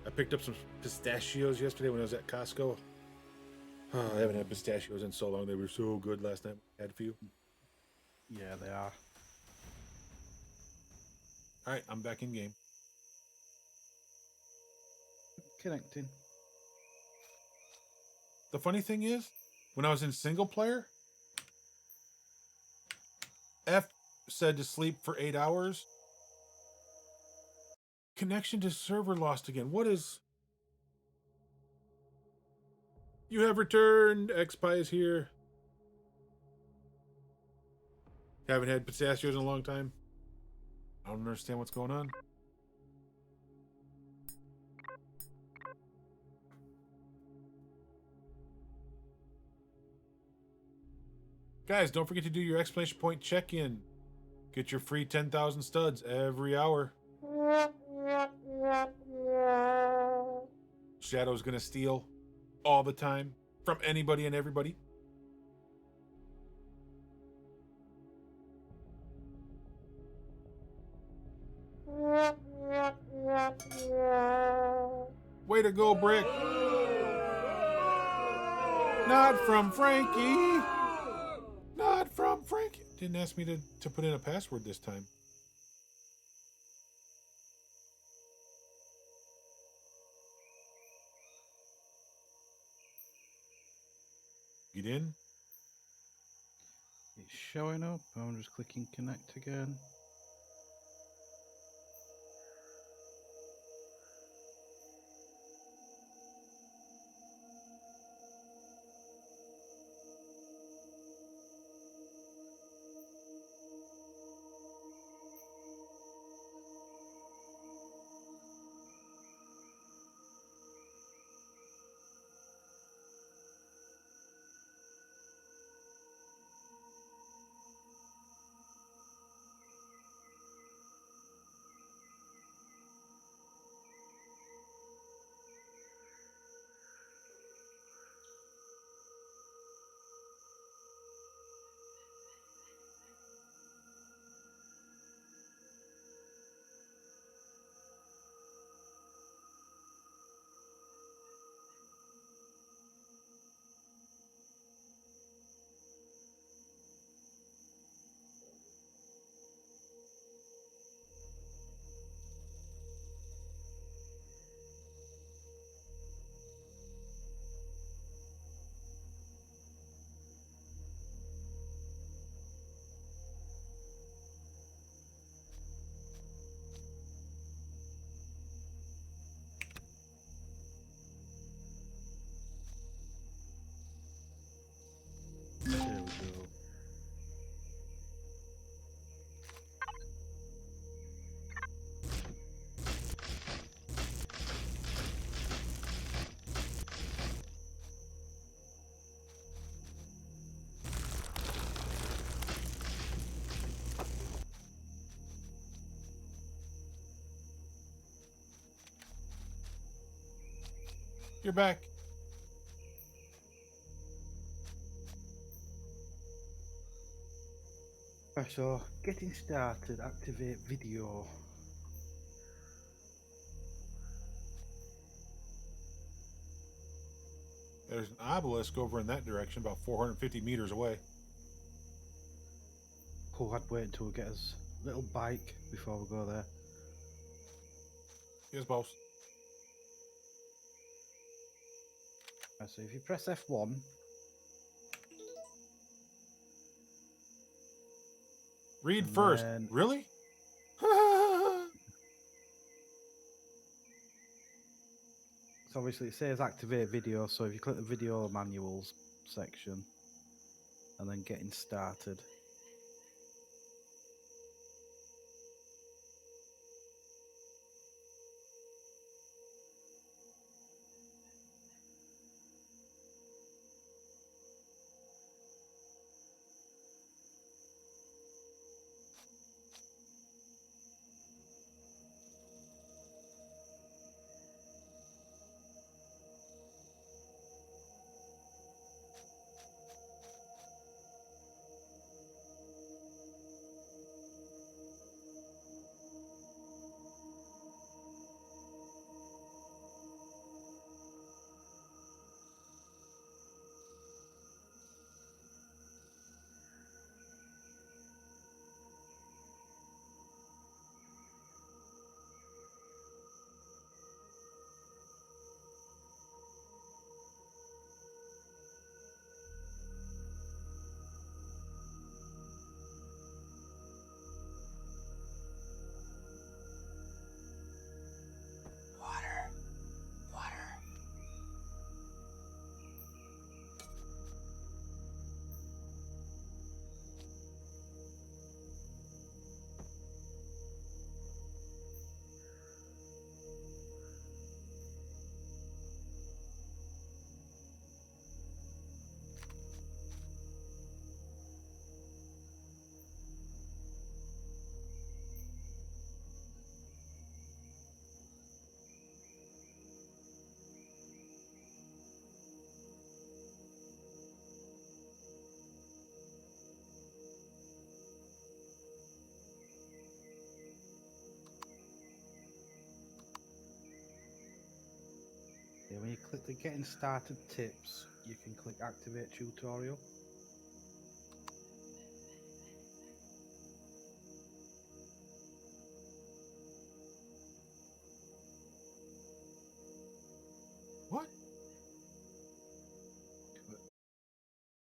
I picked up some pistachios yesterday when I was at Costco. Oh, I haven't had pistachios in so long. They were so good last night. I had a few. Yeah, they are. All right, I'm back in game. Connecting. The funny thing is, when I was in single player, F said to sleep for 8 hours. Connection to server lost again. What is... You have returned. XPie is here. Haven't had pistachios in a long time. I don't understand what's going on. Guys, don't forget to do your exclamation point check-in. Get your free 10,000 studs every hour. Shadow's gonna steal all the time from anybody and everybody. Way to go, Brick. Not from Frankie. Not from Frankie. Didn't ask me to put in a password this time. Get in. It's showing up. I'm just clicking connect again. There we go. You're back. Right, so getting started, activate video. There's an obelisk over in that direction, about 450 meters away. Oh, I'd wait until we get his little bike before we go there. Yes, boss. Right, so if you press F1, Read And first. then- Really? so obviously it says activate video, so if you click the video manuals section and then getting started. Then when you click the getting started tips, you can click activate tutorial. What?